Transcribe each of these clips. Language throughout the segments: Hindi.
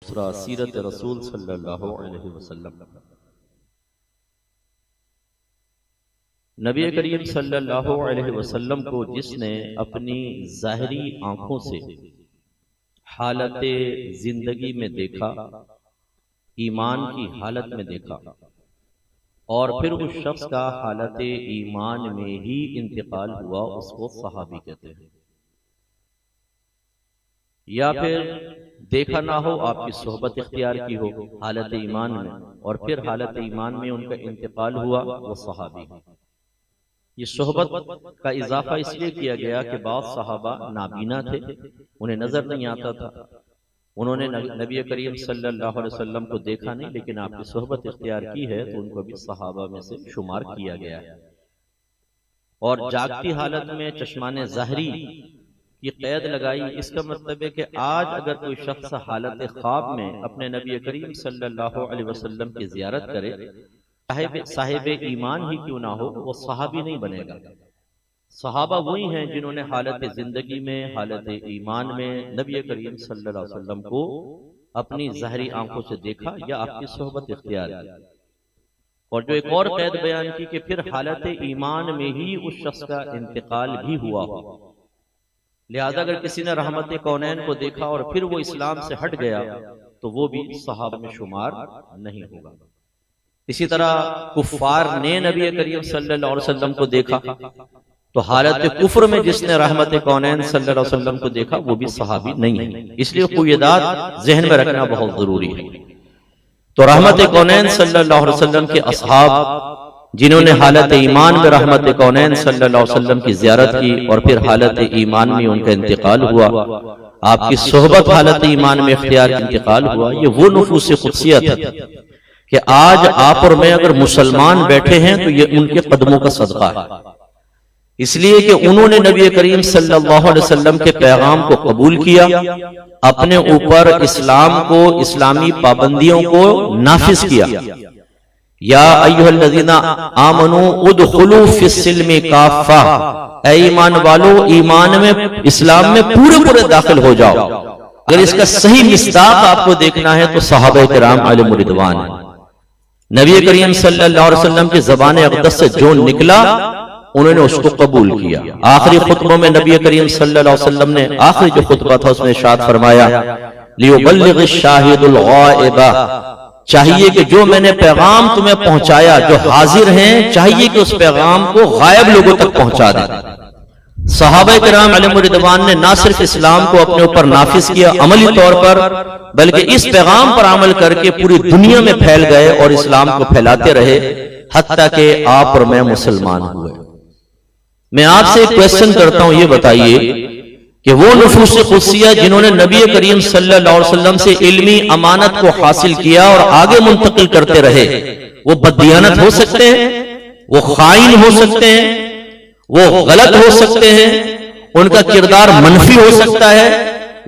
सीरत रसूल सल्लल्लाहु अलैहि वसल्लम। नबी करीम सल्लल्लाहु अलैहि वसल्लम को जिसने अपनी ज़ाहिरी आंखों से हालत जिंदगी में देखा, ईमान की हालत में देखा, और फिर उस शख्स का हालत ईमान में ही इंतकाल हुआ, उसको सहाबी कहते हैं। या फिर देखा ना हो, आपकी सोहबत इख्तियार की हो हालत ईमान में, और फिर हालत ईमान में उनका इंतकाल हुआ, वो सहाबी है। ये सोहबत का इजाफा इसलिए किया गया कि बाद सहाबा नाबीना थे, उन्हें नजर नहीं आता था, उन्होंने नबी करीम सल्लल्लाहु अलैहि वसल्लम को देखा नहीं, लेकिन आपकी सोहबत इख्तियार की है तो उनको भी सहाबा में से शुमार किया गया है। और जागती हालत में चश्माने ज़ाहरी की कैद लगाई, इसका मतलब है कि आज अगर कोई शख्स हालत ख्वाब में अपने नबी करीम सल्लल्लाहु अलैहि वसल्लम की ज़ियारत करे, साहिब ईमान ही क्यों ना हो, वो सहाबी नहीं बनेगा। सहाबा वही हैं जिन्होंने हालत जिंदगी में, हालत ईमान में नबी करीम सल्लल्लाहु अलैहि वसल्लम को अपनी ज़ाहरी आंखों से देखा या आपकी सोहबत इख्तियार की। और जो एक और कैद बयान की कि फिर हालत ईमान में ही उस शख्स का इंतकाल भी हुआ हो। लिहाजा अगर किसी ने रहमत कौनैन को देखा और फिर वो इस्लाम से हट गया तो वो भी सहाबा में शुमार नहीं होगा। इसी तरह कुफ्फार ने नबी करीम सल्लल्लाहु अलैहि वसल्लम को देखा तो हालत कुफ्र में जिसने रहमत कौनैन सल्लल्लाहु अलैहि वसल्लम को देखा वो भी सहाबी नहीं है। इसलिए कुयदात जहन में रखना बहुत जरूरी है। तो रहमत कौनैन सल्लल्लाहु अलैहि वसल्लम के असहाब जिन्होंने हालत ईमान में रहमत कौनैन सल्लल्लाहु अलैहि वसल्लम की ज़ियारत की और फिर हालत ईमान में उनका इंतकाल हुआ, आपकी सोहबत हालत ईमान में इख्तियार इंतकाल हुआ, ये वो नुफूस खुदसियत है कि आज आप और मैं अगर मुसलमान बैठे हैं तो ये उनके कदमों का सदका है। इसलिए कि उन्होंने नबी करीम सल्लल्लाहु अलैहि वसल्लम के पैगाम को कबूल किया, अपने ऊपर इस्लाम को, इस्लामी पाबंदियों को नाफिज किया। या अय्युहल्लज़ीना आमनू उदखुलू फिस्सिल्मि काफ़ा, ऐ ईमान वालो ईमान में, इस्लाम में पूरे पूरे दाखिल हो जाओ। अगर इसका सही मिस्दाक आपको देखना है तो सहाबा किराम अलैहिम रिदवान, नबी करीम सल्लल्लाहु अलैहि वसल्लम की ज़बान अक़दस से जो निकला उन्होंने उसको कबूल किया। आखिरी खुतबों में नबी करीम सल्लल्लाहु अलैहि वसल्लम ने आखिरी जो खुतबा था उसमें इरशाद फरमाया, लियुबल्लिग़िश शाहिदुल गाइबा, चाहिए कि जो मैंने पैगाम तुम्हें पहुंचाया, जो हाजिर हैं, चाहिए कि उस पैगाम को गायब लोगों तक पहुंचा दें। सहाबा किराम अलैहिम रिदवान ने ना सिर्फ इस्लाम को अपने ऊपर नाफिज किया अमली तौर पर, बल्कि इस पैगाम पर अमल करके पूरी दुनिया में फैल गए और इस्लाम को फैलाते रहे, हत्ता कि आप और मैं मुसलमान हुए। मैं आपसे एक क्वेश्चन करता हूं, ये बताइए कि वो नुफूस खुदसिया जिन्होंने नबी करीम सल्लल्लाहु अलैहि वसल्लम से इल्मी अमानत को हासिल किया और आगे मुंतकिल करते रहे, वो बददियानत हो सकते हैं, वो खाइन हो सकते हैं, वो गलत हो सकते हैं, उनका किरदार मनफी हो सकता है,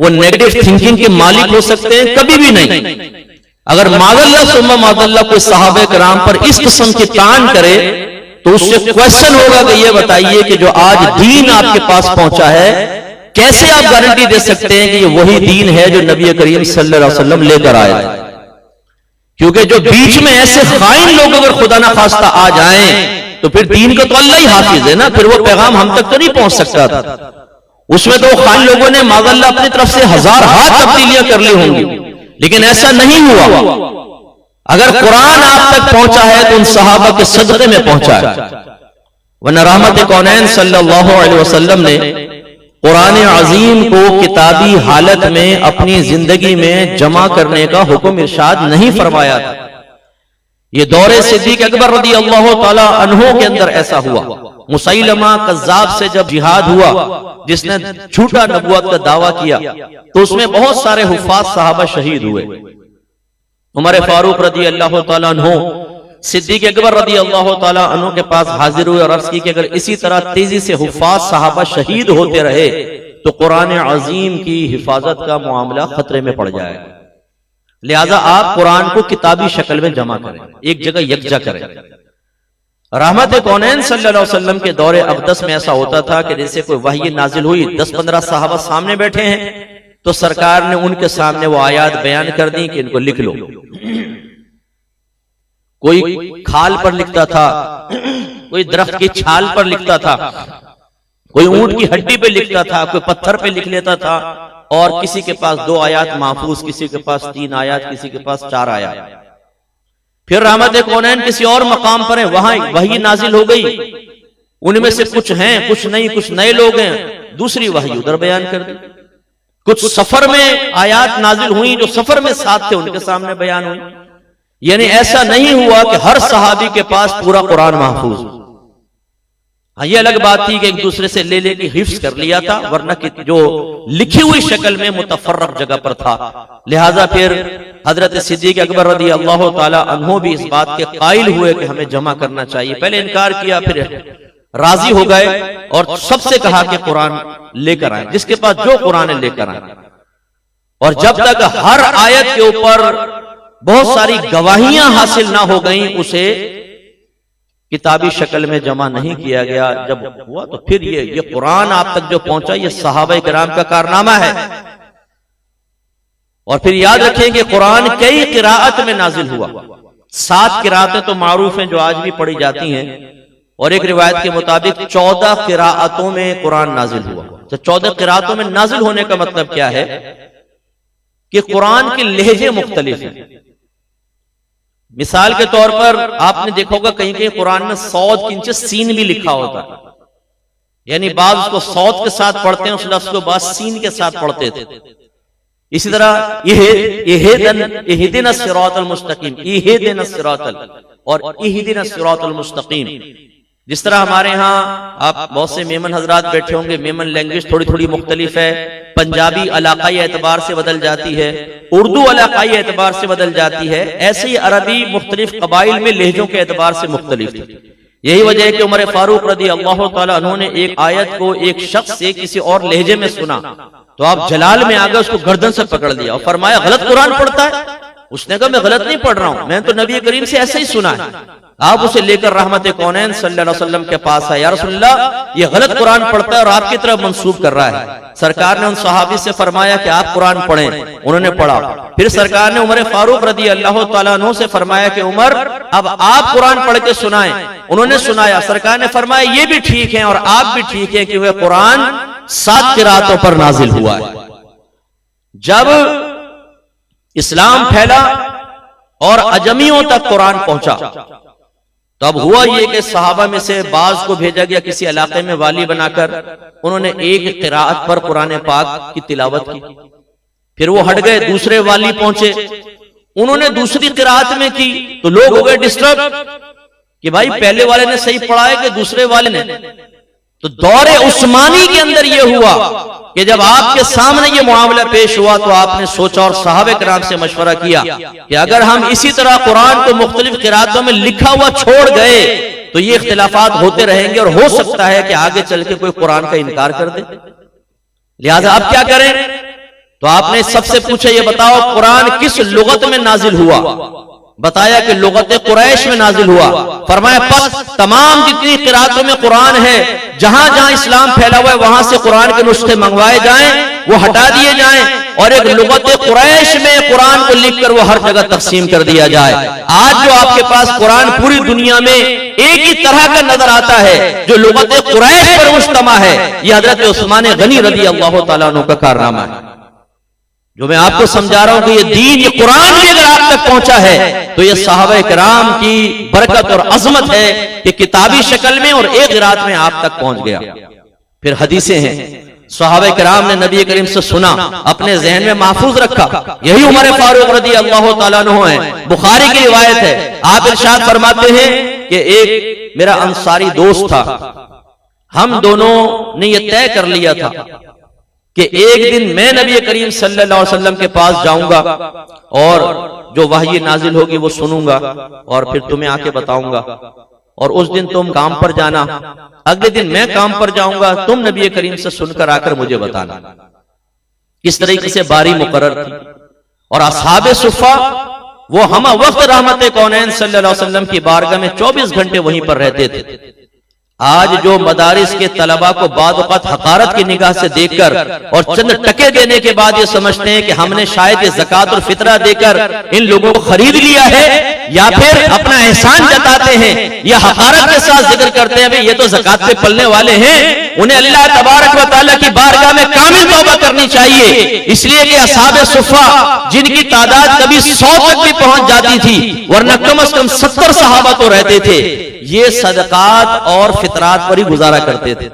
वो नेगेटिव थिंकिंग के मालिक हो सकते हैं? कभी भी नहीं। अगर मादल्ला सुम्मा मादल्ला कोई सहाबा किराम पर इस किस्म की तान करे तो उससे क्वेश्चन होगा कि ये बताइए कि जो आज दीन आपके पास पहुंचा है, कैसे आप गारंटी दे सकते हैं कि ये वही दीन है जो नबी करीम सल्लल्लाहु अलैहि वसल्लम लेकर आए? क्योंकि जो बीच में ऐसे खाइन लोग अगर खुदा ना खास्ता आ जाएं तो फिर दीन का तो अल्लाह ही हाफिज है ना, फिर वो पैगाम हम तक तो नहीं पहुंच सकता था। उसमें तो खाइन लोगों ने माज़अल्लाह अपनी तरफ से हजार हाथ तब्दीलियां कर ली होंगी, लेकिन ऐसा नहीं हुआ। अगर कुरान आप तक पहुंचा है तो उन सहाबा के सदक़े में पहुंचा है। वरना रहमत कौनैन सल्लल्लाहु अलैहि वसल्लम ने कुरान अजीम को किताबी हालत में अपनी जिंदगी में जमा करने का हुक्म इरशाद नहीं फरमाया था। ये दौरे सिद्दीक़ अकबर रज़ी अल्लाह ताला अन्हु के अंदर ऐसा हुआ। मुसैलमा कज़्ज़ाब से जब जिहाद हुआ, जिसने झूठा नबुवत का दावा किया, तो उसमें बहुत सारे हुफ़ाज़ सहाबा शहीद हुए। उमर फारूक रज़ी अल्लाह ताला अन्हु सिद्दीक़ अकबर रज़ी अल्लाह ताला अन्हु के पास हाजिर हुए और अर्ज की कि अगर इसी तरह तेजी से हुफ़ाज़ सहाबा शहीद होते रहे तो कुरान अजीम की हिफाजत का मामला खतरे में पड़ जाएगा। लिहाजा आप कुरान को किताबी शक्ल में जमा करें, एक जगह यकजा करें। रहमत कौनैन सल्लल्लाहु अलैहि वसल्लम के दौरे अक़दस में ऐसा होता था कि जैसे कोई वही नाजिल हुई, 10-15 सहाबा सामने बैठे हैं, तो सरकार ने उनके सामने वो आयत बयान कर दी कि इनको लिख लो। कोई खाल पर लिखता था, कोई दरख्त की छाल पर लिखता था, कोई ऊंट की हड्डी पे लिखता था, कोई पत्थर पे लिख लेता था, और किसी के पास 2 आयत महफूज, किसी के पास 3 आयत, किसी के पास 4 आयत। फिर रहमत कौनैन किसी और मकाम पर है, वहां वही नाजिल हो गई, उनमें से कुछ हैं, कुछ नहीं, कुछ नए लोग हैं, दूसरी वही उधर बयान कर दी। कुछ सफर में आयत नाजिल हुई, जो सफर में साथ थे उनके सामने बयान हुई। यानी ऐसा नहीं हुआ कि हर सहाबी के पास पूरा कुरान महफूज। हाँ, ये अलग बात थी कि एक दूसरे से ले लेके हिफ्ज कर लिया था, वरना कि जो लिखी हुई शक्ल में मुतफर्रक जगह पर था। लिहाजा फिर हजरत सिद्दीक अकबर रज़ी अल्लाह ताला अन्हु भी इस बात के कायल हुए कि हमें जमा करना चाहिए। पहले इनकार किया, फिर राजी हो गए और सबसे कहा कि कुरान लेकर आए, जिसके पास जो कुरान है लेकर आए। और जब तक हर आयत के ऊपर बहुत सारी गवाहियां हासिल ना हो गई, उसे किताबी शक्ल में जमा नहीं किया गया। जब हुआ तो फिर ये कुरान आप तक जो पहुंचा, ये सहाबा किराम का कारनामा है। और फिर याद रखें कि कुरान कई किराअत में नाजिल हुआ। 7 किराअतें तो मारूफ हैं जो आज भी पढ़ी जाती हैं, और एक रिवायत के मुताबिक 14 किराअतों में कुरान नाजिल हुआ। तो 14 किराअतों में नाजिल होने का मतलब क्या है कि कुरान के लहजे मुख्तलिफ हैं। मिसाल के तौर पर आपने देखा होगा कहीं कहीं कुरान में सौद के नीचे सीन भी लिखा होता है, यानी बाद उसको सौद के साथ पढ़ते हैं, उस लफ्ज को बाद सीन के साथ पढ़ते थे। इसी तरह इहदिना सिरातल मुस्तकीम, इहदिना सिरातल और इहदिना सिरातल मुस्तकीम। जिस तरह हमारे यहाँ आप बहुत से मेमन हजरात बैठे होंगे, मेमन लैंग्वेज थोड़ी थोड़ी मुख्तलिफ है, पंजाबी इलाकाई एतबार से बदल जाती है, उर्दू इलाकाई एतबार से बदल जाती है, ऐसे ही अरबी मुख्तलिफ कबाइल में लहजों के एतबार से मुख्तलिफ थी। यही वजह है कि उमर फारूक रज़ी अल्लाह ताला अन्हु ने एक आयत को एक शख्स से किसी और लहजे में सुना, तो आप जलाल में आगे उसको गर्दन से पकड़ लिया और फरमाया गलत कुरान पढ़ता है। उसने कहा मैं गलत नहीं पढ़ रहा हूं, मैं तो नबी करीम से ऐसे ही सुना है। आप उसे लेकर रहमत कौनैन सल्लल्लाहु अलैहि वसल्लम के पास आए, या रसूलल्लाह ये गलत कुरान पढ़ता है और आपकी तरफ मंसूब कर रहा है। सरकार ने उन सहाबी से फरमाया कि आप कुरान पढ़ें, उन्होंने पढ़ा। फिर सरकार ने उमर फारूक रज़ी अल्लाह ताला अन्हु से फरमाया कि उमर अब आप कुरान पढ़ के सुनाएं, उन्होंने सुनाया। सरकार ने फरमाया ये भी ठीक है और आप भी ठीक है कि वह कुरान 7 किरातों पर नाजिल हुआ है। जब इस्लाम फैला और अजमियों तक कुरान पहुंचा, तब हुआ ये कि सहाबा में से बाज को भेजा गया किसी इलाके में वाली बनाकर, उन्होंने एक किराअत पर कुरान पाक की तिलावत की। फिर वो हट गए, दूसरे वाली पहुंचे, उन्होंने दूसरी किराअत में की, तो लोग हो गए डिस्टर्ब कि भाई पहले वाले ने सही पढ़ा है कि दूसरे वाले ने। तो दौरे उस्मानी के अंदर यह हुआ कि जब आपके सामने ये मामला पेश हुआ तो आपने सोचा और सहाबे किराम से मशवरा किया कि अगर हम इसी तरह कुरान को मुख्तलिफ किरातों में लिखा हुआ छोड़ गए तो ये इख्तिलाफात होते रहेंगे और हो सकता है कि आगे चल के कोई कुरान का इनकार कर दे। लिहाजा अब क्या करें? तो आपने सबसे पूछा ये बताओ कुरान किस लुगत में नाजिल हुआ? बताया कि लुगत कुरैश में नाजिल हुआ। फरमाया बस तमाम जितनी किरातों में कुरान है, जहां जहां इस्लाम फैला हुआ है वहां से कुरान के नुस्खे मंगवाए जाएं, वो हटा दिए जाएं और एक लुगत कुरैश में कुरान को लिखकर वो हर जगह तकसीम कर दिया जाए। आज जो आपके पास कुरान पूरी दुनिया में एक ही तरह का नजर आता है जो लुगत कुरैश पर मुश्तमा है, यह हजरत उस्मान गनी रज़ी अल्लाह ताला अन्हु का कारनामा है। जो मैं आपको समझा रहा हूं कि ये दीन, ये कुरान ही अगर आप तक पहुंचा है तो ये सहाबा किराम की बरकत और अजमत है कि किताबी शक्ल में और एक रात में आप तक पहुंच गया। फिर हदीसें हैं, सहाबा किराम ने नबी करीम से सुना, अपने जहन में महफूज रखा। यही उमर फारूक रज़ी अल्लाह ताला अन्हु है, बुखारी की रिवायत है। आप इरशाद फरमाते हैं कि एक मेरा अंसारी दोस्त था, हम दोनों ने यह तय कर लिया था कि एक दिन मैं नबी करीम सल्लल्लाहु अलैहि वसल्लम के पास जाऊंगा और जो वही नाजिल होगी वो सुनूंगा और फिर तुम्हें आके बताऊंगा, और उस दिन तुम काम पर जाना, अगले दिन मैं काम पर जाऊंगा, तुम नबी करीम से सुनकर आकर मुझे बताना। किस तरीके से बारी मुकर्रर थी। और असहाबे सुफ़ा वो हम वक्त रहमत कौनैन सल्लल्लाहु अलैहि वसल्लम की बारगाह में 24 घंटे वहीं पर रहते थे। आज जो मदारिस के तलबा को बाद वक़्त हकारत की निगाह से देखकर और चंद टके देने के बाद ये समझते हैं कि हमने शायद ज़कात और फितरा देकर इन लोगों को खरीद लिया है, या फिर अपना एहसान जताते हैं या हकारत के साथ जिक्र करते हैं भाई ये तो ज़कात पे पलने वाले हैं, उन्हें अल्लाह तबारक व तआला की बारगाह में कामिल तौबा करनी चाहिए। इसलिए कि असहाबे सुफ़ा जिनकी तादाद कभी 100 तक भी पहुंच जाती थी, वरना कम से कम 70 सहाबा तो रहते थे, ये सदकात और फितरात पर ही गुजारा करते थे।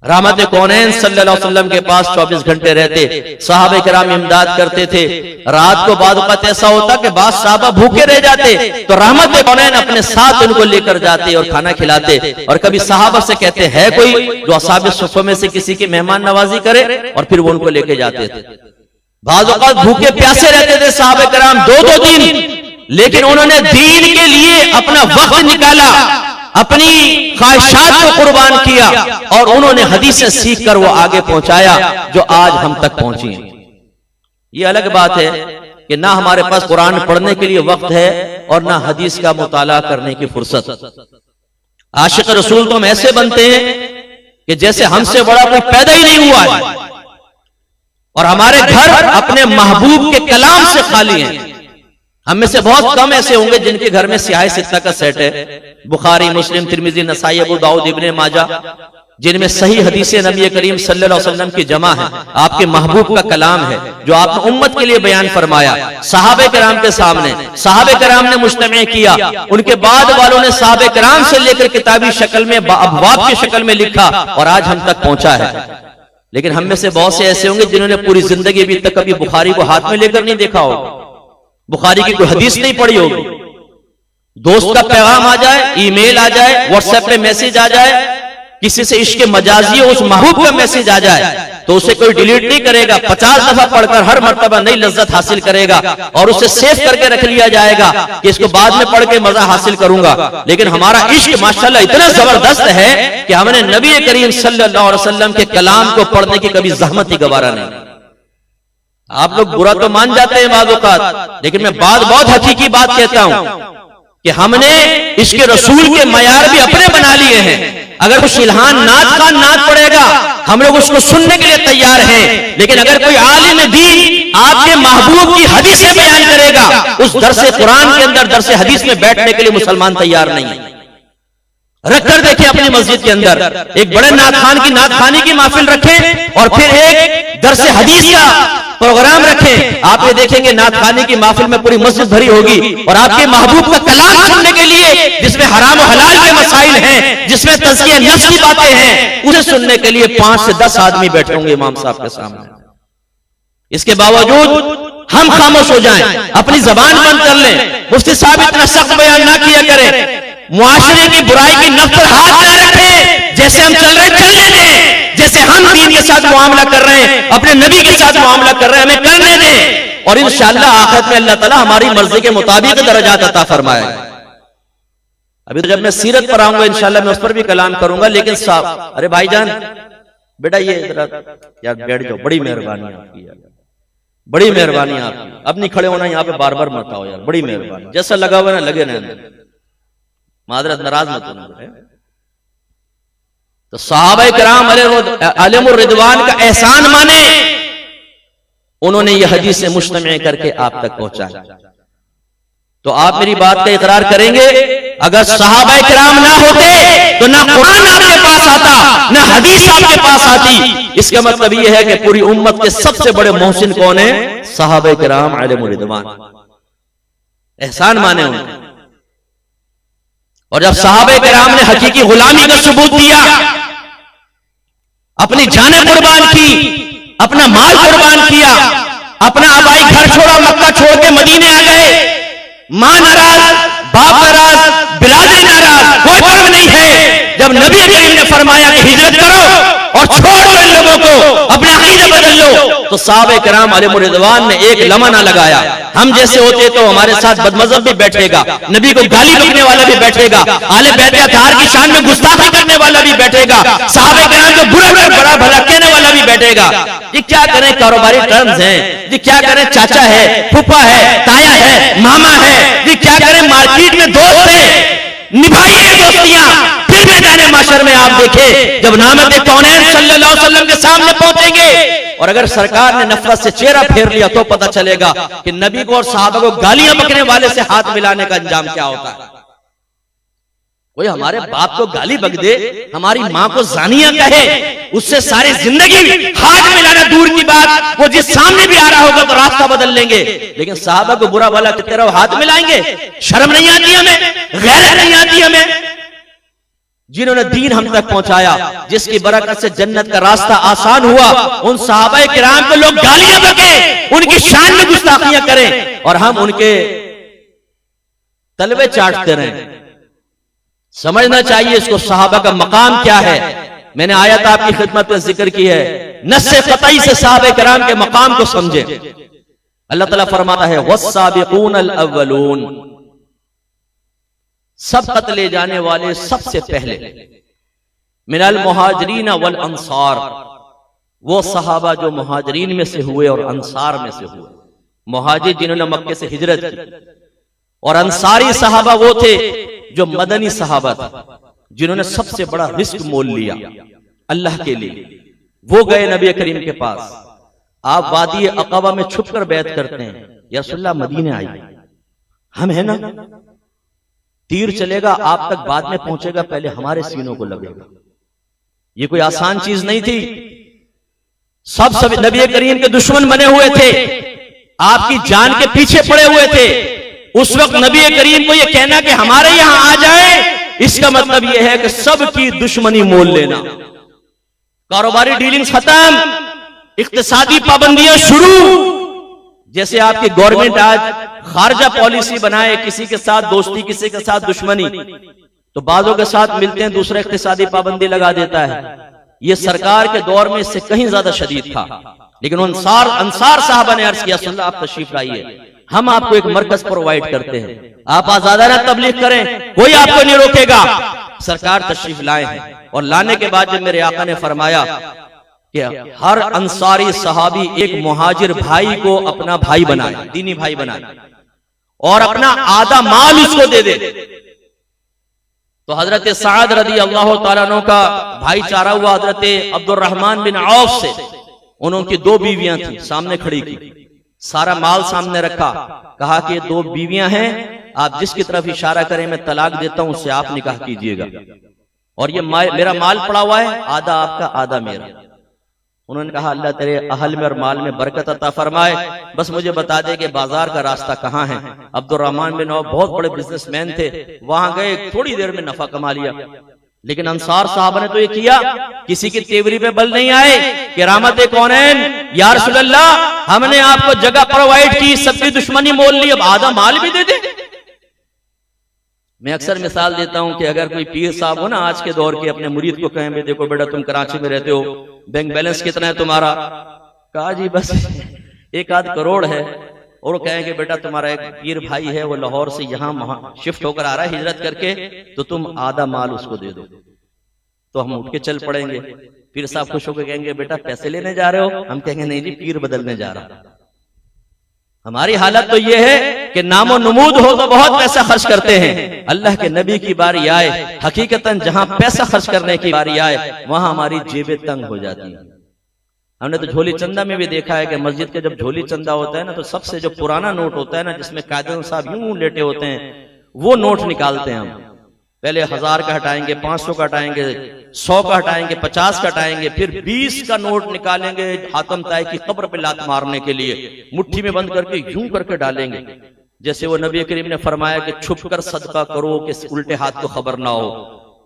रहमत कौनैन सल्लल्लाहु अलैहि वसल्लम के पास 24 घंटे रहते, सहाबे किराम इमदाद करते थे। रात को बाद वक़्त ऐसा होता कि बाद सहाबा भूखे रह जाते तो रहमत कौनैन अपने साथ उनको लेकर जाते और खाना खिलाते। और कभी सहाबा से कहते है कोई जो असहाबे सुफ़्फ़ा में से किसी की मेहमान नवाजी करे, और फिर वो उनको लेके जाते थे। बाद वक़्त भूखे प्यासे रहते थे सहाबे किराम 2-2 दिन, लेकिन उन्होंने दीन के लिए अपना वक्त निकाला, अपनी ख्वाहिशात को कुर्बान किया, और उन्होंने हदीस से सीख कर वो आगे पहुंचाया जो आज हम तक पहुंची है। ये अलग बात है कि ना हमारे पास कुरान पढ़ने के लिए वक्त है और ना हदीस का मुताला करने की फुर्सत। आशिक रसूल तो हम ऐसे बनते हैं कि जैसे हमसे बड़ा कोई पैदा ही नहीं हुआ है, और हमारे घर अपने महबूब के कलाम से खाली हैं। हम में से बहुत कम ऐसे होंगे जिनके घर में सियाह सित्ता का सेट है, बुखारी, मुस्लिम, तिरमिजी, नसाई, अबू दाऊद, इब्ने माजा, जिनमें सही हदीस नबी करीम सल्लल्लाहु अलैहि वसल्लम की जमा है, आपके महबूब का कलाम है जो आपने उम्मत के लिए बयान फरमाया। सहाबे किराम के सामने सहाबे किराम ने मुज्तमा किया, उनके बाद वालों ने सहाबे किराम से लेकर किताबी शक्ल में, अबवाब की शक्ल में लिखा, और आज हम तक पहुंचा है। लेकिन हम में से बहुत से ऐसे होंगे जिन्होंने पूरी जिंदगी अभी तक कभी बुखारी को हाथ में लेकर नहीं देखा होगा, बुखारी की कोई हदीस नहीं पढ़ी होगी। दोस्त का पैगाम आ जाए, ईमेल आ जाए, व्हाट्सएप पे मैसेज आ जाए, किसी से इश्क मजाजी हो, उस महबूब का मैसेज आ जाए तो उसे कोई डिलीट नहीं करेगा, 50 दफा पढ़कर हर मर्तबा नई लज्जत हासिल करेगा, और उसे सेव करके रख लिया जाएगा कि इसको बाद में पढ़ के मजा हासिल करूंगा। लेकिन हमारा इश्क माशाल्लाह इतना जबरदस्त है कि हमने नबी करीम सल्लल्लाहु अलैहि वसल्लम के कलाम को पढ़ने की कभी जहमत ही गवारा नहीं। आप लोग बुरा तो मान जाते हैं बाद औक़ात, लेकिन मैं बहुत हकीकी बात कहता हूं कि हमने इसके रसूल के मयार भी अपने बना लिए हैं। अगर कुछ इल्हान नात खान नात पड़ेगा, हम लोग उसको सुनने के लिए तैयार हैं, लेकिन अगर कोई आलिम दीन आपके महबूब की हदीस से बयान करेगा, उस दरसे कुरान के अंदर दरसे हदीस में बैठने के लिए मुसलमान तैयार नहीं है। रखकर देखें अपनी मस्जिद के अंदर एक बड़े नात खान की नात खानी की महफिल रखें, और फिर एक दरसे हदीस का प्रोग्राम रखें। आप ये देखेंगे नात खानी की महफिल में पूरी मस्जिद भरी होगी, और आपके महबूब का कलाम सुनने के लिए, जिसमें हराम और हलाल के मसाइल हैं, जिसमें तज़किया नफ्स की बातें हैं, उसे सुनने के लिए 5 से 10 आदमी बैठे होंगे इमाम साहब के सामने। इसके बावजूद हम खामोश हो जाएं, अपनी जबान बंद कर लें, मुफ्ती साहब इतना सख्त बयान ना किया करें, मुआशरे की बुराई की नफ्स पर हाथ न रखें, जैसे हम चल रहे चलने दें, जैसे हम दीन के साथ मुआमला कर रहे हैं, अपने नबी के साथ मुआमला कर रहे हैं, हमें करने दें, और इंशाअल्लाह आखिरत में अल्लाह ताला हमारी मर्जी के मुताबिक दर्जात अता फरमाएगा। अभी तो जब मैं सीरत पर आऊंगा इंशाअल्लाह मैं उस पर भी कलाम करूंगा, लेकिन साहब, अरे भाईजान बेटा ये जरा यार बैठ जाओ, बड़ी मेहरबानी आपकी यार, बड़ी मेहरबानी आपकी, अब नहीं खड़े होना यहाँ पे, बार बार मत आओ यार, बड़ी मेहरबानी, जैसा लगा हुआ ना लगे ना, मादरत नाराज मत होना। तो सहाबा किराम अलैहिमुर रिदवान का एहसान माने, उन्होंने यह हदीस से मुश्तमिल करके आप तक पहुंचाया। तो आप मेरी बात का इकरार करेंगे, अगर सहाबा किराम ना होते तो ना कुरान आपके पास आता, ना हदीस आपके पास आती। इसका मतलब यह है कि पूरी उम्मत के सबसे बड़े मोहसिन कौन है? सहाबा किराम अलैहिमुर रिदवान। एहसान माने उनका। और जब सहाबा किराम ने हकीकी गुलामी का सबूत दिया, अपनी जानें कुर्बान की, अपना माल कुर्बान किया, अपना आबाई घर छोड़ा, मक्का छोड़ के मदीने आ गए, मां नाराज, बाप नाराज, बिरादरी नाराज, कोई फर्क नहीं है। जब नबी करीम ने फरमाया कि हिजरत करो और छोड़ दो इन लोगों को, अपना अकीदा बदल लो, तो सहाबा किराम अलैहिमुर रिदवान ने एक लम्हा ना लगाया। हम जैसे होते तो हमारे साथ बदमज़हब भी बैठेगा, नबी को गाली बकने वाला भी बैठेगा, आले बैत अतहार की शान में गुस्ताखी करने वाला भी बैठेगा, सहाबा किराम को बुरा बड़ा भला कहने वाला भी बैठेगा। ये क्या करें, कारोबारी टर्म्स हैं, ये क्या करें, चाचा है, फूफा है, ताया है, मामा है, ये क्या करें, मार्केट में दोस्त है, निभाइए दोस्तियां, फिर मैदान माशरे माशर में आप देखें, जब नामत कौनैन सल्लल्लाहु अलैहि वसल्लम के सामने पहुंचेंगे और अगर सरकार ने नफरत से चेहरा फेर लिया तो पता चलेगा कि नबी को और सहाबा को गालियां बकने वाले से हाथ मिलाने का अंजाम क्या होता है। कोई हमारे बाप को गाली बक दे, हमारी माँ को जानिया कहे, उससे सारी जिंदगी हाथ मिलाना दूर की बात, वो जिस सामने भी आ रहा होगा तो रास्ता बदल लेंगे, लेकिन साहबा को बुरा भला की तरह हाथ मिलाएंगे। शर्म नहीं आती हमें, गैरत नहीं आती हमें? जिन्होंने दीन हम तक पहुंचाया, जिसकी बरकत से जन्नत का रास्ता आसान हुआ, उन सहाबाए किराम को लोग गालियां बके, उनकी शान में गुस्ताखियां करें और हम उनके तलवे चाटते रहें। समझना चाहिए इसको, सहाबा का मकाम क्या है। मैंने आयत आपकी खिदमत में जिक्र की है, नस्से क़तई से सहाबा किराम के मकाम को समझे। अल्लाह ताला फरमाता है वस्साबिकूनल अव्वलून, सबकत ले जाने वाले सबसे पहले, मिनल मुहाजिरीन वल अंसार, वो सहाबा जो मुहाजिरीन में से हुए और अंसार में से हुए। मुहाजिर जिन्होंने मक्के से हिजरत की, और अंसारी सहाबा वो थे जो मदनी सहाबा थे, जिन्होंने सबसे बड़ा रिस्क मोल लिया अल्लाह के लिए। वो गए नबी करीम के पास, आप वादी अक़बा में छुपकर बैत करते हैं, या रसूलल्लाह मदीने आई, हम है ना, तीर चलेगा आप तक बाद में पहुंचेगा, पहले हमारे सीनों को लगेगा। ये कोई आसान चीज नहीं थी। सब नबी करीम के दुश्मन बने हुए थे, आपकी जान के पीछे पड़े हुए थे। उस वक्त नबी करीम को यह कहना कि हमारे यहां आ जाए, इसका मतलब यह है कि सबकी दुश्मनी मोल लेना। कारोबारी डीलिंग्स खत्म, इक्तिसादी पाबंदियां शुरू। जैसे आपकी गवर्नमेंट आज खारजा पॉलिसी बनाए, किसी के साथ दोस्ती, किसी के साथ दुश्मनी, तो बाजों के साथ मिलते हैं, दूसरा इक्तिसादी पाबंदी लगा देता है। यह सरकार के दौर में इससे कहीं ज्यादा शदीद था। लेकिन अंसार साहबा ने अर्ज किया, सल्लल्लाहु आप तशरीफ लाइए, हम आपको एक मरकज प्रोवाइड करते हैं, आप आजादाना तबलीग करें, कोई आपको नहीं रोकेगा। सरकार तशरीफ लाए हैं, और लाने के बाद जब मेरे आका ने फरमाया कि हर अंसारी सहाबी एक मुहाजिर भाई को अपना भाई बनाए, दीनी भाई बनाए, और अपना आधा माल उसको दे दे। तो हजरत साद रदी अल्लाह तआला अन्हु का भाईचारा हुआ हजरत अब्दुर्रहमान बिन औफ से। उनकी दो बीवियां थी, सामने खड़ी की, सारा माल सामने रखा, कहा कि दो बीवियां हैं, आप जिसकी तरफ इशारा करें मैं तलाक देता हूं, उससे आप निकाह कीजिएगा, और ये मेरा माल पड़ा हुआ है, आधा आपका आधा मेरा। उन्होंने कहा अल्लाह तेरे अहल में और माल में बरकत अता फरमाए, बस मुझे बता दे कि बाजार का रास्ता कहाँ है। अब्दुर्रहमान बिन औफ बहुत बड़े बिजनेसमैन थे, वहां गए, थोड़ी देर में नफा कमा लिया। लेकिन अंसार साहब ने तो ये किया, किसी की तेवरी पे बल नहीं आए कि रामत कौनैन या रसूल अल्लाह, हमने आपको जगह प्रोवाइड की, सबकी दुश्मनी मोल ली, अब आधा माल भी दे दे। मैं अक्सर मिसाल देता हूं कि अगर कोई पीर साहब हो ना आज के दौर के, अपने मुरीद को कहें देखो बेटा तुम कराची में रहते हो, बैंक बैलेंस कितना है तुम्हारा, कहा जी बस 1-8 करोड़ है, और वो कहें कि बेटा तुम्हारा एक पीर भाई है, वो लाहौर से यहाँ शिफ्ट होकर आ रहा है हिजरत करके, तो तुम आधा माल उसको दे दो, तो हम उठ के चल पड़ेंगे। पीर साहब खुश होकर कहेंगे बेटा पैसे लेने जा रहे हो, हम कहेंगे नहीं जी पीर बदलने जा रहा। हमारी हालत तो ये है कि नामो नमूद हो तो बहुत पैसा खर्च करते हैं, अल्लाह के नबी की बारी आए, हकीकतन जहां पैसा खर्च करने की बारी आए वहां हमारी जेबें तंग हो जाती हैं। हमने तो झोली चंदा में भी देखा है कि मस्जिद के जब झोली चंदा होता है ना, तो सबसे जो पुराना नोट होता है ना, जिसमें कायदे साहब यूं लेटे होते हैं, वो नोट निकालते हैं हम। पहले 1000 का हटाएंगे, 500 का हटाएंगे, 100 का हटाएंगे, 50 का हटाएंगे, फिर 20 का नोट निकालेंगे, हातम ताई की कब्र पे लात मारने के लिए मुट्ठी में बंद करके यूं करके डालेंगे, जैसे वो नबी करीम ने फरमाया कि छुप कर सदका करो कि उल्टे हाथ को खबर ना हो।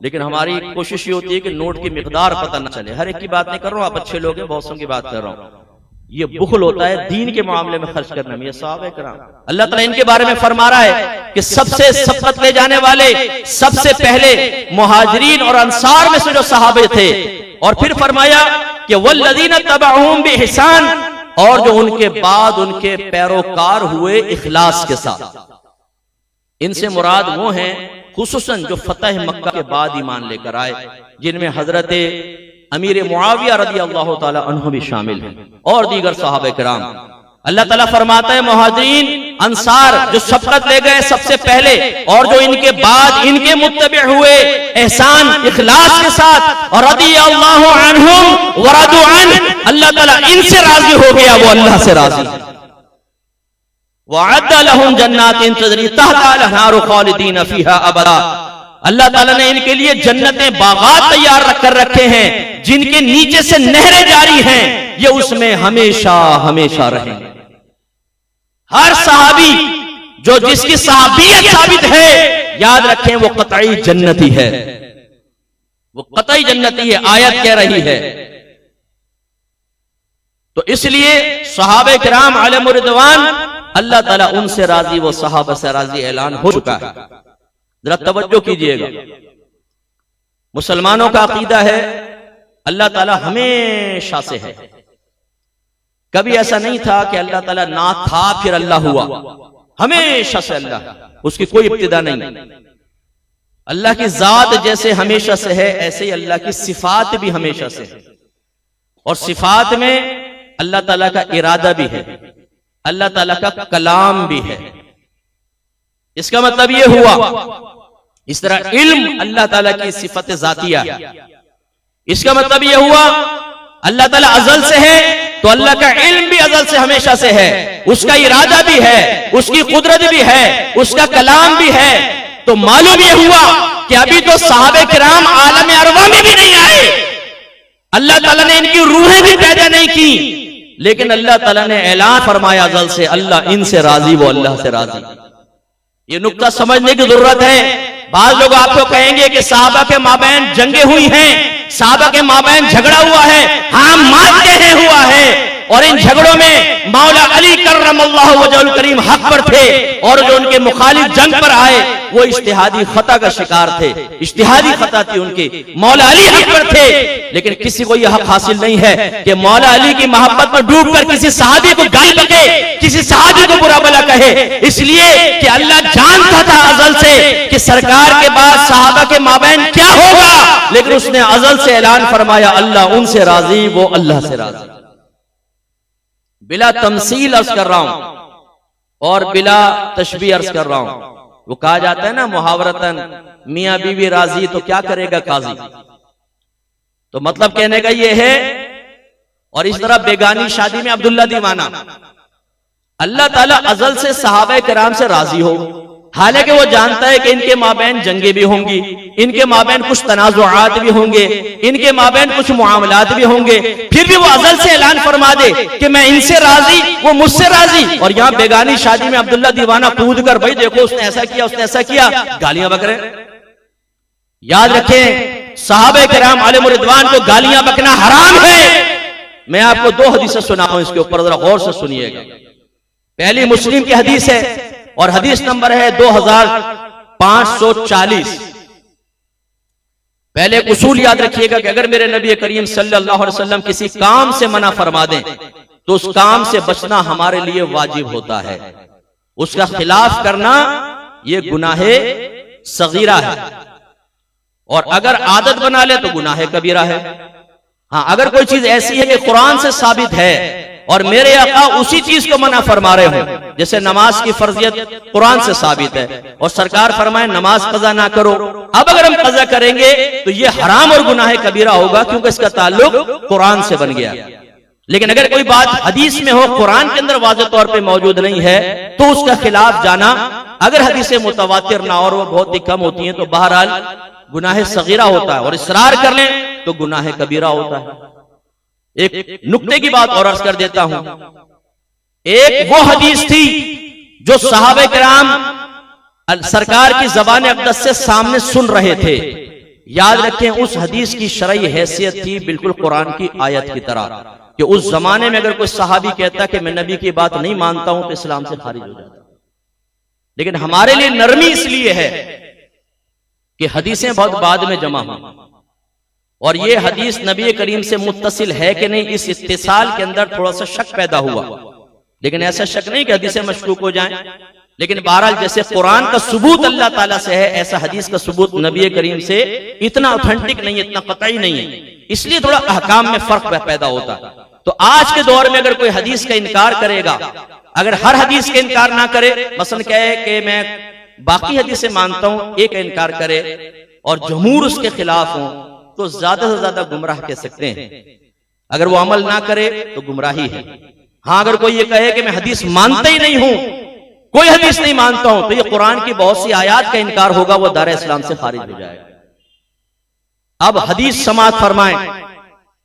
लेकिन हमारी कोशिश ये होती है कि नोट की मिकदार पता न चले। हर एक की बात नहीं कर रहा हूं, आप अच्छे लोग हैं, बहुत की बात कर रहा हूं। ये बुखल होता है दीन के मामले में खर्च करने में। ये सहाबा किराम, अल्लाह ताला इनके बारे में फरमा रहा है कि सबसे सबकत ले जाने वाले सबसे पहले मुहाजिरीन और अंसार में से जो सहाबे थे, और फिर फरमाया कि वल्लज़ीना तबअहूम बिइहसान, और जो उनके बाद उनके पैरोकार हुए इखलास के साथ। इनसे मुराद वो हैं खुसूसन जो फतह मक्का के बाद ईमान लेकर आए, जिनमें हजरत अमीर मुआविया रज़ी अल्लाह ताला अन्हु भी शामिल हैं और दीगर सहाबा किराम। अल्लाह ताला फरमाता है मुहाजिरीन अंसार जो शफकत ले गए सबसे पहले और जो इनके बाद इनके मुत्तबे हुए एहसान इखलास के साथ, और रदियल्लाहु अन्हुम व रदू अन, अल्लाह ताला इनसे राजी हो गया, वो अल्लाह से राजी है। वअद्द लहुम जन्नातिन तजरी तहता अल-अनहारु खालिदीन फीहा अबदा, अल्लाह ताला ने इनके लिए जन्नतें बागात तैयार कर रखे हैं जिनके नीचे से नहरें जारी हैं, ये उसमें हमेशा हमेशा रहेंगे। हर सहाबी जो जिसकी सहाबियत साबित है, याद रखें वो कतई जन्नती है, वो कतई जन्नती है, आयत कह रही है। तो इसलिए सहाबे किराम अलैहिम रिदवान, अल्लाह ताला उनसे राजी, वो सहाबा से राजी ऐलान हो चुका है। जरा तवज्जो कीजिएगा, मुसलमानों का अकीदा है अल्लाह ताला हमेशा से है। कभी ऐसा नहीं था कि अल्लाह ताला ना था फिर अल्लाह हुआ, हमेशा से अल्लाह, उसकी कोई इब्तिदा नहीं। अल्लाह की जात जैसे हमेशा से है, ऐसे ही अल्लाह की सिफात भी हमेशा से है, और सिफात में अल्लाह ताला का इरादा भी है, अल्लाह ताला का कलाम भी है। इसका मतलब यह हुआ, इस तरह इल्म अल्लाह ताला की सिफत जातिया, इसका मतलब यह हुआ अल्लाह ताला अजल से है तो अल्लाह का इल्म भी अजल से हमेशा से है, उसका इरादा भी है, उसकी कुदरत भी है, उसका कलाम भी है। तो मालूम यह हुआ कि अभी तो सहाबे किराम आलम अरवा में भी नहीं आए, अल्लाह ताला ने इनकी रूहें भी पैदा नहीं की, लेकिन अल्लाह ताला ने ऐलान फरमाया अजल से अल्लाह इनसे राजी, वो अल्लाह से राजी। ये नुक्ता समझने की जरूरत है। बाज लोग आपको कहेंगे कि सहाबा के माबैन जंगे हुई हैं, सहाबा के माबैन झगड़ा हुआ है, हाँ मानते हैं हुआ है, और इन झगड़ों में मौला अली कर्रमल्लाहु वजहुल करीम हक पर थे, और जो उनके मुखालिफ जंग पर आए वो इज्तिहादी खता का शिकार थे, इज्तिहादी खता थी उनकी, मौला अली हक पर थे। लेकिन किसी को यह हक हासिल नहीं है कि मौला अली की मोहब्बत में डूबकर किसी सहाबी को गाली बके, किसी सहाबी को बुरा भला कहे, इसलिए कि अल्लाह जानता था अजल से कि सरकार के बाद सहाबा के माबैन क्या होगा, लेकिन उसने अजल से ऐलान फरमाया अल्लाह उनसे राजी, वो अल्लाह से राजी। बिला तमसील अर्ज कर रहा हूं और बिला तशबीह अर्ज कर रहा हूं। वो कहा जाता है ना मुहावरतन, मियां बीवी राजी तो क्या करेगा काजी। तो मतलब कहने का ये है, और इस तरह बेगानी शादी में अब्दुल्ला दीवाना, अल्लाह ताला अजल से सहाबा किराम से राजी हो, हालांकि वो जानता है कि इनके माबैन जंगे भी होंगी, इनके माबैन कुछ तनाजुआत भी होंगे, इनके माबैन कुछ मुआमलात भी होंगे, फिर भी वो अजल से ऐलान फरमा दे कि मैं इनसे राजी, वो मुझसे राजी। और यहाँ बेगानी शादी में अब्दुल्ला दीवाना कूद कर, भाई देखो उसने ऐसा किया, उसने ऐसा किया, गालियां बक रहे। याद रखें सहाबा किराम अलैहिम रिदवान को गालियां बकना हराम है। मैं आपको दो हदीसें सुनाऊं, इसके ऊपर जरा गौर से सुनिएगा। पहली मुस्लिम की हदीस है और हदीस नंबर है 2540। पहले एक उसूल याद रखिएगा कि अगर मेरे नबी करीम सल्लल्लाहु अलैहि वसल्लम किसी काम से मना फरमा दें तो उस काम से बचना हमारे लिए वाजिब होता है, उसका खिलाफ करना यह गुनाहे सगीरा है, और अगर आदत बना ले तो गुनाहे कबीरा है। हाँ, अगर कोई चीज ऐसी है कि कुरान से साबित है और मेरे आका उसी चीज को मना फरमा रहे हो, जैसे नमाज की फर्जियत कुरान से साबित है और सरकार फरमाए नमाज कज़ा ना करो, अब अगर हम कज़ा करेंगे तो ये हराम और गुनाह कबीरा होगा, क्योंकि इसका ताल्लुक कुरान से बन गया। लेकिन अगर कोई बात हदीस में हो, कुरान के अंदर वाज़ेह तौर पे मौजूद नहीं है, तो उसका खिलाफ जाना, अगर हदीसें मुतवातिर ना और वो बहुत ही कम होती हैं, तो बहरहाल गुनाह सगीरा होता है, और इसरार कर लें तो गुनाह कबीरा होता है। एक नुक्ते की बात और अर्ज कर देता हूं। एक वो हदीस थी जो सहाबा किराम सरकार की ज़बान अक़दस से सामने सुन रहे थे। याद रखें उस हदीस की शरई हैसियत थी बिल्कुल कुरान की आयत की तरह, कि उस जमाने में अगर कोई सहाबी कहता कि मैं नबी की बात नहीं मानता हूं तो इस्लाम से खारिज हो जाता। लेकिन हमारे लिए नरमी इसलिए है कि हदीसें बहुत बाद में जमा हुई, और ये हदीस नबी करीम से मुत्तसिल है कि नहीं, इस इत्तिसाल के अंदर थोड़ा सा शक पैदा हुआ। लेकिन ऐसा शक नहीं कि हदीसें मशकूक हो जाएं, लेकिन बहरहाल जैसे कुरान का सबूत अल्लाह ताला से है, ऐसा हदीस का सबूत नबी करीम से इतना ऑथेंटिक नहीं है, इतना कतई नहीं है, इसलिए थोड़ा अहकाम में फर्क पैदा होता है। तो आज के दौर में अगर कोई हदीस का इनकार करेगा, अगर हर हदीस का इनकार ना करे, मसलन कहे कि मैं बाकी हदीसें मानता हूं, एक का इनकार करे और जमहूर उसके खिलाफ हो, तो ज्यादा से ज्यादा गुमराह कह सकते हैं। अगर वो अमल ना करे तो गुमराही है। हाँ, अगर कोई ये कहे कि मैं हदीस मानता ही नहीं हूं, कोई हदीस नहीं मानता हूं, तो ये कुरान की बहुत सी आयात का इनकार होगा, वो दायरे इस्लाम से खारिज हो जाएगा। अब हदीस समाअत फरमाएं।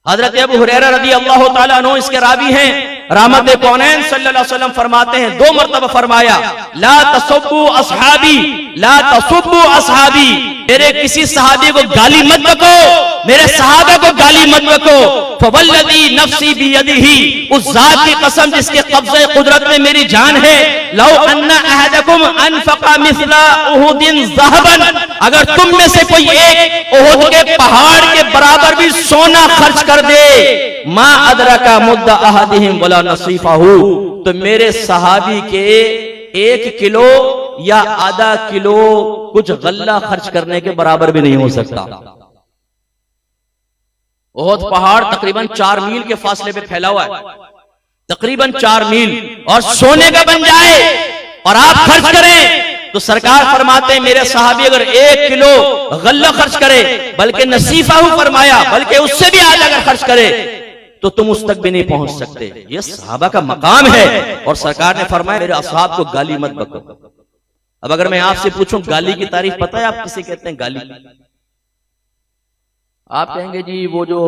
हजरत अबू हुरैरा रज़ी अल्लाह ताला अन्हु इसके रावी हैं। रहमत कौनैन सल्लल्लाहु अलैहि वसल्लम फरमाते हैं, 2 मरतबा फरमाया, ला तसुब्बु अस्हाबी, ला तसुब्बु अस्हाबी, मेरे किसी सहाबी को गाली मत बको, मेरे सहाबा को गाली मत बको। फवल्लज़ी नफ्सी बियदिही, उस जात की कसम जिसके कब्ज़े कुदरत में मेरी जान है, लौ अन्ना अहदकुम अनफक़ा मिस्ला उहुदिन ज़हबन, अगर तुम में से कोई एक उहुद के पहाड़ के बराबर भी सोना खर्च कर दे, मा अदरका मुद्दा अहदिहिम वला नसीफाहु, तो मेरे सहाबी के 1 किलो या आधा किलो कुछ गल्ला खर्च करने के बराबर भी नहीं हो सकता। उहुद पहाड़ तकरीबन 4 मील के फासले पे फैला हुआ है, तकरीबन 4 मील, और सोने का बन जाए और आप खर्च करें, तो सरकार फरमाते हैं मेरे सहाबी अगर 1 किलो गल्ला खर्च करे, बल्कि नसीफाहु फरमाया, बल्कि उससे भी आधा अगर खर्च करे, तो तुम उस तक भी नहीं पहुंच सकते। ये सहाबा का मकाम है। और सरकार ने फरमाया मेरे असहाब को गाली मत बको। अब अगर मैं आपसे पूछूं गाली की तारीफ पता है आप किसे कहते हैं? गाली, आप कहेंगे जी वो जो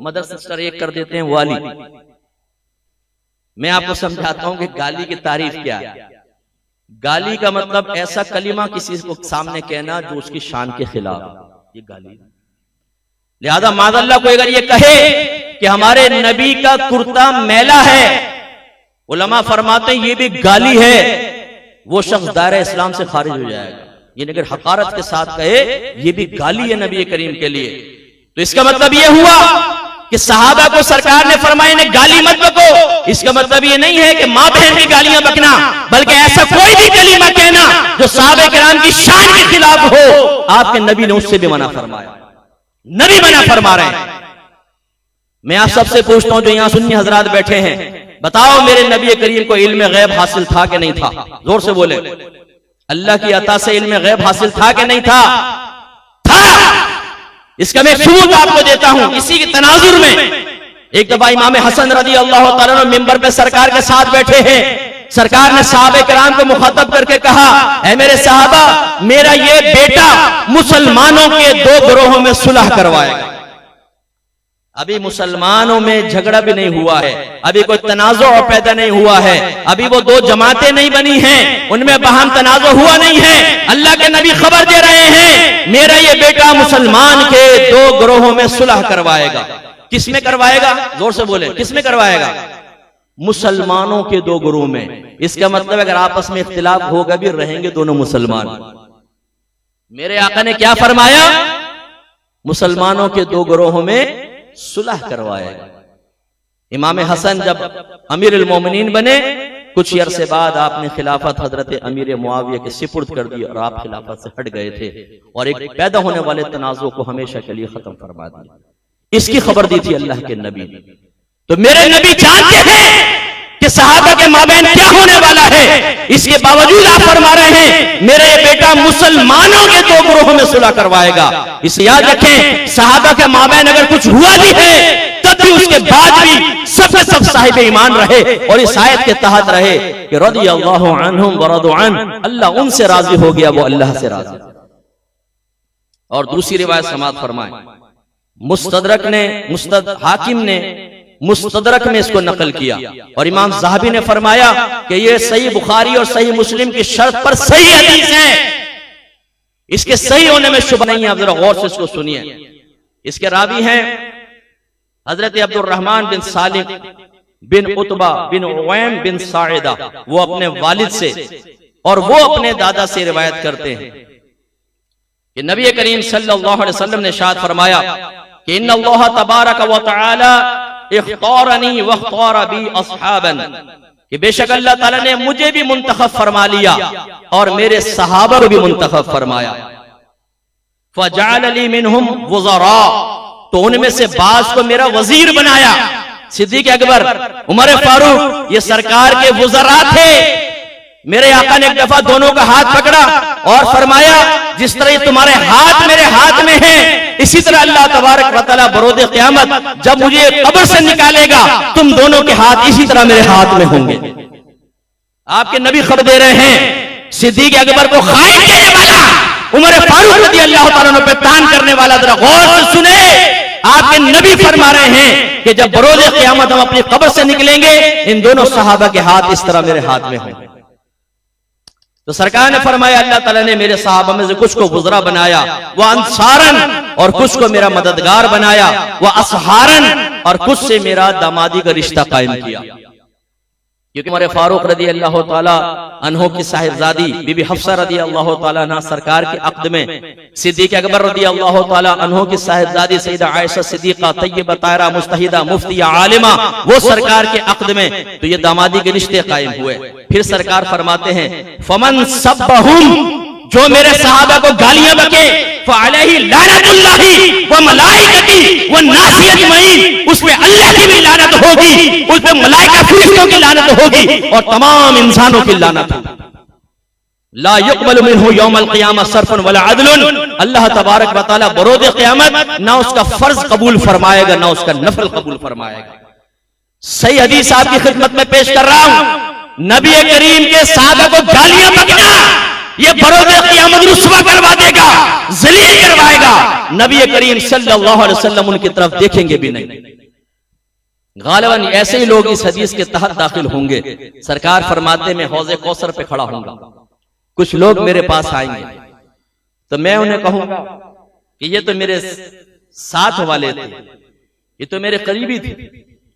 मदर सिस्टर एक कर देते हैं वाली। मैं आपको समझाता हूं कि गाली की तारीफ क्या है। गाली का मतलब ऐसा कलिमा किसी को सामने कहना जो उसकी शान के खिलाफ, ये गाली। लिहाजा माज़अल्लाह को अगर ये कहे कि हमारे नबी का कुर्ता मैला है, उलमा फरमाते हैं ये भी गाली है, वो शख्स दायरा इस्लाम से खारिज हो जाएगा। ये अगर हकारत के साथ कहे ये भी गाली है नबी करीम के लिए, तो इसका मतलब ये हुआ कि सहाबा को सरकार ने फरमाया ने गाली मत बको। इसका मतलब ये नहीं है कि माँ बहन की गालियां बकना, बल्कि ऐसा कोई भी कलीमा कहना जो सहाबा किराम की शान के खिलाफ हो, आपके नबी ने उससे भी मना फरमाया। नबी मना फरमा रहे हैं। मैं आप सबसे पूछता हूं जो यहां सुन्नी हजरात बैठे हैं, बताओ मेरे नबी करीम को इल्म गैब हासिल था कि नहीं था? जोर से बोले। अल्लाह की अता से इल्म गैब हासिल था कि नहीं था? था। इसका मैं सबूत आपको देता हूं। इसी के तनाजुर में एक दफा इमाम हसन रज़ी अल्लाह ताला अन्हु मिंबर पे सरकार के साथ बैठे हैं। सरकार ने सहाबा किराम को मुखातब करके कहा, ऐ मेरे सहाबा, मेरा ये बेटा मुसलमानों के 2 ग्रोहों में सुलह करवाएगा। अभी मुसलमानों में झगड़ा भी नहीं हुआ है, अभी कोई तनाज़ो पैदा नहीं हुआ है, अभी वो 2 जमातें नहीं बनी हैं, उनमें बहम तनाज़ो हुआ नहीं है। अल्लाह के नबी खबर दे रहे हैं मेरा ये बेटा मुसलमान के 2 ग्रोहों में सुलह करवाएगा। किस में करवाएगा? जोर से बोले, किस में करवाएगा? मुसलमानों के 2 ग्रोह में। इसका मतलब अगर आपस में इख्तिलाफ होगा भी रहेंगे दोनों मुसलमान। मेरे आका ने क्या फरमाया? मुसलमानों के 2 ग्रोहों में सुलह करवाएगा। इमाम हसन जब अमीर अल मोमिनीन बने, कुछ अरसे बाद आपने खिलाफत हजरत अमीर मुआविया के सिपुर्द कर दी और आप खिलाफत से हट गए थे और एक पैदा होने वाले तनाज़ो को हमेशा के लिए खत्म फरमा दिया। इसकी खबर दी थी अल्लाह के नबी। तो मेरे नबी जानते हैं कि सहाबा के माबैन क्या होने वाला है, इसके बावजूद आप फरमा रहे हैं मेरा ये बेटा मुसलमानों के 2 ग्रोहों में सुलह करवाएगा। इसे याद रखें, सहाबा के माबैन अगर कुछ हुआ भी है तब भी उसके बाद भी सब साहिब ईमान रहे और इस आयत के तहत रहे कि रज़ियल्लाहु अन्हुम व रज़ू अन्हु, अल्लाह उनसे राजी हो गया, वो अल्लाह से राजी। और दूसरी रिवायत समाअत फरमाए, हाकिम ने मुस्तदरक में इसको नकल किया और इमाम ज़हाबी ने फरमाया कि ये सही बुखारी और सही मुस्लिम की शर्त पर सही हदीस है, इसके सही होने में शुबह नहीं है। आप जरा गौर से इसको सुनिए। इसके रावी हैं हजरत अब्दुर्रहमान बिन सालिम बिन उतबा बिन उवैम बिन साइदा, वो अपने वालिद से और वो अपने दादा से रिवायत करते हैं कि नबी करीम सल्लल्लाहु अलैहि वसल्लम ने इरशाद फरमाया कि इन्नल्लाह तबारक व तआला इख्तारनी व इख्तार बी अस्हाबन, कि बेशक अल्लाह ताला ने मुझे भी मुंतखब फरमा लिया और मेरे सहाबा को भी मुंतखब फरमाया। फजअल ली मिनहुम वज़रा, तो उनमें से बाज को मेरा वजीर बनाया। सिद्दीक अकबर, उमर फारूक, ये सरकार के वुज़रा थे। मेरे आका ने एक दफा दोनों का हाथ पकड़ा और फरमाया, जिस तरह तुम्हारे हाथ मेरे हाथ में है, इसी तरह अल्लाह तबारक व तआला बरोज़े क़यामत जब मुझे कब्र से निकालेगा, तुम दोनों के हाथ इसी तरह मेरे हाथ में होंगे। आपके नबी खबर दे रहे हैं, सिद्दीक अकबर को खाइन कहने वाला, उमर फारूक रज़ी अल्लाह तआला अन्हु पे तान करने वाला, जरा गौर से सुने। आपके नबी फरमा रहे हैं कि जब बरोज़े क़यामत हम अपनी कब्र से निकलेंगे, इन दोनों सहाबा के हाथ इस तरह मेरे हाथ में होंगे। तो सरकार ने फरमाया, अल्लाह ताला ने मेरे सहाबा में से कुछ को गुज़रा बनाया, वह अंसारन, और कुछ को मेरा मददगार बनाया, वह असहारन, और कुछ से मेरा दामादी का रिश्ता कायम किया। क्योंकि उमर फारूक रज़ी अल्लाह ताला अन्हो की साहिबजादी बीबी हफ्सा रज़ी अल्लाह ताला अन्हा सरकार के अक़्द में, सिद्दीक अकबर रज़ी अल्लाह ताला अन्हो की साहिबजादी सैयदा आयशा सिद्दीक़ा तय्यबा ताहिरा मुस्तहिदा मुफ्तिया आलिमा, वो सरकार के अक़्द में, तो ये दामादी के रिश्ते कायम हुए। फिर सरकार फरमाते हैं, फमन सब्बहुम, जो मेरे सहाबा को गालियां बके, फअलैहि लानतुल्लाहि व मलाइकती व नासी अजमईन, उसमें अल्लाह की भी लानत होगी, उसमें मलाइका फरिश्तों की लानत होगी, और तमाम इंसानों की लानत होगी। ला युक़बलु मिन्हु यौमल क़ियामह सर्फ़ुन वला अदलुन, अल्लाह तबारक व तआला बरोज़े क़यामत ना उसका फर्ज कबूल फरमाएगा, ना उसका नफल कबूल फरमाएगा। सही हदीस आपकी खिदमत में पेश कर रहा हूं, नबी करीम के सहाबा को गालियां बकना, ये बरोज़े क़यामत रुस्वा करवा देगा, ज़लील करवाएगा। नबी करीम सल्लल्लाहु अलैहि वसल्लम उनकी तरफ देखेंगे भी नहीं। गालिबन ऐसे ही लोग इस हदीस के तहत दाखिल होंगे। सरकार फरमाते, मैं हौज़े कौसर पे खड़ा होऊंगा, कुछ लोग मेरे पास आएंगे, तो मैं उन्हें कहूंगा कि ये तो मेरे साथ वाले थे, ये तो मेरे करीबी थे,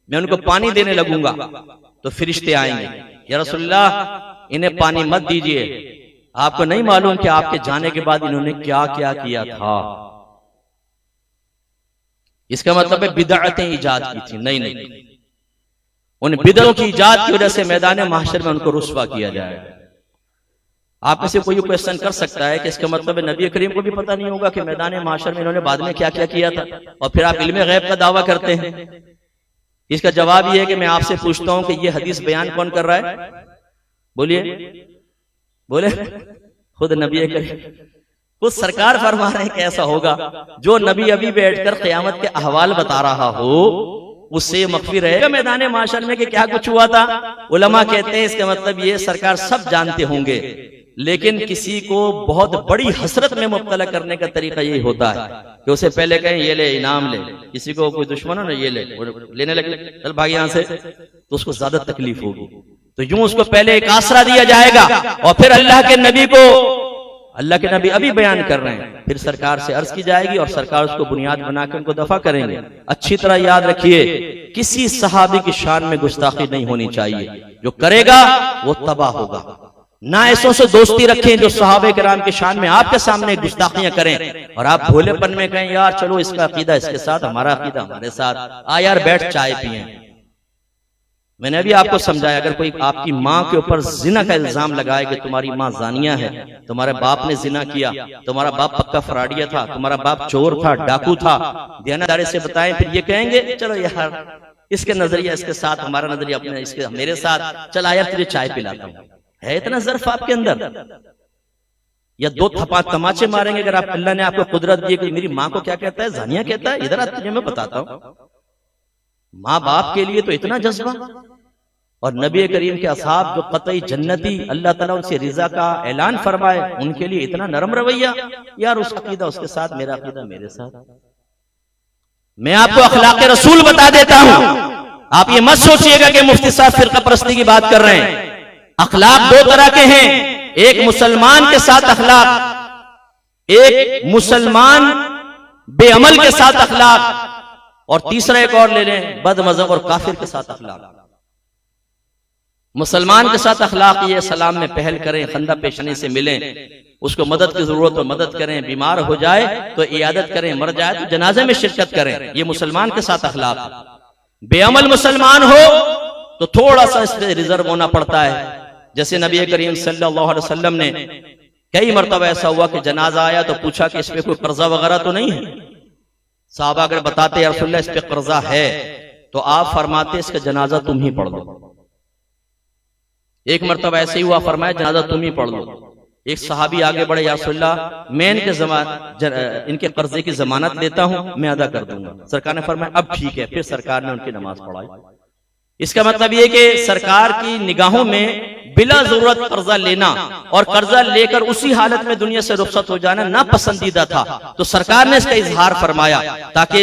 मैं उनको पानी देने लगूंगा, तो फरिश्ते आएंगे, या रसूलल्लाह इन्हें पानी मत दीजिए, आपको नहीं मालूम कि आपके जाने के बाद इन्होंने क्या क्या किया था। इसका मतलब है बिदअतें ईजाद की थी। नहीं नहीं, उन बिदअतों की ईजाद की वजह से मैदान महशर में उनको रुस्वा किया जाएगा। आप में से कोई क्वेश्चन कर सकता है कि इसका मतलब नबी करीम को भी पता नहीं होगा कि मैदान महशर में इन्होंने बाद में क्या क्या किया था, और फिर आप इल्मे गैब का दावा करते हैं। इसका जवाब यह है कि मैं आपसे पूछता हूं कि यह हदीस बयान कौन कर रहा है? बोलिए बोले, खुद नबी करीम, खुद सरकार फरमा रहे हैं कि ऐसा होगा। जो नबी अभी बैठकर क़यामत के अहवाल बता रहा हो, उससे मख्फी रहेगा मैदान माशर में कि क्या कुछ हुआ था। उलमा कहते हैं इसका मतलब ये सरकार सब जानते होंगे, लेकिन किसी को बहुत बड़ी हसरत में मुब्तला करने का तरीका यही होता है कि उसे पहले कहें ये ले इनाम ले, किसी को कोई दुश्मन हो ना ये ले, लेने लगे चल भाग यहां से, तो उसको ज्यादा तकलीफ होगी। तो यूं उसको पहले एक आसरा दिया जाएगा, और फिर अल्लाह के नबी को, अल्लाह के नबी अभी बयान कर रहे हैं, फिर सरकार से अर्ज की जाएगी और सरकार उसको बुनियाद बनाकर उनको दफा करेंगे। अच्छी तरह याद रखिए, किसी सहाबी की शान में गुस्ताखी नहीं होनी चाहिए, जो करेगा वो तबाह होगा। ना ऐसों से दोस्ती रखें जो सहाबे किराम की शान में आपके सामने गुस्ताखियां करें, और आप भोलेपन में कहें यार चलो इसका अकीदा इसके साथ, हमारा अकीदा हमारे साथ, आ यार बैठ चाय पिए। मैंने अभी आपको समझाया, अगर कोई आपकी माँ के ऊपर जिना का इल्जाम लगाए कि तुम्हारी माँ जानिया है, तुम्हारे बाप ने जिना किया, तुम्हारा बाप पक्का फराडिया था, तुम्हारा बाप चोर था, डाकू था, दयानतदारी से बताएं, फिर ये कहेंगे चलो यार इसके नजरिया इसके साथ, हमारा नजरिया अपने इसके मेरे साथ, चल यार तुझे चाय पिलाता हूं। है इतना ज़र्फ आपके अंदर? या दो थपा तमाचे मारेंगे अगर आप, अल्लाह ने आपको कुदरत दी कि मेरी माँ को क्या कहता है, जानिया कहता है, इधर तुझे मैं बताता हूं। माँ बाप के लिए तो इतना जज्बा, और नबी करीम के असहाब जो कतई जन्नती, अल्लाह ताला उनसे रिजा का ऐलान फरमाए, उनके लिए इतना नरम रवैया। यार उसका अकीदा उसके साथ, मेरा अकीदा मेरे साथ। मैं आपको अखलाक रसूल बता देता हूं, आप ये मत सोचिएगा कि मुफ्ती साहब फिरका परस्ती की बात कर रहे हैं। अखलाक दो तरह के हैं, एक मुसलमान के साथ अखलाक, एक मुसलमान बेअमल के साथ अखलाक, और तीसरा एक और ले लें, बदमज़हब और काफिर के साथ अखलाक। मुसलमान के साथ अखलाक ये सलाम में पहल करें, खंदा पेशनी से मिलें, उसको मदद की जरूरत हो मदद करें, बीमार हो जाए तो इयादत करें, मर जाए तो जनाजे में शिरकत करें, ये मुसलमान के साथ अखलाक। बेअमल मुसलमान हो तो थोड़ा सा इस पे रिजर्व होना पड़ता है। जैसे नबी करीम सल्लल्लाहु अलैहि वसल्लम ने कई मरतबा ऐसा हुआ कि जनाजा आया तो पूछा कि इस पे कोई कर्जा वगैरह तो नहीं है। साहबा अगर बताते या रसूलल्लाह इस पे कर्जा है, तो आप फरमाते इसका जनाजा तुम ही पढ़ लो। एक मरतबा ऐसे ही हुआ, फरमाया जनाजा तुम ही पढ़ लो। एक सहाबी आगे बढ़े, या रसूलल्लाह मैं इनके कर्जे की जमानत देता हूं, मैं अदा कर दूंगा। सरकार ने फरमाया अब ठीक है। फिर सरकार ने उनकी नमाज पढ़ाई। इसका मतलब यह कि सरकार की निगाहों में बिला जरूरत कर्जा लेना और कर्जा लेकर उसी हालत में दुनिया से रुखसत हो जाना नापसंदीदा था। तो सरकार ने इसका इजहार फरमाया ताकि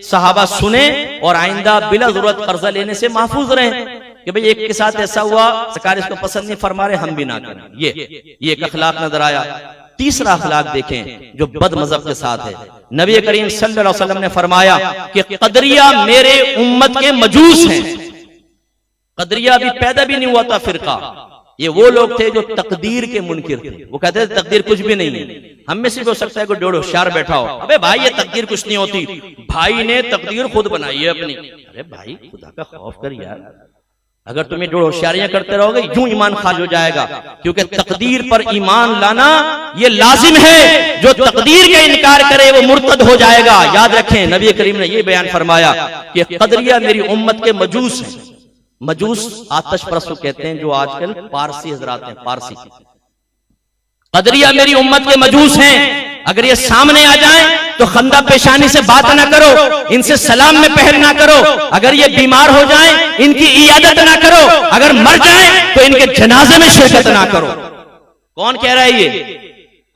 सहाबा सुने और आइंदा बिला जरूरत कर्जा लेने से महफूज रहे कि भाई एक के साथ ऐसा हुआ, सरकार इसको पसंद नहीं फरमा रहे, हम भी ना करें। ये एक अखलाक नजर आया। तीसरा अखलाक देखें जो बद मजहब के साथ है। नबी करीम सल्लल्लाहु अलैहि वसल्लम ने फरमाया कि कदरिया मेरे उम्मत के मजूस हैं। कदरिया भी पैदा भी नहीं हुआ था फिरका, ये वो लोग थे जो तकदीर के मुनकिर थे। वो कहते थे तकदीर कुछ भी नहीं है। हम में से हो सकता है कोई डेढ़ होशियार बैठा हो, अबे भाई ये तकदीर कुछ नहीं होती, भाई ने तकदीर खुद बनाई है अपनी। अरे भाई खुदा का खौफ कर यार, अगर तुम ये डेढ़ होशियारियां करते रहोगे यूं ईमान खाज हो जाएगा। क्योंकि तकदीर पर ईमान लाना ये लाजिम है। जो तकदीर का इनकार करे वो मुर्तद हो जाएगा। याद रखें नबी करीम ने ये बयान फरमाया कि कदरिया मेरी उम्मत के मजूस हैं। मजूस आतश परस्त कहते हैं जो आजकल पारसी हजरात हैं, पारसी। कदरिया मेरी उम्मत के मजूस हैं। अगर ये सामने आ जाएं तो खंदा पेशानी से बात ना करो, इनसे सलाम में पहल ना करो। अगर ये बीमार हो जाएं इनकी इयादत ना करो, अगर मर जाएं तो इनके जनाजे में शिरकत ना करो। कौन कह रहा है ये?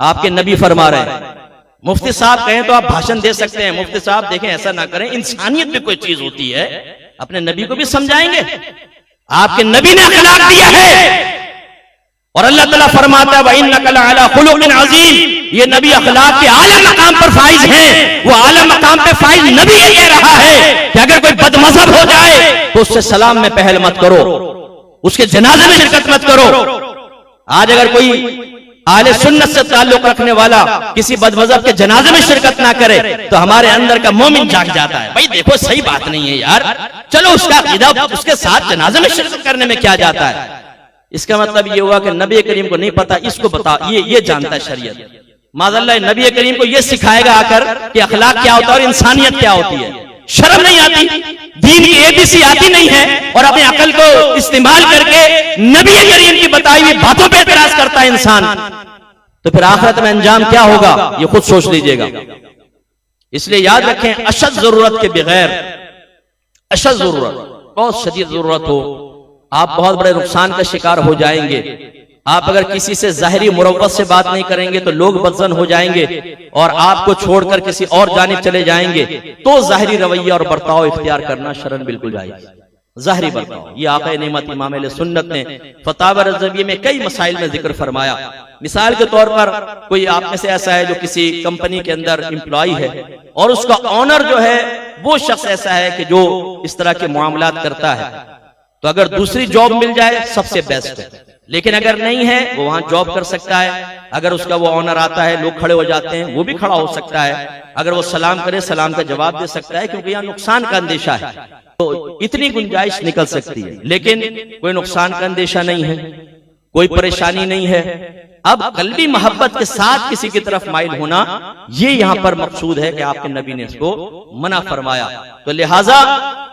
आपके नबी फरमा रहे हैं। मुफ्ती साहब कहें तो आप भाषण दे सकते हैं। मुफ्ती साहब देखें ऐसा ना करें, इंसानियत भी कोई चीज होती है, अपने नबी को भी समझाएंगे। आपके नबी ने अखलाक दिया है और अल्लाह ताला फरमाता है व इन्नका लअला खुलुकिन अज़ीम। ये नबी अखलाक के आला मकाम पर फाइज हैं। वो आला मकाम पे फाइज नबी ये कह रहा है कि अगर कोई बदमज़हब हो जाए तो उससे सलाम में पहल मत करो, उसके जनाजे में शिरकत मत करो। आज अगर कोई आले सुन्नत से ताल्लुक रखने वाला किसी बदमज़हब के जनाजे में शिरकत ना करे तो हमारे अंदर का मोमिन जाग जाता है। भाई देखो सही बात नहीं है यार, चलो उसका अकीदा, उसके साथ जनाजे में शिरकत करने में क्या जाता है। इसका मतलब ये हुआ कि नबी करीम को नहीं पता, इसको बता, ये जानता है शरीयत। माज़अल्लाह नबी करीम को ये सिखाएगा आकर कि अखलाक क्या होता है और इंसानियत क्या होती है। शर्म नहीं आती, दीन की एबीसी आती नहीं है और अपने अकल को इस्तेमाल करके नबी करीम की बताई हुई बातों पर एतराज करता है इंसान, तो फिर आखिरत में अंजाम क्या होगा ये खुद सोच लीजिएगा। इसलिए याद रखें, अशद जरूरत के बगैर, अशद जरूरत, बहुत शदीद जरूरत हो, आप बहुत बड़े नुकसान का शिकार हो जाएंगे। आप अगर किसी से ज़ाहिरी मुरव्वत से बात नहीं करेंगे तो लोग बदजन हो जाएंगे और आपको छोड़कर किसी और जानिब चले जाएंगे, तो ज़ाहिरी रवैया और बर्ताव इख्तियार करना शरन बिल्कुल जायज़। ज़ाहिरी बर्ताव ये आक़ा नेमत इमाम अहले सुन्नत ने फतावा रज़विय्या में कई मसाइल में जिक्र फरमाया। मिसाल के तौर पर कोई आप में से ऐसा है जो किसी कंपनी के अंदर एम्प्लॉय है और उसका ऑनर जो है वो शख्स ऐसा है कि जो इस तरह के मामलात करता है, तो अगर दूसरी जॉब मिल जाए सबसे बेस्ट है। लेकिन अगर नहीं है वो वहां जॉब कर सकता है। अगर उसका वो ऑनर आता है, लोग खड़े हो जाते हैं, वो भी खड़ा हो सकता है। अगर वो सलाम करे, सलाम का जवाब दे सकता है, क्योंकि यहाँ नुकसान का अंदेशा है। तो इतनी गुंजाइश निकल सकती है, लेकिन कोई नुकसान का अंदेशा नहीं है, कोई परेशानी नहीं है। अब कल्बी मोहब्बत के साथ किसी की तरफ माइल होना, ये यहाँ पर मकसूद है कि आपके नबी ने इसको मना फरमाया। तो लिहाजा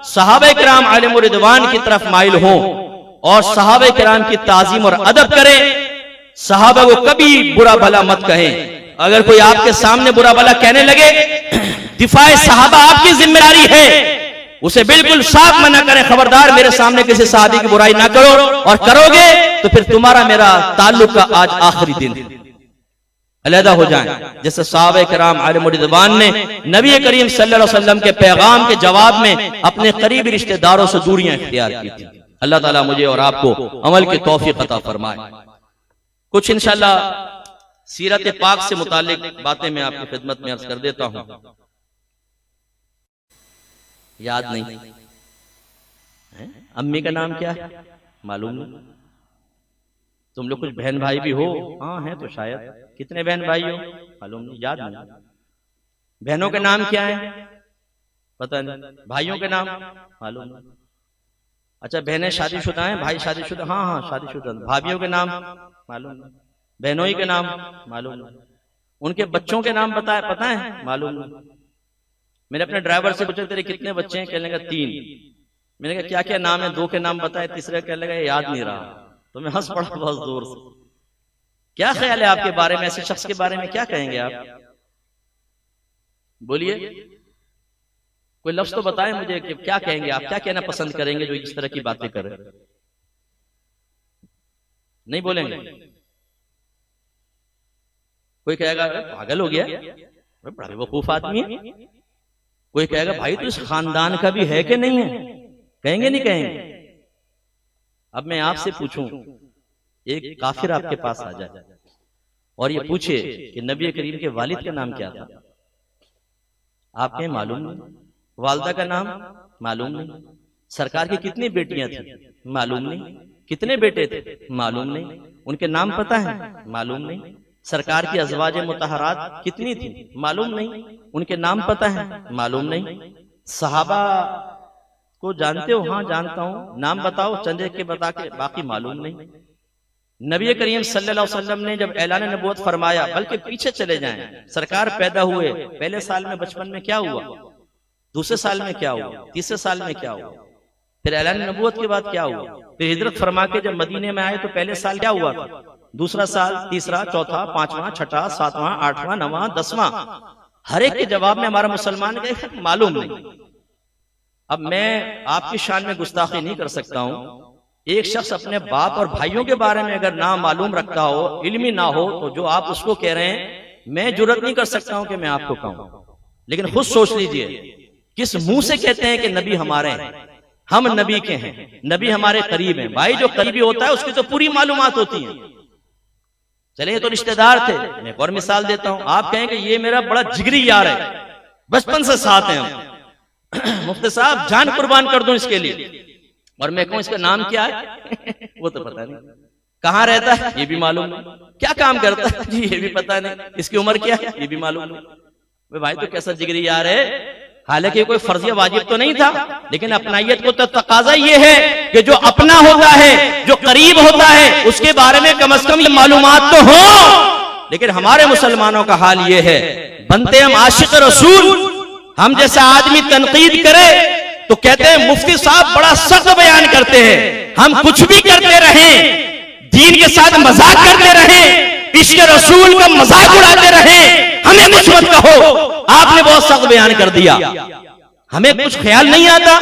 सहाबा किराम आलिम रिदवान की तरफ माइल हों और सहाबा किराम की ताजीम और अदब करें। सहाबा को कभी बुरा भला मत कहें। अगर कोई आपके सामने बुरा भला कहने लगे, दिफाए सहाबा आपकी जिम्मेदारी है, उसे बिल्कुल साफ मना करें, खबरदार मेरे सामने किसी सहाबी की बुराई ना करो, और करोगे तो फिर तुम्हारा मेरा ताल्लुक का आज आखिरी दिन है, अलहदा हो जाएं। जैसे सहाबा किराम आलिम रिदवान ने नबी करीम सल्लल्लाहु अलैहि वसल्लम के पैगाम के जवाब में अपने करीबी रिश्तेदारों से दूरियां इख्तियार की थी। अल्लाह ताला मुझे और आपको अमल की तौफीक अता फरमाए। कुछ इंशाअल्लाह सीरत पाक से मुताल्लिक बातें मैं आपकी खिदमत में अर्ज कर देता हूं। याद नहीं है? अम्मी का नाम क्या है मालूम नहीं? तुम लोग कुछ बहन भाई भी हो? हाँ है तो शायद। कितने बहन भाई हो मालूम नहीं, याद नहीं। बहनों के नाम क्या है पता नहीं, भाइयों के नाम मालूम नहीं। अच्छा बहनें शादीशुदा हैं, भाई शादीशुदा? हाँ हाँ शादीशुदा। भाभियों के नाम मालूम नहीं, बहनों ही के नाम मालूम नहीं, उनके बच्चों के नाम पता है मालूम नहीं। मैंने अपने ड्राइवर से पूछा तेरे कितने बच्चे हैं? कहने का 3। मैंने कहा क्या क्या नाम है, 2 के नाम बताए, तीसरे क्या लगा याद नहीं रहा, तो मैं हंस पड़ा बहुत जोर से। क्या ख्याल है आपके बारे में, ऐसे शख्स के बारे में क्या कहेंगे आप? बोलिए, कोई लफ्ज तो बताएं मुझे कि क्या कहेंगे आप, क्या कहना पसंद करेंगे जो इस तरह की बातें करे? नहीं बोलेंगे? कोई कहेगा पागल हो गया, बड़ा बेवकूफ आदमी है। कोई कहेगा भाई तो इस खानदान का भी है कि नहीं है, कहेंगे नहीं कहेंगे? अब मैं आपसे पूछूं, एक काफिर आपके पास आ जाए और ये पूछे कि नबी करीम के वालिद का नाम क्या था, आप कहें मालूम नहीं, वालदा का नाम मालूम नहीं, सरकार की कितनी बेटियां थी मालूम नहीं, कितने बेटे थे मालूम नहीं, उनके नाम पता है मालूम नहीं, सरकार की अज़वाजे मुतहरात कितनी थी मालूम नहीं, उनके नाम पता है मालूम नहीं, सहाबा को जानते हो? हाँ जानता हूं, नाम बताओ, चंदे के बता के, बाकी मालूम नहीं। नबी करीम सल्लल्लाहु अलैहि वसल्लम ने जब ऐलान नबूवत फरमाया, बल्कि पीछे चले जाएं, सरकार पैदा हुए, पहले साल में बचपन में क्या हुआ, दूसरे साल में क्या हुआ, तीसरे साल में क्या हुआ, फिर ऐलान नबूवत के बाद क्या हुआ, फिर हिजरत फरमा के जब मदीने में आए तो पहले साल क्या हुआ था, दूसरा साल, तीसरा, चौथा, पांचवा, छठा, सातवां, आठवां, नवां, 10वां, हर एक के जवाब में हमारा मुसलमान कहे मालूम नहीं। अब मैं आपकी शान में गुस्ताखी नहीं कर सकता हूं, एक शख्स अपने बाप और भाइयों के बारे में अगर ना मालूम रखता हो, इल्मी ना हो, तो जो आप उसको कह रहे हैं मैं जुर्रत नहीं कर सकता हूं कि मैं आपको कहूं। लेकिन खुद सोच लीजिए, किस मुंह से कहते हैं कि नबी हमारे हैं, हम नबी के हैं, नबी हमारे करीब हैं। भाई जो करीबी होता है उसकी तो पूरी मालूमात होती है। चले तो रिश्तेदार थे, मैं एक और मिसाल देता हूं, आप कहेंगे ये मेरा बड़ा जिगरी यार है, बचपन से साथ हैं हम, मुफ्ती साहब जान कुर्बान कर दूं इसके लिए, और मैं कहूं इसका नाम क्या है वो तो पता नहीं, कहां रहता है ये भी मालूम नहीं, क्या काम करता है जी ये भी पता नहीं, इसकी उम्र क्या है ये भी मालूम नहीं। भाई तो कैसा जिगरी यार है, हालांकि कोई फर्जिया वाजिब तो नहीं था, लेकिन अपनाइयत को तो तकाजा ये है कि जो अपना होता है, जो करीब होता है, उसके बारे में कम से कम ये मालूमात तो हो। लेकिन हमारे मुसलमानों का हाल ये है, बनते हम आशिक रसूल, हम जैसा आदमी तनकीद करे तो कहते हैं मुफ्ती साहब बड़ा सख्त बयान करते हैं, हम कुछ भी करते रहें, दीन के साथ मजाक करते रहें, इश्क रसूल का मजाक उड़ाते रहें, हमें कुछ मत कहो, आपने बहुत सख्त बयान कर दिया, हमें कुछ ख्याल नहीं आता।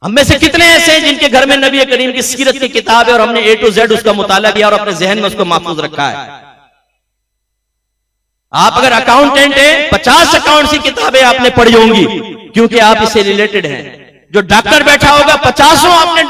हम में से कितने ऐसे हैं जिनके घर में नबी करीम की सीरत की किताब है और हमने A to Z उसका मुताला किया और अपने जहन में उसको महफूज रखा है। आप अगर अकाउंटेंट हैं, 50 अकाउंट्स की किताबें आपने पढ़ी होंगी क्योंकि आप इससे रिलेटेड हैं। जो डॉक्टर बैठा होगा, 50 आपने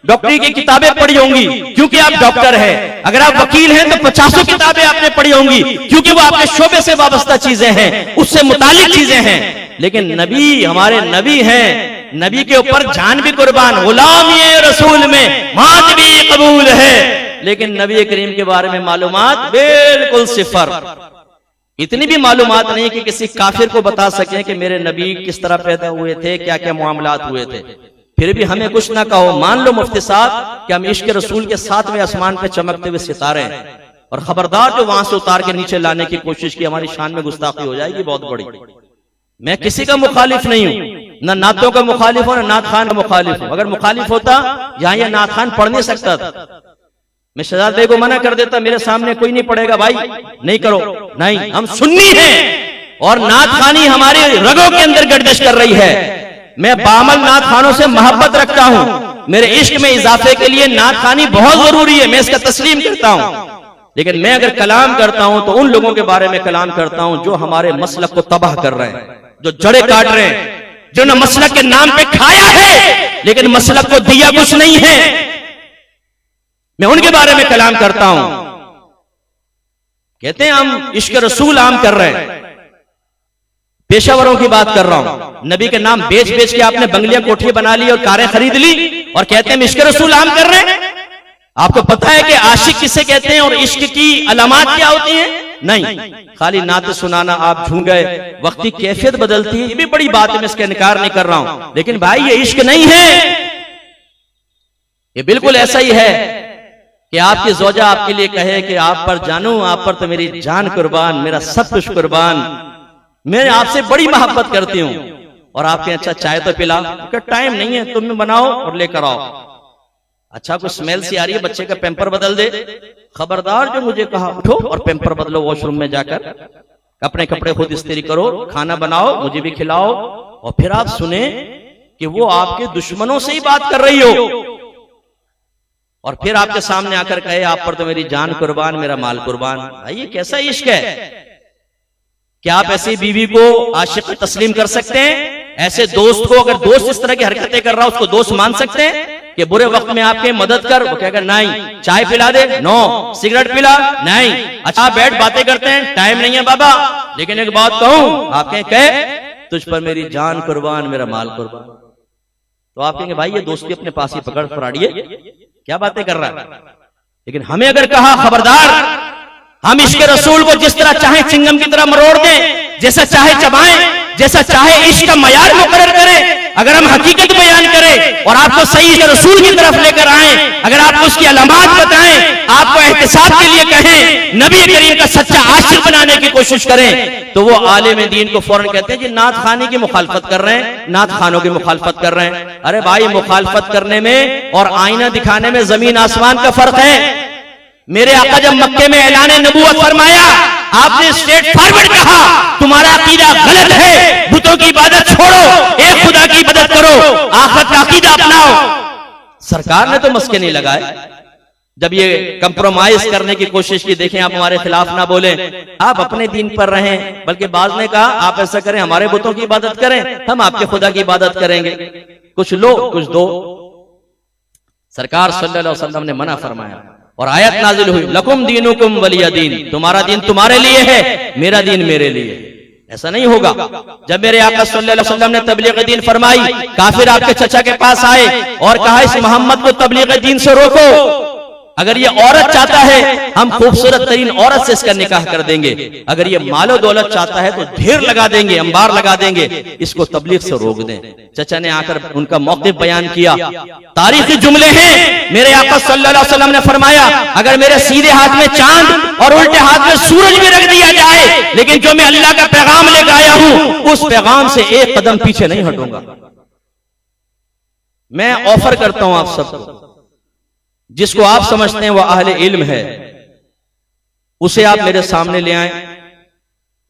डॉक्टरी की किताबें पढ़ी होंगी क्योंकि आप डॉक्टर हैं। अगर आप वकील हैं तो 50 किताबें आपने पढ़ी होंगी क्योंकि वो आपके शोबे से वाबस्ता चीजें हैं, उससे मुतालिक चीजें हैं। लेकिन नबी हमारे नबी हैं, नबी के ऊपर जान भी कुर्बान, गुलाम ये रसूल में मात भी कबूल है, लेकिन नबी करीम के बारे में मालूमात बिल्कुल सिफर। इतनी भी मालूमात नहीं कि किसी काफिर को बता सकें कि मेरे नबी किस तरह पैदा हुए थे, क्या क्या मामलात हुए थे। फिर भी हमें कुछ ना कहो, मान लो मुफ्ती साहब कि हम इश्क रसूल के 7वें आसमान पे चमकते हुए सितारे हैं, और खबरदार जो वहां से उतार के नीचे लाने की कोशिश की, हमारी शान में गुस्ताखी हो जाएगी बहुत बड़ी। मैं किसी का मुखालिफ नहीं हूं, ना नातों का मुखालिफ हूं, ना नात खान का मुखालिफ हूं। अगर मुखालिफ होता यहां ये नात खान पढ़ नहीं सकता था, मैं शहजादे को मना कर देता, मेरे सामने कोई नहीं पढ़ेगा भाई, नहीं करो। नहीं, हम सुन्नी हैं और नात खानी हमारी रगों के अंदर गर्दिश कर रही है। मैं बामल नात खानों से मोहब्बत रखता हूं, मेरे इश्क में इजाफे के लिए नात खानी बहुत जरूरी है, मैं इसका तस्लीम करता हूं। लेकिन मैं अगर कलाम करता हूं तो उन लोगों के बारे में कलाम करता हूं जो हमारे मसलक को तबाह कर रहे हैं, जो जड़ें काट रहे हैं, जिन्होंने मसलक के नाम पे खाया है लेकिन मसलक को दिया कुछ नहीं है, मैं उनके बारे में कलाम करता हूं। कहते हैं हम इश्क रसूल आम कर रहे हैं, पेशावरों की बात कर रहा हूं। नबी के नाम बेच बेच के आपने बंगलियां कोठियां बना ली और कारें खरीद ली और कहते हैं हम इश्क रसूल आम कर रहे हैं। आपको पता है कि आशिक किसे कहते हैं और इश्क की अलामात क्या होती हैं? नहीं, खाली नाते सुनाना, आप झूम गए, वक्त की कैफियत बदलती है, ये भी बड़ी बात है, मैं इसका इनकार नहीं कर रहा हूं। लेकिन भाई ये इश्क नहीं है, ये बिल्कुल ऐसा ही है कि आपकी ज़ौजा आपके लिए कहे कि आप पर जानू, आप पर तो मेरी जान कुर्बान, मेरा सब कुछ कुर्बान, मैं आपसे बड़ी मोहब्बत करती हूं, और आपके अच्छा चाय तो पिला, टाइम नहीं है, तुम बनाओ और लेकर आओ। अच्छा कुछ स्मेल सी आ रही है, बच्चे का पैम्पर बदल दे। खबरदार जो मुझे कहा उठो और पैम्पर बदलो, वॉशरूम में जाकर अपने कपड़े खुद इस्त्री करो, खाना बनाओ, मुझे भी खिलाओ। और फिर आप सुने कि वो आपके दुश्मनों से ही बात कर रही हो और फिर आपके सामने आकर कहे आप पर तो मेरी जान कुर्बान, मेरा माल कुर्बान। भाई ये कैसा इश्क है? क्या आप ऐसी बीवी को आशिक तस्लीम कर सकते हैं? ऐसे दोस्त को, अगर दोस्त इस तरह की हरकतें कर रहा है, उसको दोस्त मान सकते हैं कि बुरे वक्त में आपके मदद कर? वो कहेगा नहीं। चाय पिला दे? नो। सिगरेट पिला? नहीं। अच्छा बैठ बातें करते हैं? टाइम नहीं है बाबा, लेकिन एक बात कहूं, आप कहे तुझ पर मेरी जान कुर्बान, मेरा माल कुर्बान, तो आप कहेंगे भाई ये दोस्ती अपने पास ही पकड़ फराड़िए, क्या बातें कर रहा है। लेकिन हमें अगर कहा खबरदार, हम इश्क रसूल को जिस तरह चाहे चिंगम की तरह मरोड़ दें, जैसा चाहे चबाएं, जैसा चाहे इश्क का मयार मुकर्रर करें। अगर हम हकीकत बयान करें और आपको सही रसूल की तरफ लेकर आए, अगर आपको उसकी अलामात बताएं, आपको एहतिसाब के लिए कहें, नबी करीम का सच्चा आशिक बनाने की कोशिश करें, तो वो आलिम दीन को फौरन कहते हैं जी नात खानी की मुखालफत कर रहे हैं, नात खानों की मुखालफत कर रहे हैं। अरे भाई मुखालफत करने में और आईना दिखाने में जमीन आसमान का फर्क है। मेरे आका जब मक्के में ऐलान नबूवत फरमाया, आपने स्ट्रेट फॉरवर्ड कहा तुम्हारा अकीदा गलत है, बुतों की इबादत छोड़ो, एक खुदा की इबादत करो, आखिरत का अकीदा अपनाओ। सरकार ने तो मस्के नहीं लगाए। जब ये कंप्रोमाइज करने की कोशिश की, देखें आप हमारे खिलाफ ना बोलें, आप अपने दीन पर रहें, बल्कि बाज ने कहा आप ऐसा करें, हमारे बुतों की इबादत करें, हम आपके खुदा की इबादत करेंगे, कुछ लो कुछ दो। सरकार सल्लल्लाहु अलैहि वसल्लम ने मना फरमाया और आयत नाजिल हुई, लकुम दीनुकुम वलिया दीन, तुम्हारा दीन तुम्हारे लिए है, मेरा दीन मेरे लिए। ऐसा नहीं होगा। जब मेरे आका सल्लल्लाहु अलैहि वसल्लम ने तबलीग दीन फरमाई, काफिर आपके चचा के पास आए और कहा इस मोहम्मद को तबलीग दीन से रोको, अगर ये औरत चाहता है हम खूबसूरत तरीन औरत से इसका निकाह कर देंगे, अगर ये मालो दौलत चाहता है तो ढेर लगा देंगे, अंबार लगा देंगे, इसको तबलीग से रोक दें। चचा ने आकर उनका मौक़िफ़ बयान किया। तारीखी जुमले हैं, मेरे आका सल्लल्लाहु अलैहि वसल्लम ने फरमाया अगर मेरे सीधे हाथ में चांद और उल्टे हाथ में सूरज भी रख दिया जाए, लेकिन जो मैं अल्लाह का पैगाम लेकर आया हूं उस पैगाम से एक कदम पीछे नहीं हटूंगा। मैं ऑफर करता हूं आप सबको, जिसको आप समझते हैं वह अहले इल्म है, उसे आप मेरे सामने ले आए,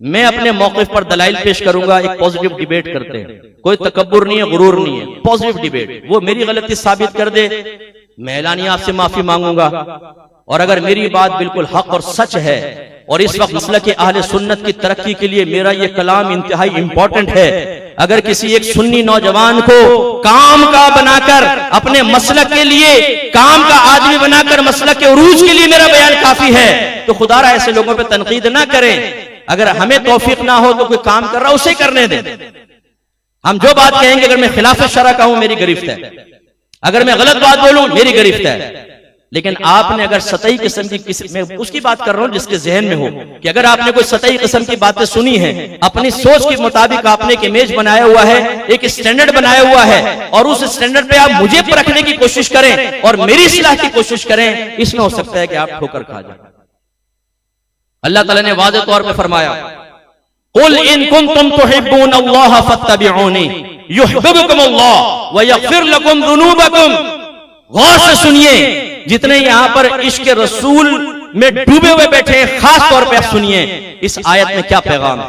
मैं अपने मौक़िफ़ पर दलाइल पेश करूंगा। एक पॉजिटिव डिबेट करते हैं, कोई तकब्बुर नहीं है, गुरूर नहीं है, पॉजिटिव डिबेट। वो मेरी गलती साबित कर दे, मैं एलानिया आपसे माफी मांगूंगा, और अगर मेरी बात बिल्कुल हक और सच है और इस वक्त मसलक के अहले सुन्नत की तरक्की के लिए मेरा ये कलाम इंतहाई इंपॉर्टेंट है, अगर किसी एक सुन्नी नौजवान को काम का बनाकर अपने मसलक के लिए काम का आदमी बनाकर मसलक के उरूज के लिए मेरा बयान काफी है, तो खुदारा ऐसे लोगों पे तनकीद ना करें। अगर हमें तौफीक ना हो तो कोई काम कर रहा उसे करने दें। हम जो बात कहेंगे, अगर मैं खिलाफ शरा कहूं मेरी गिरफ्त है, अगर मैं गलत बात बोलूं मेरी गिरफ्त है। लेकिन आपने अगर सतही किस्म की, मैं उसकी बात कर रहा हूं जिसके जहन में हो कि अगर आपने कोई सतही किस्म की बातें सुनी है, अपनी सोच के मुताबिक आपने एक इमेज बनाया हुआ है, एक स्टैंडर्ड बनाया हुआ है, और उस स्टैंडर्ड पे आप मुझे परखने की कोशिश करें और मेरी इस्लाह की कोशिश करें, इसमें हो सकता है कि आप ठोकर खा जाए। अल्लाह ताला ने वाज़ेह तौर पे फरमाया, कुल इन कुंतुम तुहिब्बूनल्लाह फत्तबिऊनी युहिब्बुकुमुल्लाह व यग़फिर लकुम ज़ुनूबकुम। गौर से सुनिए, जितने यहां पर इश्क रसूल में डूबे हुए बैठे हैं, खास तौर पे आप सुनिए इस आयत में क्या पैगाम है।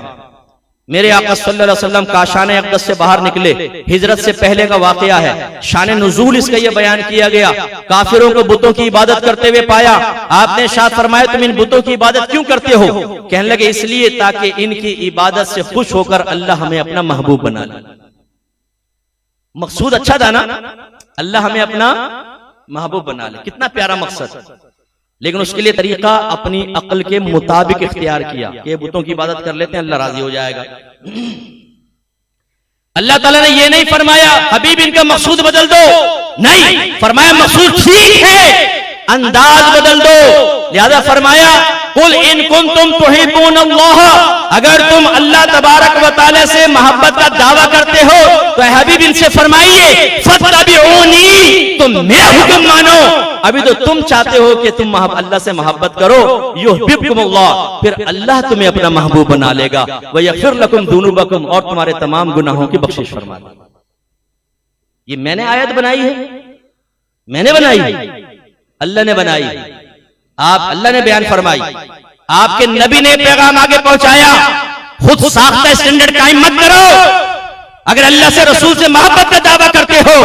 मेरे आका सल्लल्लाहु अलैहि वसल्लम काशान अक़दस से बाहर निकले, हिजरत से पहले का वाकया है, शान नुज़ूल इसका यह बयान किया गया। काफिरों को बुतों की इबादत करते हुए पाया, आपने इरशाद फरमाया तुम इन बुतों की इबादत क्यों करते हो? कहने लगे इसलिए ताकि इनकी इबादत से खुश होकर अल्लाह हमें अपना महबूब बना ले। मकसूद अच्छा था ना, अल्लाह हमें अपना महबूब बना ले, कितना प्यारा मकसद। लेकिन उसके लिए तरीका अपनी अक्ल के मुताबिक इख्तियार किया कि बुतों की इबादत कर लेते हैं, अल्लाह राजी हो जाएगा। अल्लाह ताला ने यह नहीं फरमाया हबीब इनका मकसूद बदल दो, नहीं, फरमाया मकसूद ठीक है, अंदाज बदल दो। लिहाजा फरमाया कुल इन कुंतुम तुहिब्बूनल्लाह, अगर तुम अल्लाह तबारक व तआला से मोहब्बत का दावा करते हो तो हबीब इनसे फरमाइए फत्तबिऊनी, तुम मेरा हुक्म मानो अभी तो तुम चाहते हो कि तुम अल्लाह से मोहब्बत करो, युहिब्बुकुमुल्लाह, फिर अल्लाह तुम्हें अपना महबूब बना लेगा, व यग़फिर लकुम दुनूबकुम, और तुम्हारे तमाम गुनाहों की बख्शिश फरमा देगा। ये मैंने आयत बनाई है, मैंने बनाई है, अल्लाह ने बनाई, आप अल्लाह ने बयान फरमाई, आपके नबी ने पैगाम आगे पहुंचाया। खुद साख्ता स्टैंडर्ड कायम मत करो। अगर अल्लाह से रसूल से मोहब्बत का दावा करते हो,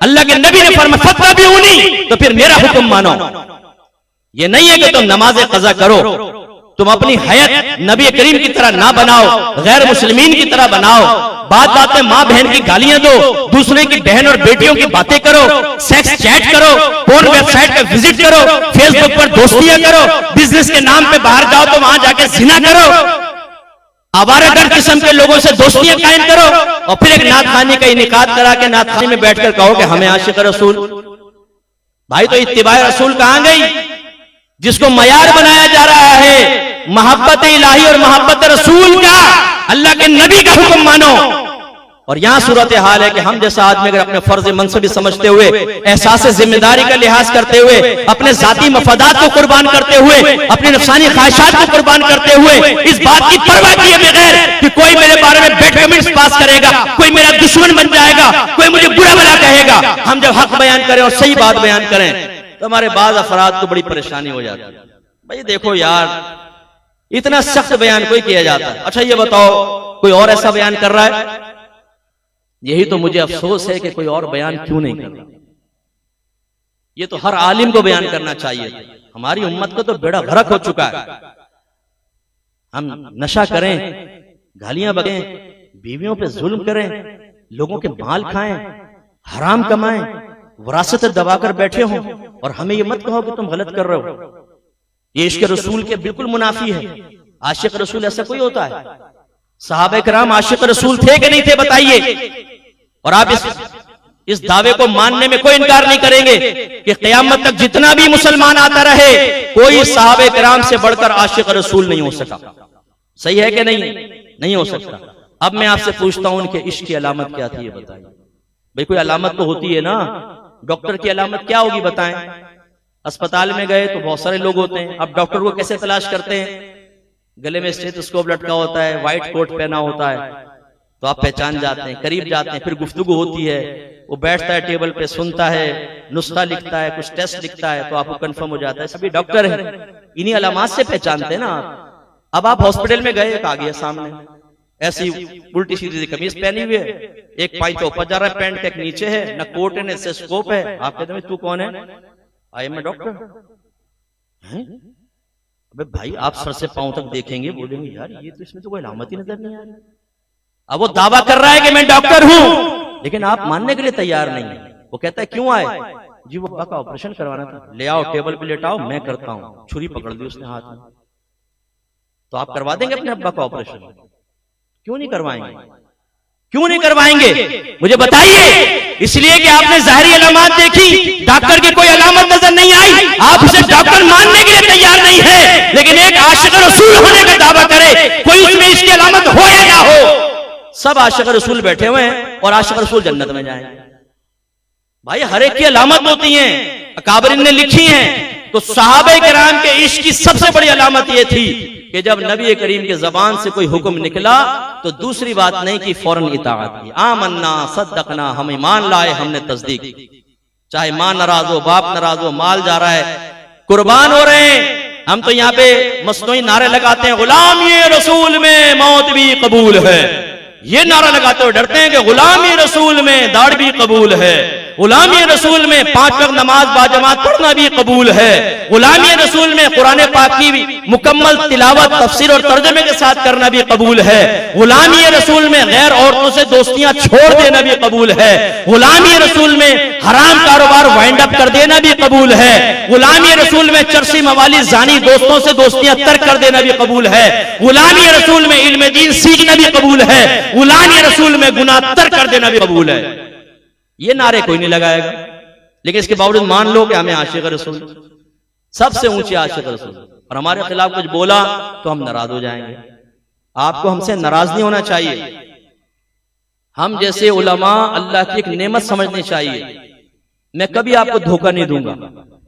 अल्लाह के नबी ने फरमाया फतवा भी उन्हीं, तो फिर मेरा हुक्म मानो। ये नहीं है कि तुम नमाज कज़ा करो, तुम अपनी हयात नबी करीम की तरह ना बनाओ, गैर मुस्लिमीन की तरह बनाओ, बात में माँ बहन की गालियां दो, दूसरे की बहन और बेटियों की बातें करो, सेक्स चैट करो, पोर्न वेबसाइट पे विजिट करो, फेसबुक पर दोस्तियां करो, बिजनेस के नाम पे बाहर जाओ तो वहां जाके जिना करो, आवारागर्द किस्म के लोगों से दोस्तियां कायम करो, और फिर एक नात खानी का इनेकाद करा के नात खानी में बैठकर कहो कि हमें आशिक रसूल। भाई तो इत्तिबा रसूल कहां गई, जिसको मयार बनाया जा रहा है मोहब्बत इलाही और मोहब्बत रसूल का, अल्लाह के नबी का हुक्म मानो। और यहां सूरत हाल है कि हम जैसा आदमी अगर अपने फर्ज मनसबी समझते हुए, एहसास जिम्मेदारी का लिहाज करते हुए, अपने जाती मफादात को कुर्बान करते हुए, अपनी नफसानी ख्वाहिशात को कुर्बान करते हुए, इस बात की परवाह किए बगैर कि कोई मेरे बारे में बैड कमेंट्स पास करेगा, कोई मेरा दुश्मन बन जाएगा, कोई मुझे बुरा भला कहेगा, हम जब हक बयान करें और सही बात बयान करें तो हमारे बाद अफराद को बड़ी परेशानी हो जाती है। भाई देखो यार, इतना सख्त बयान कोई किया जाता है, अच्छा ये बताओ कोई और ऐसा बयान कर रहा है? यही तो मुझे अफसोस है कि कोई और बयान क्यों नहीं कर रहा। ये तो हर आलिम को बयान करना चाहिए। हमारी उम्मत को तो बेड़ा गर्क हो चुका है। हम नशा करें, गालियां बकें, बीवियों पे जुल्म करें, लोगों के माल खाएं, हराम कमाएं, विरासत दबाकर बैठे हों, और हमें ये मत कहो कि तुम गलत कर रहे हो। ये इश्क रसूल के बिल्कुल मुनाफी है। आशिक रसूल ऐसा कोई होता है? सहाबा किराम आशिक रसूल थे कि नहीं थे बताइए। और आप इस दावे को मानने में कोई इनकार नहीं करेंगे कि क़यामत तक जितना भी मुसलमान आता रहे, कोई सहाबा किराम से बढ़कर आशिक रसूल नहीं हो सका। सही है कि नहीं? नहीं हो सकता। अब मैं आपसे पूछता हूं, उनके इश्क की अलामत क्या थी ये बताइए। भाई कोई अलामत तो होती है ना। डॉक्टर की अलामत क्या होगी बताएं? अस्पताल में गए तो बहुत सारे लोग होते हैं। अब डॉक्टर को कैसे तलाश करते हैं? गले में स्टेथोस्कोप लटका होता है, व्हाइट कोट पहना होता है, तो आप पहचान जाते हैं, करीब जाते हैं, फिर गुफ्तगू होती है, वो बैठता है टेबल पे, सुनता है, नुस्खा लिखता है, कुछ टेस्ट लिखता है, तो आपको कंफर्म हो जाता है सभी डॉक्टर है। इन्हीं अलामात से पहचानते हैं ना। अब आप हॉस्पिटल में गए, आ गया सामने, ऐसी उल्टी सीधी कमीज पहनी हुई है, एक पाई ऊपर जा रहा है पैंट के नीचे है, न कोट है न स्टेथोस्कोप है। आप कहते हैं तू कौन है? I am a doctor. अबे भाई आप सर से पांव तक देखेंगे, बोलेंगे यार ये तो इसमें तो कोई अलामत ही नजर नहीं आ रही। अब वो दावा कर रहा है कि मैं डॉक्टर हूं, लेकिन आप मानने के लिए तैयार नहीं है। वो कहता है क्यों आए? जी वो अब्बा का ऑपरेशन करवाना था। ले आओ, टेबल पे लेटाओ, मैं करता हूं। छुरी पकड़ ली उसने हाथ में। तो आप करवा देंगे अपने अब्बा का ऑपरेशन? क्यों नहीं करवाएंगे? क्यों नहीं करवाएंगे मुझे बताइए। इसलिए कि आपने ज़ाहिरी अलामत देखी, डॉक्टर की कोई अलामत नजर नहीं आई, आप उसे डॉक्टर मानने के लिए तैयार नहीं है। लेकिन एक आशिक रसूल होने का दावा करे, कोई उसमें इसकी अलामत हो या ना हो, सब आशिक रसूल बैठे हुए हैं और आशिक रसूल जन्नत में जाएंगे। भाई हर एक की अलामत होती है, अकाबरीन ने लिखी है। तो सहाबा किराम के इश्क की सबसे बड़ी अलामत यह थी कि जब नबी करीम के जबान से कोई हुक्म निकला तो दूसरी बात नहीं की, फौरन इताअत की। आमन्ना सद्दकना, हम ईमान लाए, हमने तस्दीक की। चाहे मां नाराज हो, बाप नाराज हो, माल जा रहा है, कुर्बान हो रहे हैं। हम तो यहाँ पे मसनूई नारे लगाते हैं, गुलामी रसूल में मौत भी कबूल है। ये नारा लगाते हुए डरते हैं कि गुलामी रसूल में दाढ़ भी कबूल है, गुलामी रसूल में 5 वक्त नमाज बाजमात पढ़ना भी कबूल है, गुलामी रसूल में कुरान पाक की मुकम्मल तिलावत, तफसीर और तर्जुमे के साथ करना भी कबूल है, गुलामी रसूल में गैर औरतों से दोस्तियां छोड़ देना भी कबूल है, गुलामी रसूल में हराम कारोबार वाइंड अप कर देना भी कबूल है, गुलामी रसूल में चरसी मवाली जानी दोस्तों से दोस्तियां तर्क कर देना भी कबूल है, गुलामी रसूल में इल्म दीन सीखना भी कबूल है, गुलामी रसूल में गुनाह तर्क कर देना भी कबूल है। ये नारे कोई नहीं लगाएगा, लेकिन इसके बावजूद मान लो कि हमें आशिक रसूल, सबसे ऊंचे आशिक रसूल, और हमारे खिलाफ कुछ बोला तो हम नाराज हो जाएंगे। आपको हमसे नाराज नहीं होना चाहिए। हम जैसे उलमा अल्लाह की एक नेमत समझनी चाहिए। मैं कभी आपको धोखा नहीं दूंगा।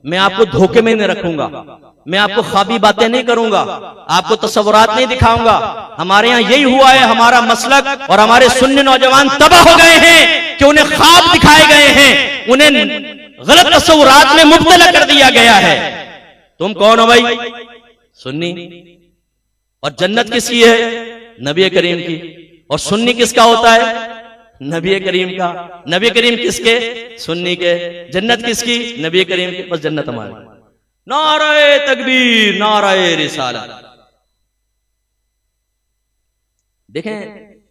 मैं आपको धोखे में नहीं रखूंगा, मैं आपको ख्वाबी बातें नहीं करूंगा, आपको तस्वुरात नहीं दिखाऊंगा। हमारे यहाँ यही हुआ है, हमारा मसलक और हमारे सुन्नी नौजवान तबाह हो गए हैं कि उन्हें ख्वाब दिखाए गए हैं, उन्हें गलत तस्वुरात में मुब्तला कर दिया गया है। तुम कौन हो भाई? सुन्नी। और जन्नत किसकी है? नबी करीम की। और सुन्नी किसका होता है? नबी करीम का। नबी करीम किसके? सुन्नी के। जन्नत किसकी? नबी करीम की। बस जन्नत हमारी। नाराए तकबीर, नाराए रिसालत। देखें,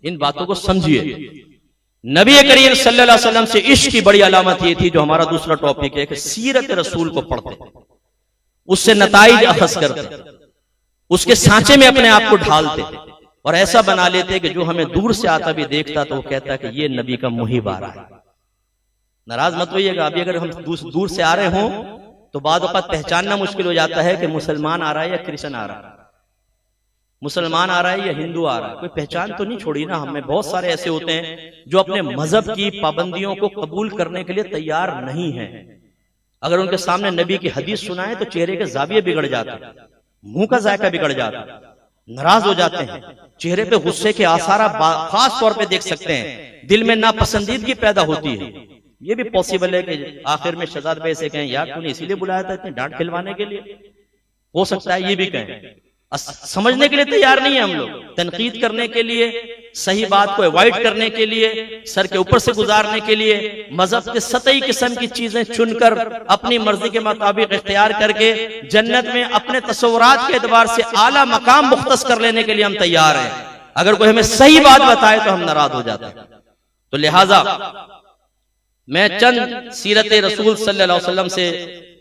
इन बातों को समझिए। नबी करीम सल्लल्लाहु अलैहि वसल्लम से इश्क की बड़ी अलामत ये थी, जो हमारा दूसरा टॉपिक है, कि सीरत रसूल को पढ़ते, उससे नताइज अखज़ करते, उसके सांचे में अपने आप को ढालते और ऐसा बना लेते कि जो हमें दूर से आता भी देखता तो वो कहता कि ये नबी का मुहिब आ रहा है। नाराज मत होइएगा, अभी अगर हम दूर से आ रहे हों तो बाद वक़्त पहचानना मुश्किल हो जाता है कि मुसलमान आ रहा है या क्रिश्चियन आ रहा है, मुसलमान आ रहा है या हिंदू आ रहा है। कोई पहचान तो नहीं छोड़ी ना। हमें बहुत सारे ऐसे होते हैं जो अपने मजहब की पाबंदियों को कबूल करने के लिए तैयार नहीं है। अगर उनके सामने नबी की हदीस सुनाए तो चेहरे के जाविये बिगड़ जाते हैं, मुंह का जायका बिगड़ जाता है, नाराज हो जाते हैं, चेहरे पे गुस्से के आसार खास तौर पे देख सकते हैं, दिल में नापसंदीदगी पैदा होती है। ये भी पॉसिबल है कि आखिर में शहजाद भाई से कहें, यार तूने इसीलिए बुलाया था इतनी डांट खिलवाने के लिए? हो सकता है ये भी कहें। समझने के लिए तैयार नहीं है हम लोग, तनकीद करने के लिए, सही बात को अवॉइड करने के लिए, सर के ऊपर से गुजारने के लिए, मजहब के सतही किस्म की चीजें चुनकर अपनी मर्जी के मुताबिक इख्तियार करके जन्नत में अपने तस्वुरात के एतबार से आला मकाम मुख्तस कर लेने के लिए हम तैयार हैं। अगर कोई हमें सही बात बताए तो हम नाराज हो जाते हैं। तो लिहाजा मैं चंद सीरत रसूल सल्लल्लाहु अलैहि वसल्लम से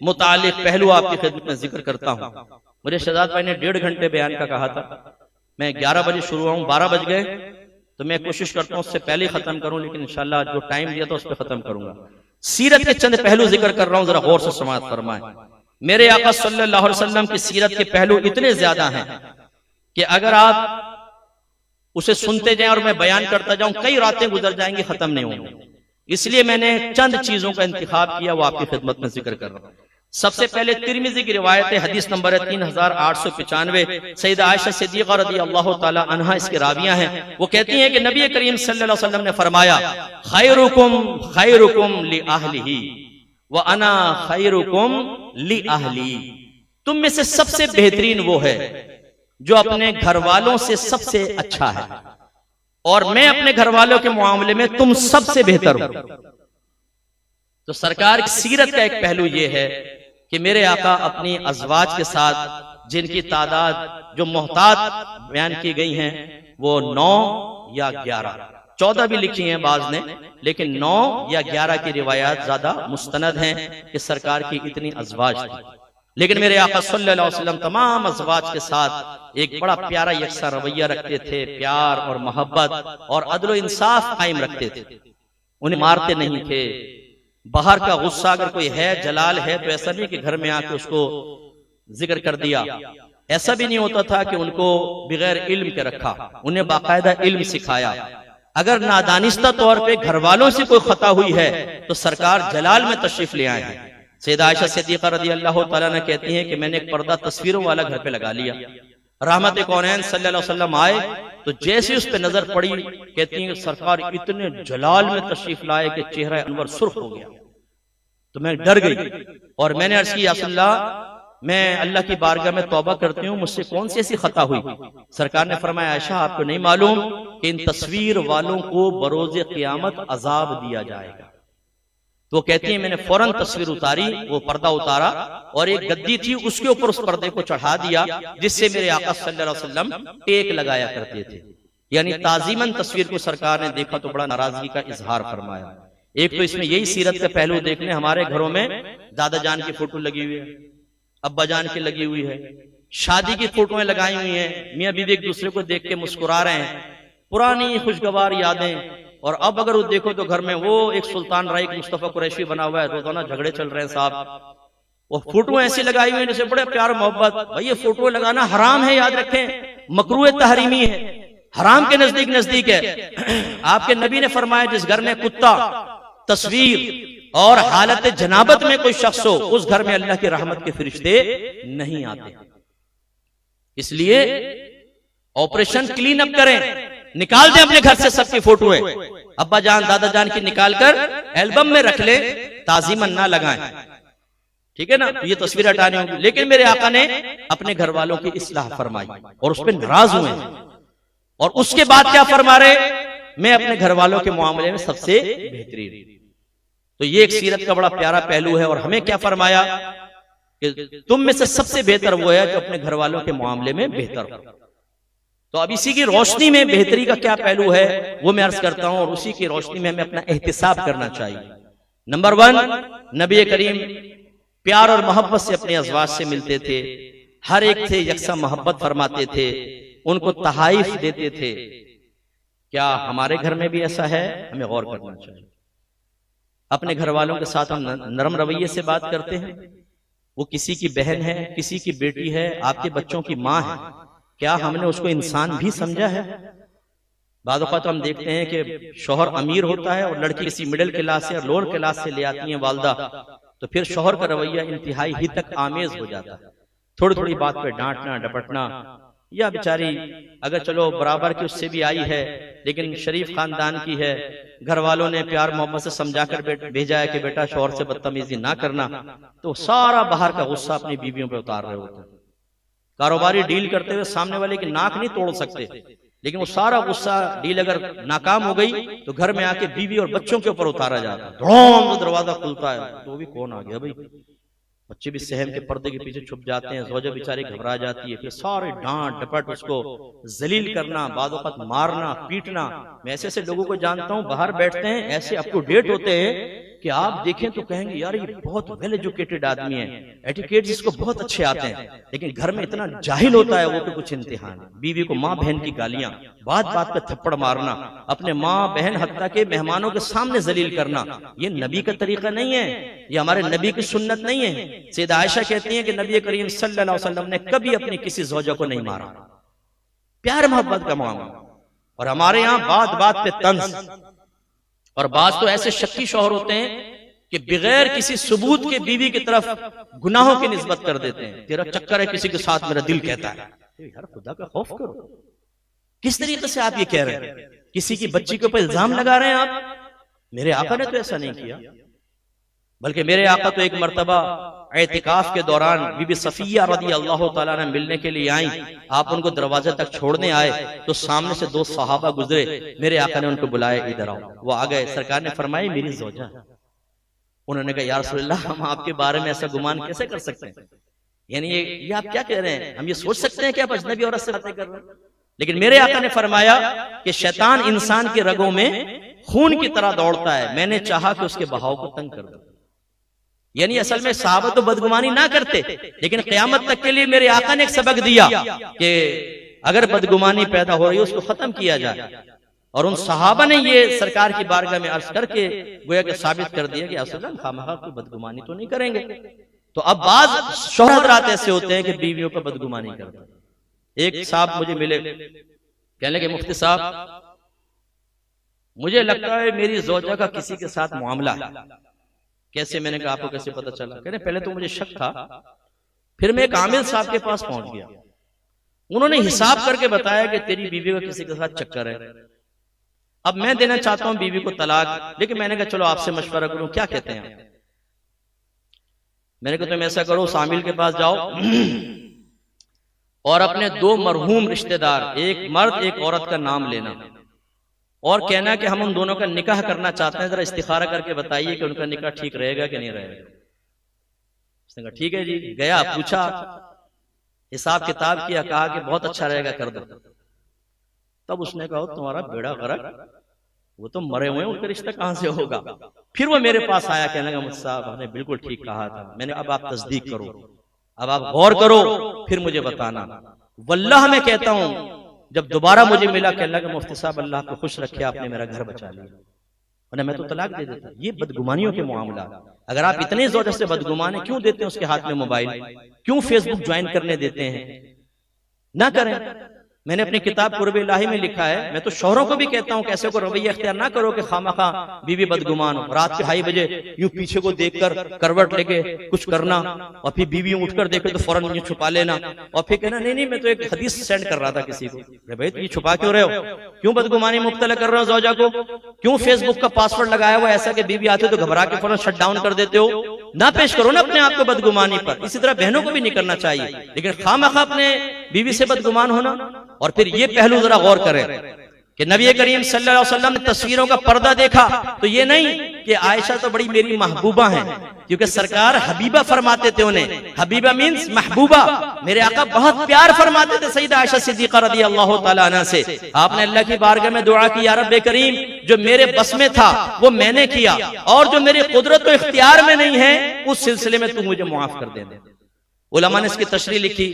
मुतालिक पहलू आपकी खिदमत में जिक्र करता हूं। मुझे शहजाद भाई ने 1.5 घंटे बयान का कहा था, मैं 11 बजे शुरू हुआ हूं, 12 बज गए, तो मैं कोशिश करता हूं उससे पहले ही खत्म करूं, लेकिन इंशाल्लाह जो टाइम दिया था उस पर खत्म करूंगा। सीरत के चंद पहलू जिक्र कर रहा हूं, जरा गौर से समाअत फरमाएं। मेरे आका सल्लल्लाहु अलैहि वसल्लम की सीरत के पहलू इतने ज्यादा हैं कि अगर आप उसे सुनते जाएं और मैं बयान करता जाऊं, कई रातें गुजर जाएंगी, खत्म नहीं होंगी। इसलिए मैंने चंद चीजों का इंतखाब किया, वो आपकी खिदमत में जिक्र कर रहा हूं। सबसे पहले तिरमिज़ी की रिवायत है, हदीस नंबर है 3895, सैयदा आयशा सिद्दीक़ा रज़ियल्लाहु ताला अन्हा इसके रावियां हैं। वो कहती हैं कि नबी करीम सल्लल्लाहु अलैहि वसल्लम ने फरमाया, खैरुकुम खैरुकुम लि अहलिही व अना खैरुकुम लि अहली। तुम में से सबसे बेहतरीन वो है जो अपने घर वालों से सबसे अच्छा है, और मैं अपने घर वालों के मामले में तुम सबसे बेहतर हूं। तो सरकार की सीरत का एक पहलू यह है कि मेरे आका अपनी अज़वाज के साथ, जिनकी तादाद जो मोहतात बयान की गई हैं वो 9 या 11, 14 भी लिखी हैं बाज ने, लेकिन 9 या 11 की रिवायात ज्यादा मुस्तनद हैं कि सरकार की इतनी अज़वाज थी। लेकिन मेरे आका सल्लल्लाहु अलैहि वसल्लम तमाम अज़वाज के साथ एक बड़ा प्यारा यकसा रवैया रखते थे, प्यार और मोहब्बत और अदल इंसाफ कायम रखते थे। उन्हें मारते नहीं थे। बाहर का गुस्सा अगर कोई है, जलाल है, तो ऐसा नहीं कि घर में आके उसको जिक्र कर दिया। ऐसा भी नहीं होता था कि उनको बगैर इल्म के रखा, उन्हें बाकायदा इल्म सिखाया। अगर नादानिस्ता तौर पे घर वालों से कोई खता हुई है तो सरकार जलाल में तशरीफ ले आए हैं। सैयदा आयशा सिद्दीक़ा रज़ियल्लाहु ताला अन्हा कहती हैं कि मैंने एक पर्दा तस्वीरों वाला घर पे लगा लिया। रहमत कौनैन सल्लल्लाहु अलैहि वसल्लम आए तो जैसे उस पे नजर पड़ी, कहती हैं सरकार इतने जलाल में तशरीफ लाए कि चेहरा अनवर सुर्ख हो गया। तो मैं डर गई और मैंने अर्ज़ की, या रसूलल्लाह, मैं अल्लाह की बारगाह में तौबा करती हूँ, मुझसे कौन सी ऐसी खता हुई? सरकार ने फरमाया, आयशा आपको नहीं मालूम कि इन तस्वीर वालों को बरोज़े क़यामत अजाब दिया जाएगा। तो कहती है मैंने फौरन तस्वीर उतारी, वो पर्दा उतारा और एक गद्दी थी उसके ऊपर उस पर्दे को चढ़ा दिया, जिससे मेरे आका सल्लल्लाहु अलैहि वसल्लम टेक लगाया करते थे। यानी ताजीमन तस्वीर को सरकार ने देखा तो बड़ा नाराजगी का इजहार फरमाया। एक तो इसमें यही सीरत के पहलू देखने, हमारे घरों में दादा जान की फोटो लगी हुई है, अब्बा जान की लगी हुई है, शादी की फोटोएं लगाई हुई हैं, मियां बीवी एक दूसरे को देख के मुस्कुरा रहे हैं, पुरानी खुशगवार यादें। और अब अगर वो देखो तो घर में वो एक सुल्तान राय मुस्तफा कुरैशी बना हुआ है, रोजाना झगड़े चल रहे हैं साहब। वो फोटो ऐसी लगाई हुई है जैसे बड़े प्यार मोहब्बत। भाई ये फोटो लगाना हराम है, याद रखें, मकरूह तहरीमी है, हराम के नजदीक है। आपके नबी ने फरमाया जिस घर में कुत्ता, तस्वीर, और हालत जनाबत में कोई शख्स हो, उस घर में अल्लाह की रहमत के फरिश्ते नहीं आते। इसलिए ऑपरेशन क्लीन अप करें, निकाल दें अपने घर से सबकी फोटोएं, अब्बा जान दादा जान की निकालकर एल्बम में रख ले, ताजीमन ना लगाएं, ठीक है ना। तो ये तस्वीर हटानी होगी। लेकिन मेरे आका ने अपने घर वालों की इस्लाह फरमाई और उस पर नाराज हुए, और उसके बाद क्या फरमा रहे, मैं अपने घर वालों के मामले में सबसे बेहतरीन। तो ये एक सीरत का बड़ा प्यारा पहलू है। और हमें क्या फरमाया कि तुम में से सबसे बेहतर वो है जो अपने घर वालों के मामले में बेहतर हो। तो अब इसी की रोशनी में बेहतरी का क्या पहलू है वो मैं अर्ज करता हूं, और उसी की रोशनी में हमें अपना एहतिसाब करना चाहिए। नंबर 1, नबी करीम प्यार और मोहब्बत से अपने अज़वाज से मिलते थे, हर एक से यकसा मोहब्बत फरमाते थे, उनको तहाइफ देते थे। क्या हमारे घर में भी ऐसा है? हमें गौर करना चाहिए। अपने घर वालों के साथ हम नरम रवैये से बात करते हैं। वो किसी की बहन है, किसी की बेटी है, आपके बच्चों की माँ है, क्या हमने उसको इंसान भी समझा है? बाद वक़्त हम देखते हैं कि शौहर अमीर होता है और लड़की किसी मिडिल क्लास से और लोअर क्लास से ले आती है वालदा, तो फिर शौहर का रवैया इंतहाई ही तक आमेज हो जाता है। थोड़ी थोड़ी बात पे डांटना डपटना, या बेचारी अगर चलो बराबर की उससे भी आई है लेकिन शरीफ खानदान की है, घर वालों ने प्यार मोहब्बत से समझाकर भेजा है कि बेटा शौहर से बदतमीजी ना करना, तो सारा बाहर का गुस्सा अपनी बीवियों पे उतार रहे होते हैं। कारोबारी डील करते हुए सामने वाले की नाक नहीं तोड़ सकते, लेकिन वो सारा गुस्सा डील अगर नाकाम हो गई तो घर में आके बीवी और बच्चों के ऊपर उतारा जाता है। तो दरवाजा खुलता है तो भी कौन आ गया भाई, बच्चे भी सहम के पर्दे के पीछे छुप जाते हैं, ज़ौजा बेचारी घबरा जाती है, फिर सारे डांट डपट उसको जलील करना, बाद वक़्त मारना पीटना। मैं ऐसे ऐसे लोगों को जानता हूँ बाहर बैठते हैं, ऐसे अप टू डेट होते हैं कि आप देखें तो कहेंगे यार ये बहुत वेल एजुकेटेड आदमी है, एटिकेट्स इसको बहुत अच्छे आते हैं, लेकिन घर में इतना जाहिल होता है वो कि कुछ इम्तिहान। बीवी को माँ बहन की गालियां, बात बात पे थप्पड़ मारना, अपने माँ बहन हत्ता के मेहमानों के सामने जलील करना, ये नबी का तरीका नहीं है, ये हमारे नबी की सुन्नत नहीं है। सैयदा आयशा कहती हैं कि नबी करीम सल्लल्लाहु अलैहि वसल्लम ने कभी अपनी किसी ज़ौजा को नहीं मारा। प्यार मोहब्बत का मामला। और हमारे यहाँ बात बात पे तंज, और बात तो ऐसे शक्की शौहर होते हैं कि बगैर किसी सबूत के बीवी की तरफ गुनाहों की निस्बत कर देते हैं। तेरा चक्कर है किसी के साथ, मेरा दिल कहता है। यार खुदा का खौफ करो, किस तरीके से आप ये कह रहे हैं? किसी की बच्ची के ऊपर इल्जाम लगा रहे हैं आप। मेरे आका ने तो ऐसा नहीं किया, बल्कि मेरे आका तो एक मर्तबा एतिकाफ के दौरान बीबी सफिया रज़ी अल्लाह तआला ने मिलने के लिए आई, आप उनको दरवाजे तक छोड़ने आए तो सामने से 2 सहाबा गुजरे, मेरे आका ने उनको बुलाया, इधर आओ। वो आ गए, सरकार ने फरमाया मेरी ज़ौजा। उन्होंने कहा या रसूलल्लाह हम आपके बारे में ऐसा गुमान कैसे कर सकते हैं, यानी ये आप क्या कह रहे हैं, हम ये सोच सकते हैं कि आप अजनबी औरत से बातें कर रहे हैं? लेकिन मेरे आका ने फरमाया कि शैतान इंसान के रगों में खून की तरह दौड़ता है, मैंने चाहा कि उसके बहाव को तंग कर दूं। यानी असल में सहाबा तो बदगुमानी ना करते, लेकिन क़यामत तक के लिए मेरे आका ने एक सबक दिया कि अगर बदगुमानी पैदा हो रही है उसको खत्म किया जाए। और उन सहाबा ने ये सरकार की बारगाह में अर्ज करके गोया के साबित कर दिया कि असल खामखा कोई बदगुमानी तो नहीं करेंगे। तो अब बाज शौहरात ऐसे होते हैं कि बीवियों पर बदगुमानी करते हैं। एक साहब मुझे मिले, कहने लगे मुफ्ती साहब मुझे लगता है मेरी ज़ौजा का किसी के साथ मामला है। कैसे? मैंने कहा आपको कैसे पता चला? कहने पहले तो मुझे शक था, फिर मैं एक आमिल साहब के पास पहुंच गया, उन्होंने हिसाब करके बताया कि तेरी बीवी का किसी के साथ चक्कर है। अब मैं देना चाहता हूं बीवी को तलाक, लेकिन मैंने कहा चलो आपसे मशवरा करूं, क्या कहते हैं? मैंने कहा तुम ऐसा करो, सामिल के पास जाओ और अपने 2 मरहूम रिश्तेदार, एक मर्द एक औरत का नाम लेना और कहना कि हम उन दोनों का निकाह करना चाहते हैं, जरा इस्तिखारा करके बताइए कि उनका निकाह ठीक रहेगा कि नहीं रहेगा। उसने कहा ठीक है जी। गया, पूछा, हिसाब किताब किया, कहा कि बहुत अच्छा रहेगा, कर दो। तब उसने कहा तुम्हारा बेड़ा गर्क, वो तो मरे हुए हैं, उनका रिश्ता कहां से होगा? फिर वो मेरे पास आया, कहने लगा मुझसे साहब आपने बिल्कुल ठीक कहा था। मैंने अब आप तस्दीक करो, अब आप गौर करो, फिर मुझे बताना। वल्लाह मैं कहता हूं जब दोबारा मुझे मिला, कहने लगा मुफ्ती साहब अल्लाह को खुश रखे, आपने मेरा घर बचा लिया, वरना मैं तो तलाक दे देता। ये बदगुमानियों के मामला। अगर आप इतने ज़ौजा से बदगुमान है, क्यों देते हैं उसके हाथ में मोबाइल, क्यों फेसबुक ज्वाइन करने देते हैं? ना करें। मैंने अपनी किताब कुर्ब इलाही में लिखा है, मैं तो शौहरों को भी कहता हूँ कैसे को रवैया इख्तियार ना करो कि खामखा बीवी बदगुमान हो। रात के 2:30 बजे यूं पीछे को देखकर करवट लेके कुछ करना और फिर बीवी उठकर देखे तो फौरन यूं छुपा लेना और फिर कहना नहीं नहीं मैं तो एक हदीस सेंड कर रहा था किसी को। भाई तो ये छुपा क्यों रहे हो, क्यों बदगुमानी मुब्तला कर रहे हो ज़ौजा को, क्यों फेसबुक का पासवर्ड लगाया हुआ ऐसा कि बीवी आते तो घबरा के फौरन शट डाउन कर देते हो। ना पेश करो ना अपने आप को बदगुमानी पर। इसी तरह बहनों को भी नहीं करना चाहिए, लेकिन खामखा अपने बीवी से बदगुमान होना। और फिर ये पहलू जरा गौर करें कि नबी करीम सल्लल्लाहु अलैहि वसल्लम ने तस्वीरों का पर्दा देखा तो ये नहीं कि आयशा तो बड़ी मेरी महबूबा हैं, क्योंकि सरकार हबीबा फरमाते थे उन्हें। हबीबा मीन्स महबूबा, मेरे आका बहुत प्यार फरमाते थे सईदा आयशा सिद्दीका रज़ी अल्लाह तआला अन्हा से। आपने अल्लाह की बारगाह में दुआ की, या रब्बे करीम जो मेरे बस में था वो मैंने किया और जो मेरे कुदरत और इख्तियार में नहीं है उस सिलसिले में तू मुझे माफ कर दे। उलमा ने इसकी तशरीह लिखी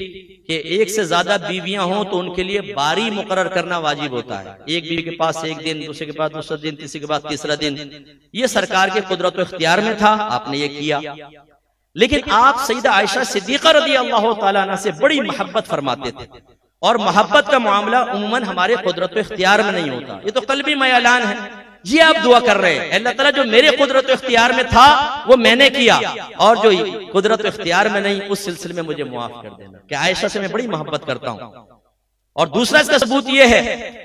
कि एक से ज्यादा बीवियां हों तो उनके लिए बारी मुकर्रर करना वाजिब होता है। एक बीवी के पास एक दिन, दूसरे के पास दूसरा दिन, तीसरे के बाद तीसरा दिन। ये सरकार के कुदरत और इख्तियार में था, आपने ये किया। लेकिन आप सईदा आयशा सिद्दीका रज़ी अल्लाह तआला अन्हा से बड़ी मोहब्बत फरमाते थे और मोहब्बत का मामला उम्मन हमारे कुदरत और इख्तियार में नहीं होता, ये तो कल्बी मयालान है। ये आप दुआ कर रहे हैं, अल्लाह ताला जो मेरे कुदरत इख्तियार में था वो मैंने किया और जो कुदरत इख्तियार में नहीं उस सिलसिले में मुझे मुआफ कर देना। कि आयशा से मैं बड़ी मोहब्बत करता हूं। और दूसरा इसका सबूत ये है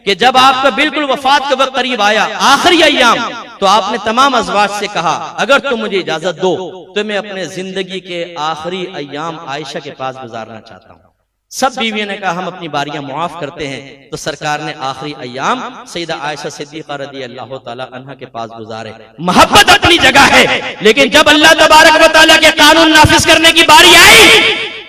कि जब आपका बिल्कुल वफात का वक्त करीब आया, आखिरी अय्याम, तो आपने तमाम अज़वाज से कहा अगर तुम मुझे इजाजत दो तो मैं अपने जिंदगी के आखिरी अय्याम आयशा के पास गुजारना चाहता हूं। सब बीवियों ने कहा हम अपनी बारियां मुआफ करते हैं। तो सरकार ने आखिरी अय्याम सईदा आयशा सिद्दीका रज़ी अल्लाह तआला अन्हा के पास गुजारे। मोहब्बत अपनी जगह है, लेकिन जब अल्लाह तबारक व तआला के कानून नाफिज करने की बारी आई,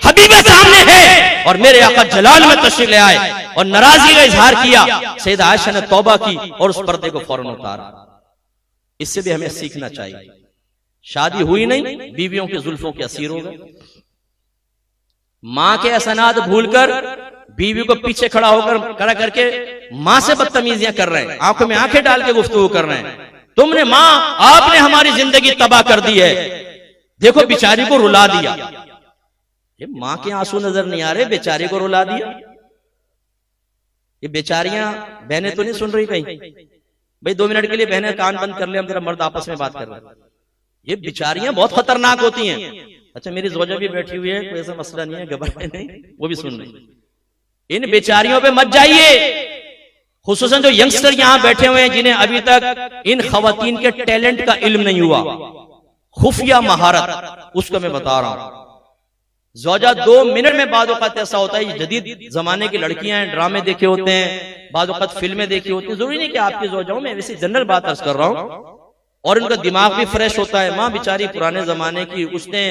हबीबा सामने है और मेरे आका जलाल में तशरीफ ले आए और नाराजगी का इजहार किया। सईदा आयशा ने तौबा की और उस पर्दे को फौरन उतारा। इससे भी हमें सीखना चाहिए। शादी हुई नहीं, बीवियों के जुल्फों के असीर हो गए। मां के असनाद भूलकर बीवी को पीछे खड़ा होकर खड़ा करके मां से बदतमीजियां कर रहे हैं, आंखों में आंखें डाल के गुफ्तगू कर रहे हैं। तुमने मां, आपने हमारी जिंदगी तबाह कर दी है, देखो बेचारी को रुला दिया। ये मां के आंसू नजर नहीं आ रहे, बेचारी को रुला दिया। ये बेचारियां बहनें तो नहीं सुन रही कहीं? भाई 2 मिनट के लिए बहनें कान बंद कर ले, हम जरा मर्द आपस में बात कर रहे हैं। ये बेचारियां बहुत खतरनाक होती हैं। अच्छा मेरी ज़ौजा भी बैठी हुई है, कोई ऐसा मसला नहीं है, घबराए नहीं, वो भी सुन रही। इन बेचारियों पे मत जाइए, खुसूसन जो यंगस्टर यहां बैठे हुए हैं जिन्हें अभी तक इन खवातीन के टैलेंट का इल्म नहीं हुआ, खुफिया महारत, उसको मैं बता रहा हूं। ज़ौजा 2 मिनट में बाद वक़्त ऐसा होता है, जदीद जमाने की लड़कियां हैं, ड्रामे देखे होते हैं, बाद वक़्त फिल्में देखी होती हैं। जरूरी नहीं कि आपकी ज़ौजाओं में, वैसे जनरल बात अर्ज कर रहा हूं। और उनका दिमाग भी फ्रेश होता है। माँ बेचारी पुराने जमाने की, उसने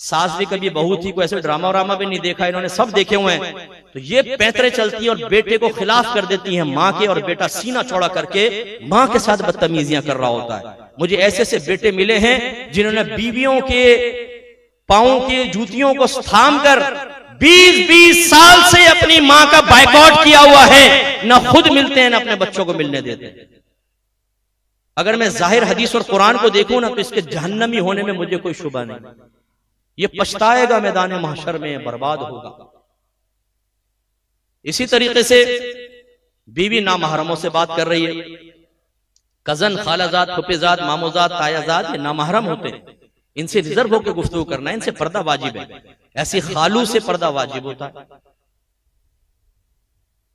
सास भी कभी बहू थी, कोई ऐसे ड्रामा व्रामा भी नहीं देखा, इन्होंने सब देखे हुए हैं। तो ये पैतरे चलती हैं और बेटे को खिलाफ कर देती हैं माँ के, और बेटा सीना चौड़ा करके माँ के साथ बदतमीजियां कर रहा होता है। मुझे ऐसे ऐसे बेटे मिले हैं जिन्होंने बीवियों के पांव के जूतियों को थाम कर 20-20 साल से अपनी माँ का बायकॉट किया हुआ है, न खुद मिलते हैं न अपने बच्चों को मिलने देते हैं। अगर मैं जाहिर हदीस और कुरान को देखूं ना तो इसके जहन्नमी होने में मुझे कोई शुबा नहीं। ये पछताएगा मैदान महशर में, बर्बाद होगा। इसी तरीके से बीवी नामहरमों से बात कर रही है। कजन, खालाजाद, फुफेजाद, मामोजाद, तायाजाद, ये नामहरम होते हैं, इनसे रिजर्व होकर गुफ्तगू करना है, इनसे पर्दा वाजिब है। ऐसी खालू से पर्दा वाजिब होता है।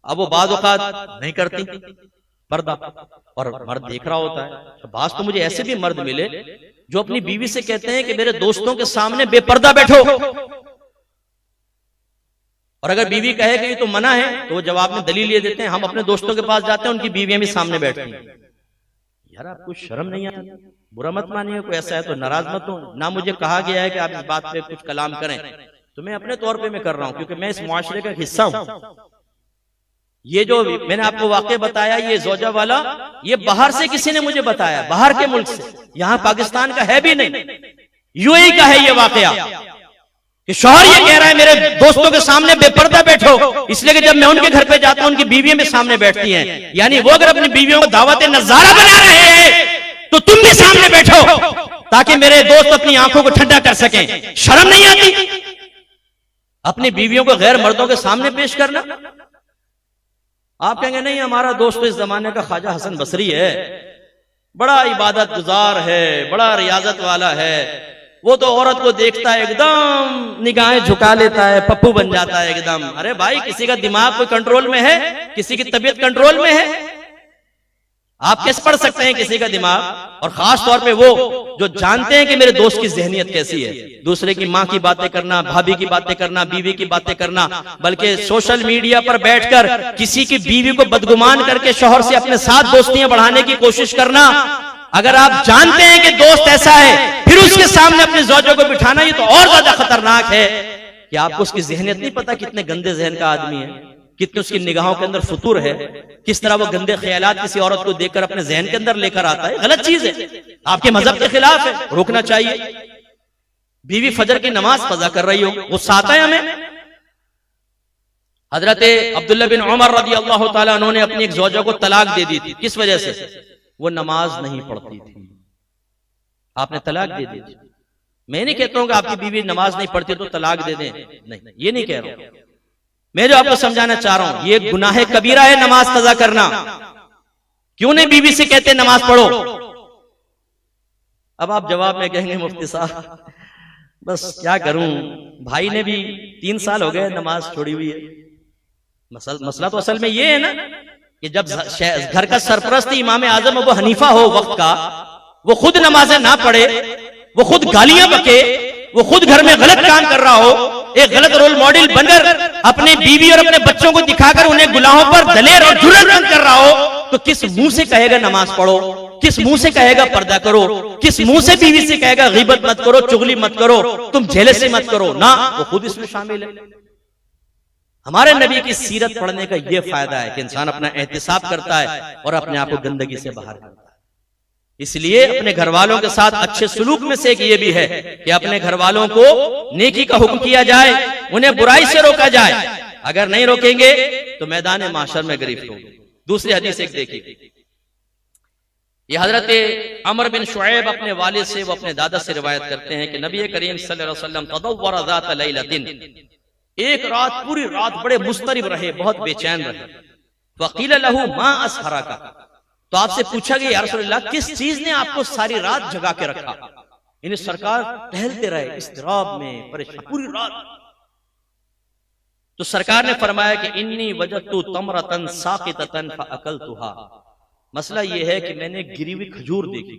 अब वो बाद औकात नहीं करती पर्दा और मर्द देख रहा होता है। बास तो मुझे ऐसे भी मर्द मिले जो अपनी बीवी से कहते हैं कि मेरे दोस्तों के सामने बेपर्दा बैठो, और अगर बीवी कहे कि ये तो मना है तो वो जवाब में दलील ये देते हैं हम अपने दोस्तों के पास जाते हैं, उनकी बीवियां भी सामने बैठती हैं। यार आपको शर्म नहीं आती? बुरा मत मानिए, कोई ऐसा है तो नाराज मत हो ना। मुझे कहा गया है कि आप इस बात पे कुछ कलाम करें, तो मैं अपने तौर पे मैं कर रहा हूं, क्योंकि मैं इस मुआशरे का हिस्सा हूं। ये जो मैंने आपको वाकया बताया, ये ज़ौजा वाला, ये बाहर से किसी ने मुझे बताया, बाहर के मुल्क से, यहां पाकिस्तान का है भी नहीं, यूएई का है ये वाकया। कि शौहर ये कह रहा है मेरे दोस्तों के सामने बेपर्दा बैठो, इसलिए कि जब मैं उनके घर पे जाता हूं उनकी बीवियां भी सामने बैठती हैं। यानी वो अगर अपनी बीवियों को दावत नजारा बना रहे हैं तो तुम भी सामने बैठो, ताकि मेरे दोस्त अपनी आंखों को ठंडा कर सकें। शर्म नहीं आती अपनी बीवियों को गैर मर्दों के सामने पेश करना? आप कहेंगे नहीं हमारा दोस्त तो इस जमाने का ख्वाजा हसन बसरी है, बड़ा इबादत गुजार है, बड़ा रियाजत वाला है, वो तो औरत को देखता है एकदम निगाहें झुका लेता है, पप्पू बन जाता है एकदम। अरे भाई, किसी का दिमाग कोई कंट्रोल में है? किसी की तबीयत कंट्रोल में है? आप कैसे पढ़ सकते हैं किसी का दिमाग? और खास तौर पे वो जो जानते हैं कि मेरे दोस्त की ज़हनियत कैसी है, दूसरे की माँ की बातें करना, भाभी की बातें करना, बीवी की बातें करना, बल्कि सोशल मीडिया पर बैठकर किसी की बीवी को बदगुमान करके शौहर से अपने साथ दोस्तियां बढ़ाने की कोशिश करना। अगर आप जानते हैं कि दोस्त ऐसा है, फिर उसके सामने अपने ज़ौजों को बिठाना, ये तो और ज्यादा खतरनाक है कि आपको उसकी ज़हनियत नहीं पता, कितने गंदे जहन का आदमी है, कितने उसकी निगाहों के अंदर फुतूर है, किस तरह वो गंदे ख्यालात किसी औरत को देखकर अपने जहन के अंदर लेकर आता है। गलत चीज है, आपके मजहब के खिलाफ है, रोकना चाहिए। बीवी फजर की नमाज कज़ा कर रही हो, गुस्सा आता है हमें। हजरत अब्दुल्ला बिन उमर रज़ी अल्लाह ताला अन्हु ने अपनी एक ज़ौजा को तलाक दे दी थी। किस वजह से? वो नमाज नहीं पढ़ती थी, आपने तलाक दे दी थी। मैं नहीं कहता हूं कि आपकी बीवी नमाज नहीं पढ़ती तो तलाक दे दें, नहीं, ये नहीं कह रहा हूं। मैं जो आपको समझाना चाह रहा हूं, ये गुनाह कबीरा है नमाज कज़ा करना। क्यों नहीं बीवी से कहते नमाज पढ़ो? अब आप जवाब में कहेंगे मुफ्ती साहब बस क्या करूं, भाई ने भी 3 साल हो गए नमाज छोड़ी हुई है। मसला तो असल में ये है ना कि जब घर का सरपरस्त इमाम आजम अबू हनीफा हो वक्त का, वो खुद नमाजें ना पढ़े, वो खुद गालियां बके, वो खुद घर में गलत काम कर रहा हो, एक गलत रोल मॉडल बनकर अपने बीवी और अपने बच्चों को दिखाकर उन्हें गुनाहों पर दलेर और जुर्रतमंद कर रहा हो, तो किस मुंह से कहेगा नमाज पढ़ो? किस मुंह से कहेगा पर्दा करो? किस मुंह से बीवी से कहेगा गीबत मत करो, चुगली मत करो, तुम जेलसी मत करो? ना, वो खुद इसमें शामिल है। हमारे नबी की सीरत पढ़ने का यह फायदा है कि इंसान अपना एहतिसाब करता है और अपने आप को गंदगी से बाहर करता है। इसलिए अपने घर वालों के साथ अच्छे सुलूक में से एक ये भी है कि अपने घर वालों को नेकी का हुक्म किया जाए, उन्हें बुराई से रोका जाए। अगर नहीं रोकेंगे तो मैदान माशर में गिरफ्त होंगे। दूसरी हदीस एक देखिए, ये हजरत अमर बिन शुएब अपने वालिद से, वो अपने दादा से रिवायत करते हैं कि नबी करीम सल्लल्लाहु अलैहि वसल्लम तदव्वरा ज़ात लैलतिन, एक रात पूरी रात बड़े मुस्तरिब रहे, बहुत बेचैन रहे। वकील लहू मा असहरका, तो आपसे पूछा गया या रसूलल्लाह किस चीज ने आपको सारी रात जगा के रखा? इन्हें सरकार टहलते रहे इस्तिराब में, परेशान पूरी रात। तो सरकार ने फरमाया कि इन्नी वजदतु तमरतन साकिततन फअकलतुहा, मसला यह है कि मैंने गिरी हुई खजूर देखी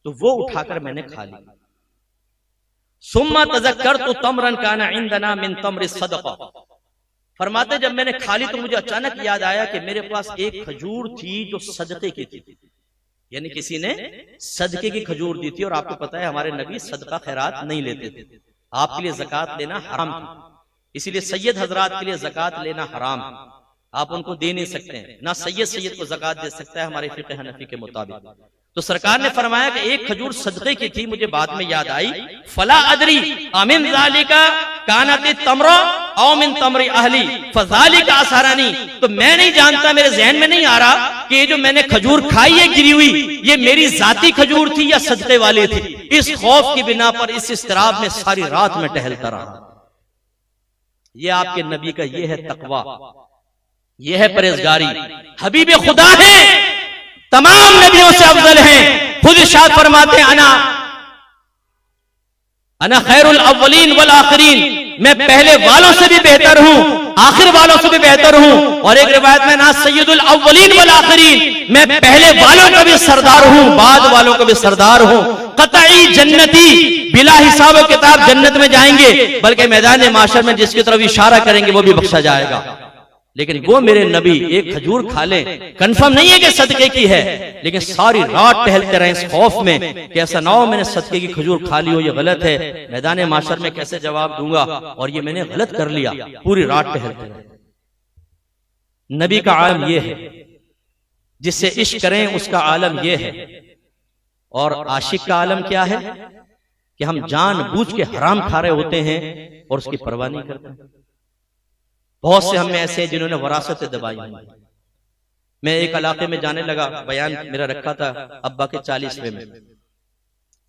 तो वो उठाकर मैंने खा ली। सुम्मा तज़क्करतु तमरन काना इंदना मिन तमरि सदका, फरमाते जब मैंने खा ली तो मुझे अचानक याद आया कि मेरे पास एक खजूर थी जो सदके की थी, यानी किसी ने सदके की खजूर दी थी। और आपको पता है हमारे नबी सदका खैरात नहीं लेते थे, आपके लिए ज़कात लेना हराम था, इसीलिए सैयद हजरात के लिए ज़कात लेना हराम, आप उनको दे नहीं सकते हैं, ना सैयद को ज़कात दे सकता है हमारे फिक़्ह हनफी के मुताबिक। तो सरकार ने फरमाया कि एक खजूर सदके की थी, मुझे बाद में याद आई। फला अदरी अमिन ज़ालिका कानत तमरा औ मिन तमरी अहली फज़ालिका असहरानी, तो मैं नहीं जानता, मेरे ज़हन में नहीं आ रहा कि ये जो मैंने खजूर खाई है गिरी हुई, ये मेरी जाती खजूर थी या सदके वाली थी। इस खौफ की बिना पर इस इस्तिराब में सारी रात में टहलता रहा। ये आपके नबी का ये है तकवा, ये है परहेजगारी। हबीब खुदा है, तमाम नबियों से अफजल हैं। खुद इरशाद फरमाते हैं अना खैरुल अव्वलीन वल आखिरीन, मैं पहले वालों से भी बेहतर हूं, आखिर वालों से भी बेहतर हूं। और एक रिवायत में ना सैयदुल अव्वलीन वल आखिरीन, मैं पहले वालों का भी सरदार हूं, बाद वालों का भी सरदार हूं। कतई जन्नती, बिला हिसाब किताब जन्नत में जाएंगे, बल्कि मैदान माशर में जिसकी तरफ इशारा करेंगे वो भी बख्शा जाएगा। लेकिन वो मेरे नबी एक खजूर खा लें, कंफर्म नहीं है कि सदके की है, लेकिन सारी रात टहलते रहे इस खौफ में कि ऐसा ना हो मैंने सदके की खजूर खा ली हो, ये गलत है, मैदान माशर में कैसे जवाब दूंगा, और ये मैंने गलत कर लिया। पूरी रात टहलते रहे। नबी का आलम ये है, जिससे इश्क करें उसका आलम ये है। और आशिक का आलम क्या है कि हम जानबूझ के हराम खा रहे होते हैं और उसकी परवाह नहीं करते। बहुत से हम में ऐसे हैं जिन्होंने वरासत दबाई। मैं एक इलाके में जाने लगा, बयान मेरा रखा था अब्बा के 40वें में,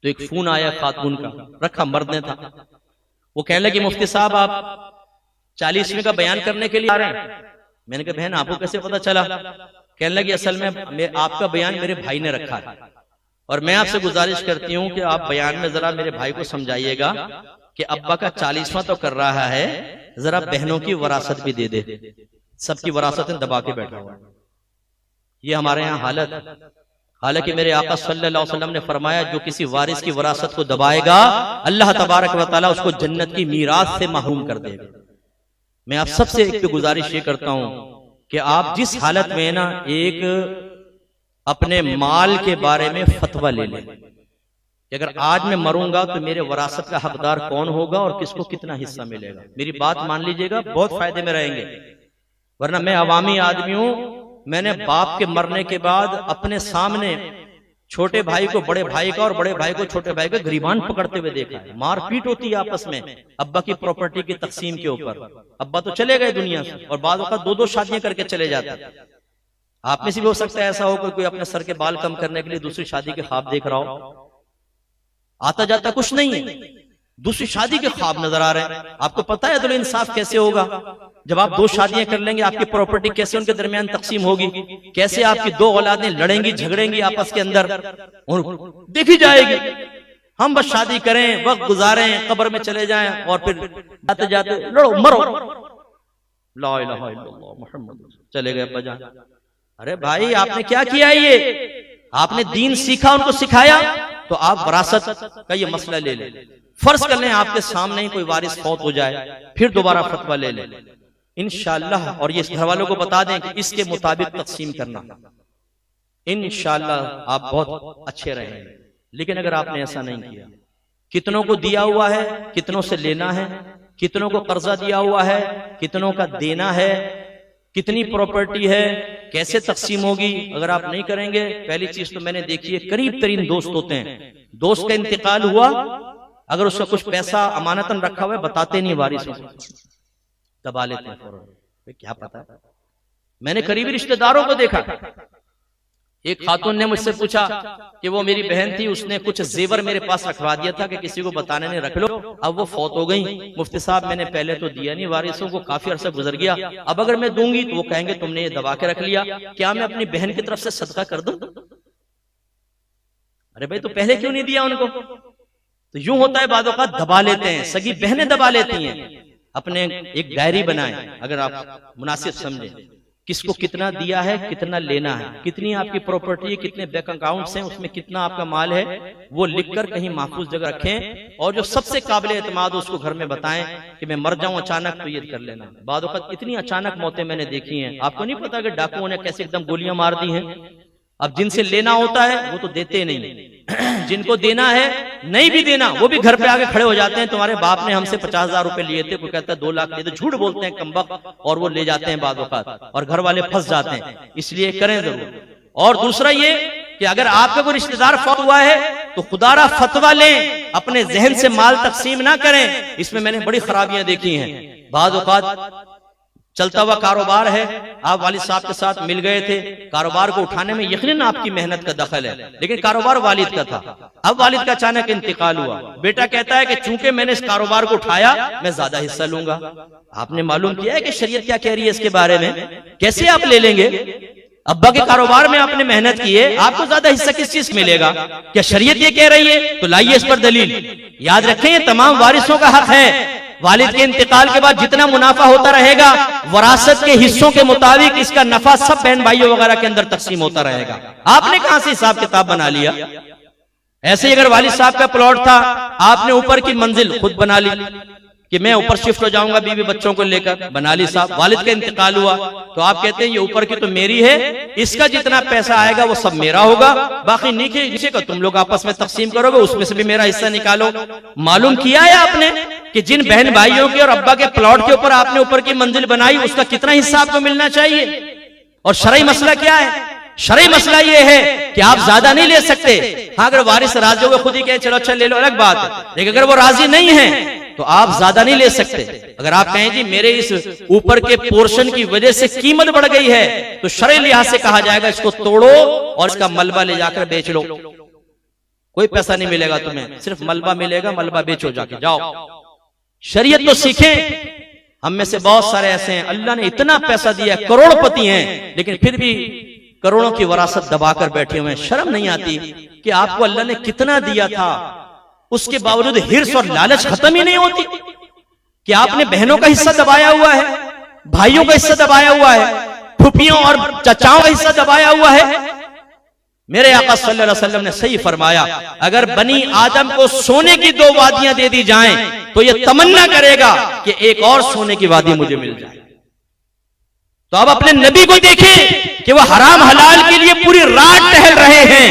तो एक फोन आया खातून का, रखा मर्द ने था। वो कहने लगे मुफ्ती साहब आप 40वें का बयान करने के लिए आ रहे हैं? मैंने कहा बहन आपको कैसे पता चला? कहने लगी असल में आपका बयान मेरे भाई ने रखा है और मैं आपसे गुजारिश करती हूँ कि आप बयान में जरा मेरे भाई को समझाइएगा कि अब्बा का 40वां तो कर रहा है, जरा बहनों की वरासत भी दे दे, सबकी वरासतें दबा के बैठा हुआ है। ये हमारे यहाँ हालत। हालांकि मेरे आका सल्लल्लाहु अलैहि वसल्लम ने फरमाया जो किसी वारिस की वरासत को दबाएगा अल्लाह तबारक व तआला उसको जन्नत की मीरास से महरूम कर देगा। मैं आप सबसे एक गुजारिश ये करता हूं कि आप जिस हालत में ना एक अपने माल के बारे में फतवा ले लें कि अगर आज मैं मरूंगा तो मेरे वरासत का हकदार कौन होगा और किसको कितना हिस्सा मिलेगा। मेरी बात मान लीजिएगा, बहुत फायदे में रहेंगे। वरना मैं अवामी आदमी हूं, मैंने बाप के मरने के बाद अपने सामने छोटे भाई को बड़े भाई का और बड़े भाई को छोटे भाई का गिरीबान पकड़ते हुए देखा है। मारपीट होती है आपस में अब्बा की प्रॉपर्टी की तकसीम के ऊपर। अब्बा तो चले गए दुनिया से और बाद वक्त दो शादियां करके चले जाते हैं। आप में से भी हो सकता है ऐसा हो कि कोई अपने सर के बाल कम करने के लिए दूसरी शादी के ख्वाब देख रहा हो। आता जाता कुछ नहीं है, दूसरी शादी के ख्वाब नजर आ रहे हैं। आपको पता है अदल इंसाफ कैसे होगा? जब आप 2 शादियां कर लेंगे आपकी प्रॉपर्टी कैसे उनके दरमियान तकसीम होगी, कैसे आपकी 2 औलादें लड़ेंगी झगड़ेंगी आपस के अंदर और देखी जाएगी। हम बस शादी करें, वक्त गुजारें, कब्र में चले जाएं और फिर जाते जाते लड़ो मरो, ला इलाहा इल्लल्लाह मुहम्मद, चले गए अब्बा जान। अरे भाई आपने क्या किया? ये आपने दीन सीखा, उनको सिखाया, तो आप वरासत का ये मसला ले लें। फर्ज कर लें आपके सामने ही कोई वारिस फौत हो जाए, फिर दोबारा फतवा ले लें इंशाअल्लाह, और ये घर वालों को बता दें कि इसके मुताबिक तकसीम करना, इंशाअल्लाह आप बहुत अच्छे रहेंगे। लेकिन अगर आपने ऐसा नहीं किया, कितनों को दिया हुआ है, कितनों से लेना है, कितनों को कर्जा दिया हुआ है, कितनों का देना है, कितनी प्रॉपर्टी है, कैसे तकसीम होगी, अगर आप नहीं करेंगे। पहली चीज तो मैंने देखी है, करीब तरीन दोस्त होते हैं, दोस्त का इंतकाल हुआ, अगर उसका कुछ पैसा अमानतन रखा हुआ है बताते नहीं वारिसों को, दबा लेते हैं फौरन। क्या पता है, मैंने करीबी रिश्तेदारों को देखा। एक खातून ने मुझसे पूछा कि वो मेरी बहन थी, उसने कुछ जेवर मेरे पास रखवा दिया था कि किसी को बताने नहीं, रख लो। अब वो फौत हो गई। मुफ्ती साहब मैंने पहले तो दिया नहीं वारिसों को, काफी अरसा गुजर गया, अब अगर मैं दूंगी तो वो कहेंगे तुमने ये दबा के रख लिया, क्या मैं अपनी बहन की तरफ से सदका कर दूं? अरे भाई तो पहले क्यों नहीं दिया उनको? तो यूं होता है, बादों का दबा लेते हैं, सगी बहनें दबा लेती हैं। अपने एक डायरी बनाएं, अगर आप मुनासिब समझें, किसको कितना दिया है, कितना लेना है, कितनी आपकी प्रॉपर्टी है, कितने बैंक अकाउंट्स हैं, उसमें कितना आपका माल है, वो लिखकर कहीं महफूज जगह रखें। और जो सबसे काबिल एतमाद उसको घर में बताएं कि मैं मर जाऊं अचानक तो ये कर लेना। बाद वक्त इतनी अचानक मौतें मैंने देखी हैं, आपको नहीं पता कि डाकुओं ने कैसे एकदम गोलियां मार दी हैं। अब जिनसे लेना होता है वो तो देते नहीं, जिनको देना है नहीं भी देना, वो भी घर पे आके खड़े हो जाते हैं, तुम्हारे बाप ने हमसे 50,000 रुपए लिए थे, कोई कहता है 2 लाख लिए थे, झूठ बोलते हैं कमबख्त, और वो ले जाते हैं बाद वक़्त, और घर वाले फंस जाते हैं। इसलिए करें जरूर। और दूसरा ये कि अगर आपका कोई रिश्तेदार फौत हुआ है तो खुदारा फतवा लें, अपने जहन से माल तकसीम ना करें। इसमें मैंने बड़ी खराबियां देखी हैं। बाद वक़्त चलता हुआ कारोबार है, आप वालिद साहब के साथ मिल गए थे, कारोबार को उठाने में यकीनन आपकी मेहनत का दखल है, लेकिन कारोबार वालिद का था। अब वालिद का अचानक इंतकाल हुआ, बेटा कहता है कि चूंकि मैंने इस कारोबार को उठाया मैं ज्यादा हिस्सा लूंगा। आपने मालूम किया है कि शरीयत क्या कह रही है इसके बारे में? कैसे आप ले लेंगे? अब्बा के कारोबार में आपने मेहनत की है, आपको ज्यादा हिस्सा किस चीज मिलेगा? क्या शरीयत ये कह रही है? तो लाइए इस पर दलील। याद रखें, ये तमाम वारिसों का हक है। वालिद के इंतकाल के बाद जितना मुनाफा होता रहेगा, वरासत के हिस्सों के मुताबिक इसका नफा सब बहन भाइयों वगैरह के अंदर तकसीम होता रहेगा। आपने कहां से हिसाब किताब बना लिया? ऐसे ही अगर वालिद साहब का प्लॉट था, आपने ऊपर की मंजिल खुद बना ली कि मैं ऊपर शिफ्ट हो जाऊंगा बीवी बच्चों को लेकर, बना ली साहब। वालिद का इंतकाल हुआ तो आप कहते हैं ये ऊपर की तो मेरी है, इसका जितना पैसा आएगा वो सब मेरा होगा, बाकी नीचे का तुम लोग आपस में तकसीम करोगे, उसमें से भी मेरा हिस्सा निकालो। मालूम किया है आपने कि जिन बहन भाइयों के और अब्बा के प्लॉट के ऊपर आपने ऊपर की मंजिल बनाई, उसका कितना हिस्सा आपको मिलना चाहिए? और शरई मसला क्या है? शरई मसला ये है कि आप ज्यादा नहीं ले सकते। हाँ, अगर वारिस राजी हो खुद ही कहे चलो अच्छा ले लो, अलग बात है, लेकिन अगर वो राजी नहीं है तो आप ज्यादा नहीं ले सकते। अगर आप कहें जी मेरे इस ऊपर के पोर्शन की वजह से कीमत बढ़ गई है, तो शरई लिहाज से कहा जाएगा इसको तोड़ो और इसका मलबा ले जाकर बेच लो। कोई पैसा नहीं मिलेगा तुम्हें, सिर्फ मलबा मिलेगा, मलबा बेचो जाके, जाओ। शरीयत तो सीखें, हम में से बहुत सारे ऐसे हैं, अल्लाह ने इतना पैसा दिया, करोड़पति हैं, लेकिन फिर भी करोड़ों की वरासत दबाकर बैठे हुए हैं। शर्म नहीं आती कि आपको अल्लाह ने कितना दिया था, उसके बावजूद हिर्स और लालच खत्म ही नहीं होती कि आपने बहनों का हिस्सा दबाया हुआ है, भाइयों का हिस्सा दबाया हुआ है, फुफियों और चचाओं का हिस्सा दबाया हुआ है। मेरे आका सल्लल्लाहु अलैहि वसल्लम ने सही फरमाया, अगर बनी आदम को सोने की 2 वादियां दे दी जाएं तो यह तमन्ना करेगा कि एक और सोने की वादी मुझे मिल जाए। तो अब अपने नबी को देखें कि वह हराम हलाल के लिए पूरी रात टहल रहे हैं।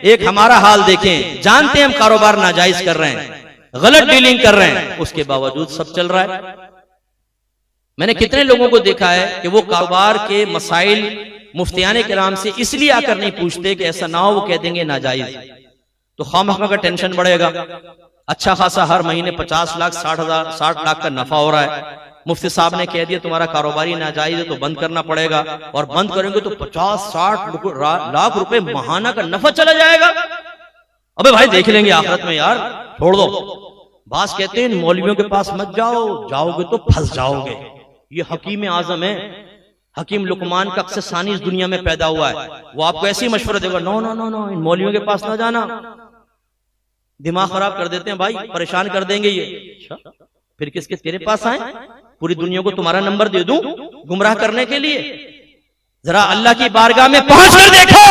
एक हमारा हाल देखें, जानते हैं हम कारोबार नाजायज कर रहे हैं, गलत डीलिंग कर रहे हैं, उसके बावजूद सब चल रहा है। मैंने कितने लोगों को देखा है कि वो कारोबार के मसाइल मुफ्तियाने किराम से इसलिए आकर नहीं पूछते कि ऐसा ना हो, वो कह देंगे नाजायज, तो खामखा का टेंशन बढ़ेगा। अच्छा खासा हर महीने 50 लाख 60 लाख का नफा हो रहा है, मुफ्ती साहब ने कह दिया तुम्हारा कारोबारी नाजायज है तो बंद करना पड़ेगा, और बंद करेंगे तो 50-60 लाख रुपए महाना का नफा चला जाएगा। अबे भाई देख लेंगे आखिरत में यार, छोड़ दो। बास कहते हैं मौलवियों के पास मत जाओ, जाओगे तो फंस जाओगे। ये हकीम आजम है, हकीम लुकमान का अक्सर सानी इस दुनिया में पैदा हुआ है, वो आपको ऐसे ही मशवरा देगा, नो नो नो नो, इन मौलवियों के पास ना जाना, दिमाग खराब कर देते हैं भाई, परेशान कर देंगे ये। फिर किसके तेरे पास आए, पूरी दुनिया को तुम्हारा नंबर दे दूं गुमराह करने के लिए? जरा अल्लाह की बारगाह में पहुंच कर देखो,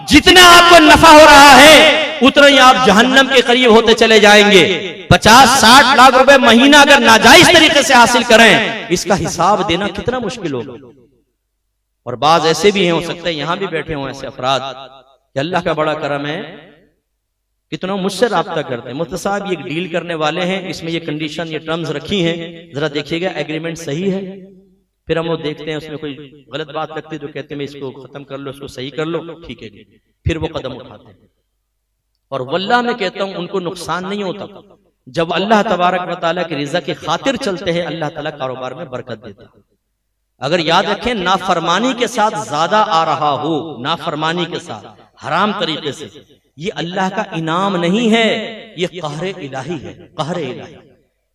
जितना आपको नफा हो रहा है उतना ही आप जहन्नम के करीब होते चले जाएंगे। 50-60 लाख रुपए महीना अगर नाजायज तरीके से हासिल करें, इसका हिसाब देना कितना मुश्किल होगा। और बाज ऐसे भी हैं, हो सकता है यहां भी बैठे हों ऐसे अफराद कि अल्लाह का बड़ा करम है, कितना मुझसे राब्ता करते हैं, मुफ्ती साहब ये डील करने वाले हैं, इसमें ये कंडीशन ये टर्म्स रखी हैं, जरा देखिएगा एग्रीमेंट सही है। फिर हम वो देखते हैं उसमें कोई गलत बात लगती है जो कहते हैं इसको खत्म कर लो, इसको सही कर लो, ठीक है जी, फिर वो कदम उठाते हैं। और वल्लाह मैं कहता हूं उनको नुकसान नहीं होता, जब अल्लाह तबारक व तआला की रिज़ा की खातिर चलते हैं अल्लाह ताला कारोबार में बरकत देता है। अगर याद रखें, नाफरमानी के साथ ज्यादा आ रहा हो, नाफरमानी के साथ हराम तरीके से, ये अल्लाह का इनाम नहीं है, ये कहरे इलाही है, कहरे इलाही।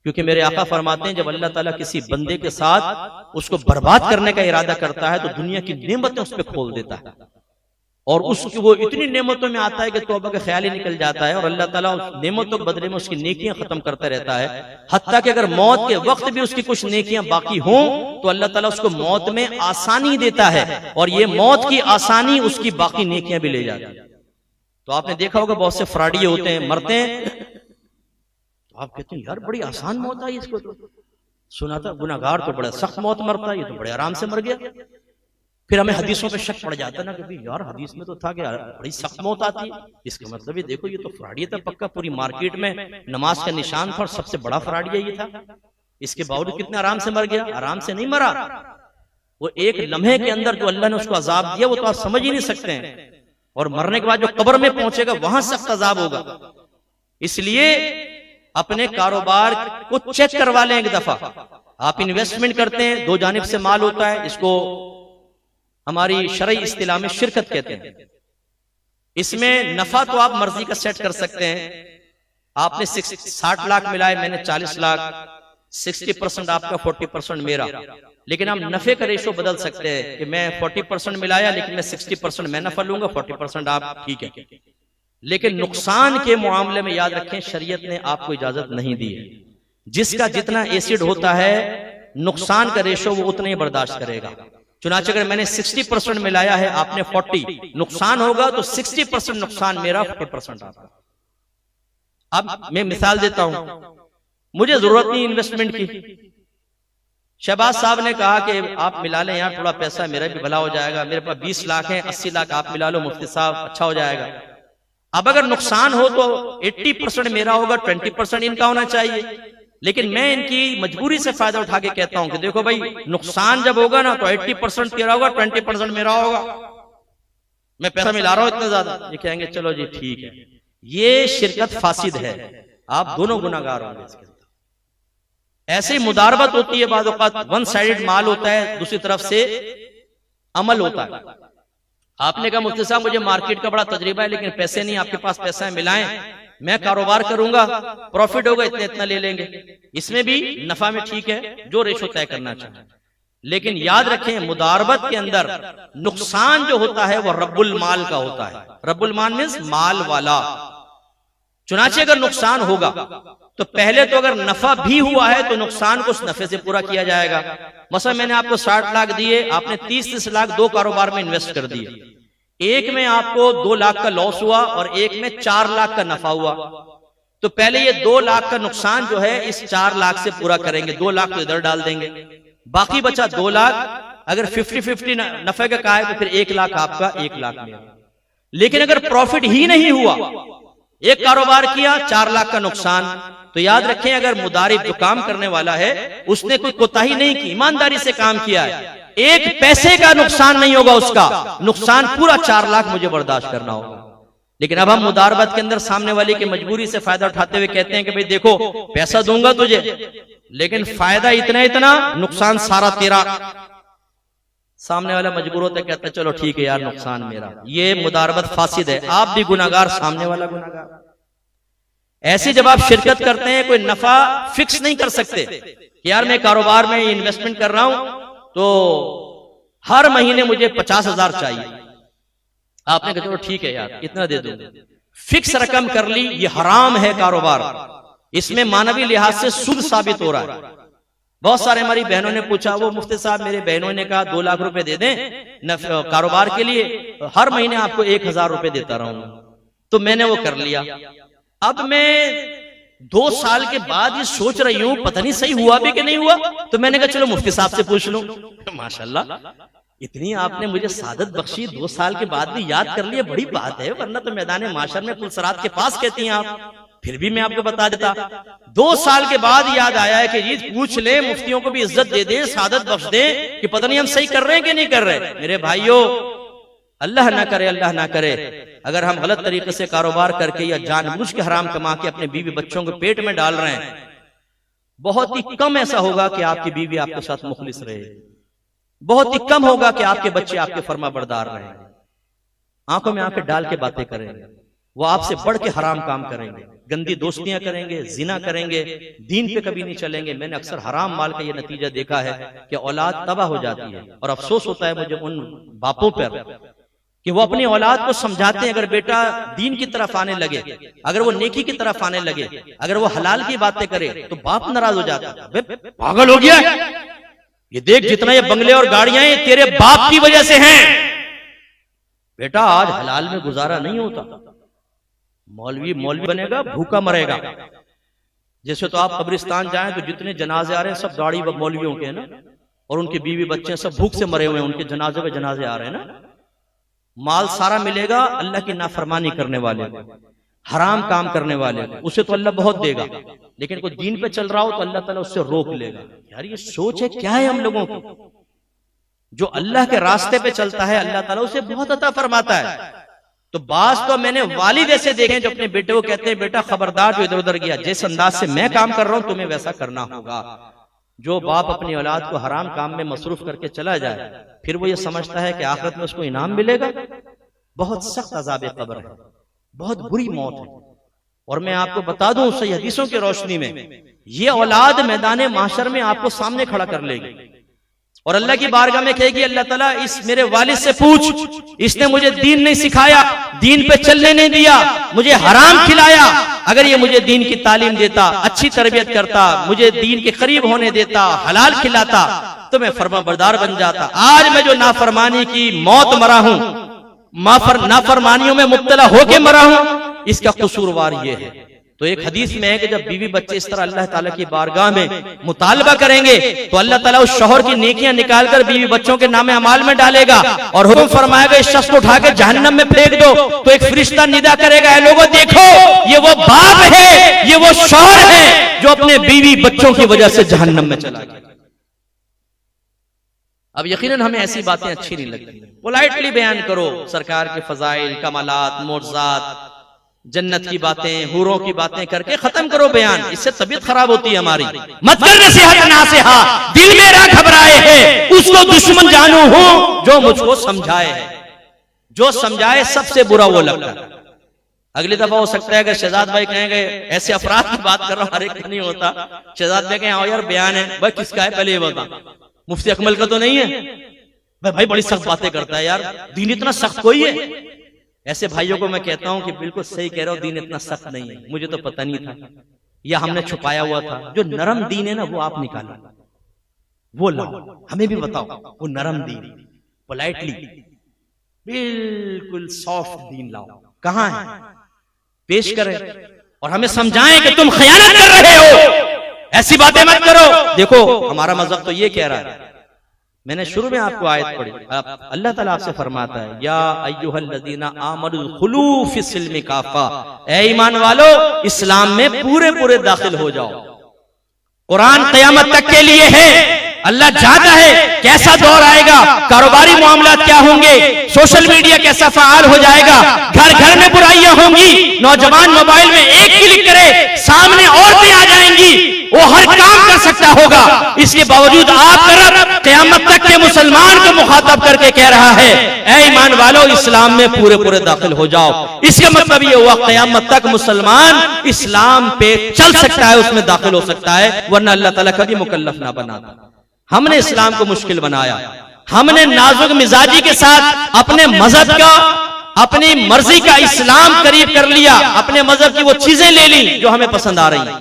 क्योंकि मेरे आका फरमाते हैं जब अल्लाह ताला किसी बंदे के साथ उसको बर्बाद करने का इरादा करता है तो दुनिया की नेमतें उस पर खोल देता है, और उसकी वो इतनी नेमतों में आता है कि तौबा का ख्याल ही निकल जाता है, और अल्लाह ताला उस नेमतों के बदले में उसकी नेकियां खत्म करता रहता है। हत्ता कि अगर मौत के वक्त भी उसकी कुछ नेकियां बाकी हों तो अल्लाह ताला उसको मौत में आसानी देता है, और ये मौत की आसानी उसकी बाकी नेकियां भी ले जाती है। तो आपने देखा होगा बहुत से फ्रॉडी होते हैं, मरते हैं तो आप कहते हैं यार बड़ी आसान मौत आई इसको, तो सुना था गुनाहगार तो बड़ा सख्त मौत मरता है, ये तो बड़े आराम से मर गया। फिर हमें हदीसों पे शक पड़ जाता है ना कि यार हदीस में तो था कि बड़ी सख्त मौत आती है, इसका मतलब ये देखो ये तो फ्रॉडी था पक्का, पूरी मार्केट में नमाज का निशान था और सबसे बड़ा फ्रॉडी ये था, इसके बावजूद कितने आराम से मर गया। आराम से नहीं मरा, वो एक लम्हे के अंदर जो अल्लाह ने उसको अजाब दिया वो तो आप समझ ही नहीं सकते हैं, और मरने के बाद जो कब्र में पहुंचेगा वहां सख्त अजाब होगा। इसलिए अपने कारोबार को चेक करवा लें एक दफा। आप इन्वेस्टमेंट करते हैं, 2 जानिब से माल होता है, इसको हमारी शरई इस्तिलाह में शिरकत कहते हैं। इसमें नफा तो आप मर्जी का सेट कर सकते हैं, आपने 60 लाख मिलाए, मैंने 40 लाख, 60% आपका 40% मेरा, लेकिन हम नफे का रेशो बदल सकते हैं कि मैं 40% मिलाया लेकिन मैं 60% मैं नफा लूंगा, 40% आप, ठीक है। लेकिन नुकसान के मामले में याद रखें शरीयत ने आपको इजाजत नहीं दी है। जिसका जितना एसिड होता है नुकसान का रेशो वो उतना ही बर्दाश्त करेगा। चुनाचे अगर मैंने 60% मिलाया है, आपने 40, नुकसान होगा तो 60% नुकसान मेरा, 40% आपका। अब मैं मिसाल देता हूं, मुझे जरूरत नहीं इन्वेस्टमेंट की, शहबाज साहब ने कहा कि आप मिला लें यार थोड़ा पैसा, मेरा भी भला हो जाएगा, मेरे पास 20 लाख है, 80 लाख आप मिला लो मुफ्ती साहब, अच्छा हो जाएगा। अब अगर नुकसान हो तो 80% मेरा होगा, 20% इनका होना चाहिए। लेकिन मैं इनकी मजबूरी से फायदा उठा के कहता हूं कि देखो भाई नुकसान जब होगा ना तो 80% तेरा होगा, 20% मेरा होगा, मैं पैसा मिला रहा हूं इतना ज्यादा। ये कहेंगे चलो जी ठीक है, ये शिरकत फासिद है, आप दोनों गुनाहगार होंगे इसके अंदर। ऐसे ही मुदारबत होती है, बाद औक़ात वन साइडेड माल होता है, दूसरी तरफ से अमल होता है। आपने कहा मुफ्ती साहब मुझे मार्केट का बड़ा तजर्बा है लेकिन पैसे नहीं, आपके पास पैसा है मिलाएं, मैं कारोबार करूंगा, प्रॉफिट होगा इतना इतना ले लेंगे, इसमें भी नफा में ठीक है, जो रेशो तय करना चाहिए। लेकिन याद रखें मुदारबत के अंदर नुकसान जो होता है वो रब्बुल माल का होता है। रब्बुल माल मीन्स माल वाला। चुनाचे अगर नुकसान होगा तो पहले तो अगर नफा भी हुआ है तो नुकसान को उस नफे से पूरा किया जाएगा। मसलन मैंने आपको 60 लाख दिए, आपने 30-30 लाख दो कारोबार में इन्वेस्ट कर दिए, एक में आपको 2 लाख का लॉस हुआ और एक में 4 लाख का नफा हुआ, तो पहले ये 2 लाख का नुकसान जो है इस 4 लाख से पूरा करेंगे। 2 लाख तो इधर डाल देंगे, बाकी बचा 2 लाख। अगर 50-50 नफे का कहा है तो फिर 1 लाख आपका, 1 लाख में। लेकिन अगर प्रॉफिट ही नहीं हुआ, एक कारोबार किया 4 लाख का नुकसान, तो याद रखें अगर मुदारिब जो काम करने वाला है उसने कोई कोताही नहीं की, ईमानदारी से काम किया है, 1 पैसे का नुकसान नहीं होगा, उसका नुकसान पूरा 4 लाख मुझे बर्दाश्त करना होगा। लेकिन अब हम मुदारबत के अंदर सामने वाले की मजबूरी से फायदा उठाते हुए कहते हैं कि भाई देखो पैसा दूंगा तुझे, लेकिन फायदा इतना इतना, नुकसान सारा तेरा। सामने वाला मजबूर होता है, कहता है चलो ठीक है यार नुकसान मेरा। ये मुदारबत फासिद है, आप भी गुनाहगार, सामने वाला गुनाहगार। ऐसे जब आप शिरकत करते हैं, कोई नफा फिक्स नहीं कर सकते कि यार मैं कारोबार में इन्वेस्टमेंट कर रहा हूं तो हर महीने मुझे 50,000 चाहिए। आपने कहा चलो ठीक है यार इतना दे दो, फिक्स रकम कर ली, ये हराम है कारोबार, इसमें मानवी लिहाज से शुद्ध साबित हो रहा है। बहुत सारे हमारी बहनों ने पूछा, वो मुफ्ती साहब मेरे बहनों ने कहा 2 लाख रुपए दे दें कारोबार के लिए, हर महीने आपको 1,000 रुपए देता रहूंगा। तो मैंने वो कर लिया। अब मैं 2 साल के बाद ये सोच रही हूं पता नहीं सही हुआ भी कि नहीं हुआ, तो मैंने कहा चलो मुफ्ती साहब से पूछ लूं। माशाल्लाह इतनी आपने मुझे सादत बख्शी, 2 साल के बाद भी याद कर लिया, बड़ी बात है, वरना तो मैदान माशर में पुलसरात के पास कहती हैं आप। फिर भी मैं आपको बता देता, 2 साल के बाद याद आया है कि जी पूछ ले, मुफ्तियों को भी इज्जत दे दें, सादत बख्श दें कि पता नहीं हम सही कर रहे हैं कि नहीं कर रहे। मेरे भाइयों, अल्लाह ना करे, अल्लाह ना करे, अगर हम गलत तरीके से कारोबार करके या जानबूझ के हराम कमा के अपने बीवी बच्चों को पेट में डाल रहे हैं, बहुत ही कम ऐसा होगा कि आपकी बीवी आपके साथ मुखलिस रहे, बहुत ही कम होगा कि आपके बच्चे आपके फर्मा बरदार रहे, आंखों में आंखें डाल के बातें करेंगे, वो आपसे बढ़ के हराम काम करेंगे, गंदी दोस्तियां करेंगे, जिना करेंगे, दीन पे कभी नहीं चलेंगे। मैंने अक्सर हराम माल का ये नतीजा देखा है कि औलाद तबाह हो जाती है, और अफसोस होता है मुझे उन बापों पर कि वो अपनी औलाद को समझाते हैं, अगर बेटा दीन की तरफ आने लगे, अगर वो नेकी की तरफ आने लगे, अगर वो हलाल की बातें करे, तो बाप नाराज हो जाता है, पागल हो गया, ये देख जितना ये बंगले और गाड़ियां हैं तेरे बाप की वजह से हैं। बेटा आज हलाल में गुजारा नहीं होता, मौलवी बनेगा, भूखा मरेगा। जैसे तो आप कब्रिस्तान जाएं तो जितने जनाजे आ रहे हैं सब दाढ़ी व मौलवियों के हैं ना, और उनके बीवी बच्चे सब भूख से मरे हुए हैं, उनके जनाजे पे जनाजे आ रहे हैं ना। माल सारा मिलेगा अल्लाह की नाफरमानी करने वाले को, हराम काम करने वाले को, उसे तो अल्लाह बहुत देगा, लेकिन कोई दीन पे चल रहा हो तो अल्लाह ताला उससे रोक लेगा। यार ये सोच है क्या है हम लोगों की? जो अल्लाह के रास्ते पे चलता है अल्लाह ताला उसे बहुत अता फरमाता है। तो बास तो मैंने वालिद ऐसे देखे जो अपने बेटे को कहते हैं बेटा खबरदार जो इधर उधर गया, जिस अंदाज से मैं काम कर रहा हूं तुम्हें वैसा करना होगा। जो बाप अपनी औलाद को हराम काम में मसरूफ करके चला जाए, फिर वो ये समझता है कि आखिरत में उसको इनाम मिलेगा, बहुत सख्त अज़ाब कब्र है, बहुत बुरी मौत है। और मैं आपको बता दूं सही हदीसों की रोशनी में, ये औलाद मैदान माशर में आपको सामने खड़ा कर लेगी और अल्लाह की बारगाह में कहेगी अल्लाह ताला इस मेरे वालिद से पूछ, इसने मुझे दीन नहीं सिखाया, दीन पे चलने नहीं दिया, मुझे हराम खिलाया। अगर ये मुझे दीन की तालीम देता, अच्छी तरबियत करता, मुझे दीन के करीब होने देता, हलाल खिलाता, तो मैं फरमा बरदार बन जाता। आज मैं जो नाफरमानी की मौत मरा हूं, नाफरमानियों में मुब्तला होके मरा हूं, इसका कसूरवार ये है। तो एक हदीस में है कि जब बीवी बच्चे इस तरह अल्लाह ताला की बारगाह में मुतालबा करेंगे तो अल्लाह ताला उस शौहर की नेकियां निकालकर बीवी बच्चों के नामे अमाल में डालेगा और हुक्म फरमाएगा इस शख्स को उठा के जहन्नम में फेंक दो। तो एक फरिश्ता निदा करेगा, ऐ लोगों देखो ये वो बाप है, ये वो शौहर है जो अपने बीवी बच्चों की वजह से जहन्नम में चला गया। अब यकीनन हमें ऐसी बातें अच्छी नहीं लगती। पोलाइटली बयान करो सरकार के फजाइल, कमालात, मोज़ात, जन्नत की बातें, हूरों की बातें करके खत्म करो बयान, इससे तबीयत खराब होती है हमारी। मत कर नसीहत नासिहा, दिल मेरा घबराए है, उसको दुश्मन जानू हूं जो मुझको समझाए है। जो समझाए सबसे बुरा वो लगता है। अगली दफा हो सकता है अगर शहजाद भाई कहेंगे, ऐसे अफराद की बात कर रहा हूं, हर एक नहीं होता, शहजाद भाई कहें आओ यार बयान है, भाई किसका है पहले ये बता, मुफ्ती अकमल का तो नहीं है, भाई बड़ी सख्त बातें करता है यार, दीन इतना सख्त कोई है। ऐसे भाइयों को मैं कहता हूं कि बिल्कुल सही कह रहा हूं, दीन इतना सख्त नहीं है, मुझे तो पता नहीं था, या हमने छुपाया हुआ था। जो नरम दीन है ना वो आप निकालो, वो लाओ, हमें भी बताओ वो नरम दीन, पोलाइटली बिल्कुल सॉफ्ट दीन लाओ, कहां है, पेश करें और हमें समझाएं कि तुम खयानत कर रहे हो, ऐसी बातें मत करो। देखो हमारा मजहब तो ये कह रहा है, मैंने शुरू में आपको आयत पढ़ी, अल्लाह ताला आपसे फरमाता है या अय्युहल्लज़ीना आमनु खुलू फिस्सिल्मि काफा, ऐ ईमान वालो इस्लाम में पूरे पूरे दाखिल हो जाओ। कुरान क़यामत तक के लिए है, अल्लाह जानता है कैसा दौर आएगा, कारोबारी मामलात क्या होंगे, सोशल मीडिया कैसा फाल हो जाएगा, घर घर में बुराइयां होंगी, नौजवान मोबाइल में एक क्लिक करे सामने औरतें आ जाएंगी, वो हर काम कर सकता होगा। इसके बावजूद आपका रब क़यामत तक के मुसलमान को मुखातब करके कह रहा है ऐ ईमान वालों इस्लाम में पूरे पूरे दाखिल हो जाओ। इसका मतलब ये हुआ क़यामत तक मुसलमान इस्लाम पे चल सकता है, उसमें दाखिल हो सकता है, वरना अल्लाह ताला कभी मुकल्लफ ना बनाता। हमने इस्लाम को मुश्किल बनाया, हमने नाजुक मिजाजी के साथ अपने मजहब का, अपनी मर्जी का इस्लाम करीब कर लिया, अपने मजहब की वो चीजें ले ली जो हमें पसंद आ रही,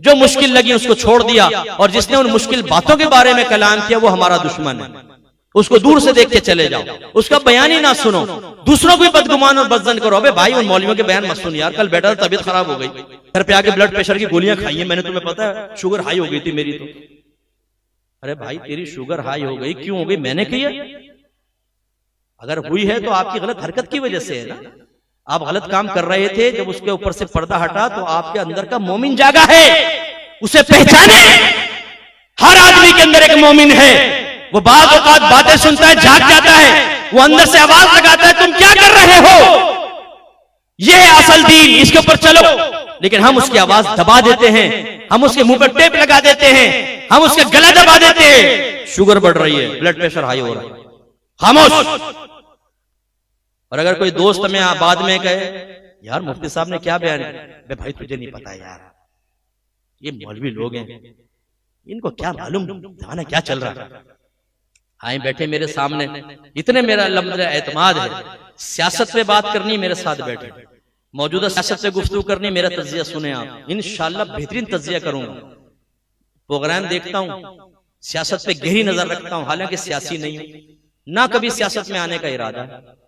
जो मुश्किल लगी उसको छोड़ दिया, और जिसने उन मुश्किल बातों के बारे में कलाम किया वो हमारा दुश्मन है, उसको दूर से देख के चले जाओ, उसका बयान ही ना सुनो, दूसरों को बदगुमान और बदजन करो। अबे भाई उन मौलवियों के बयान मत सुन यार, कल बेटा तबीयत खराब हो गई, घर पे आके ब्लड प्रेशर की गोलियां खाई है मैंने, तुम्हें पता है शुगर हाई हो गई थी मेरी, तो अरे भाई तेरी शुगर हाई हो गई, क्यों हो गई, मैंने की है? अगर हुई है तो आपकी गलत हरकत की वजह से है ना, आप गलत काम कर रहे थे, जब उसके ऊपर से पर्दा हटा तो आपके अंदर का मोमिन जागा है, उसे पहचाने। हर आदमी के अंदर एक मोमिन है, वो बात औकात बातें सुनता है, जाग जाता है, वो अंदर से आवाज लगाता है तुम क्या कर रहे हो, ये है असल दीन, इसके ऊपर चलो। लेकिन हम उसकी आवाज दबा देते हैं, हम उसके मुंह पर टेप लगा देते हैं, हम उसके गला दबा देते हैं, शुगर बढ़ रही है, ब्लड प्रेशर हाई हो रहा है, खामोश। और अगर कोई दोस्त में बाद में कहे यार मुफ्ती साहब ने क्या बयान किया, भाई तुझे नहीं पता यार, ये मौलवी लोग हैं, इनको क्या मालूम जमाना क्या चल रहा है, आए बैठे मेरे सामने, इतने मेरा एतमाद है, सियासत पे बात करनी मेरे साथ बैठे, मौजूदा सियासत पे गुफ्तगू करनी, मेरा तज्जिया सुने आप, इंशाअल्लाह बेहतरीन तज्जिया करूंगा। प्रोग्राम देखता हूं, सियासत पे गहरी नजर रखता हूं, हालांकि सियासी नहीं हूं, ना कभी सियासत में आने का इरादा है,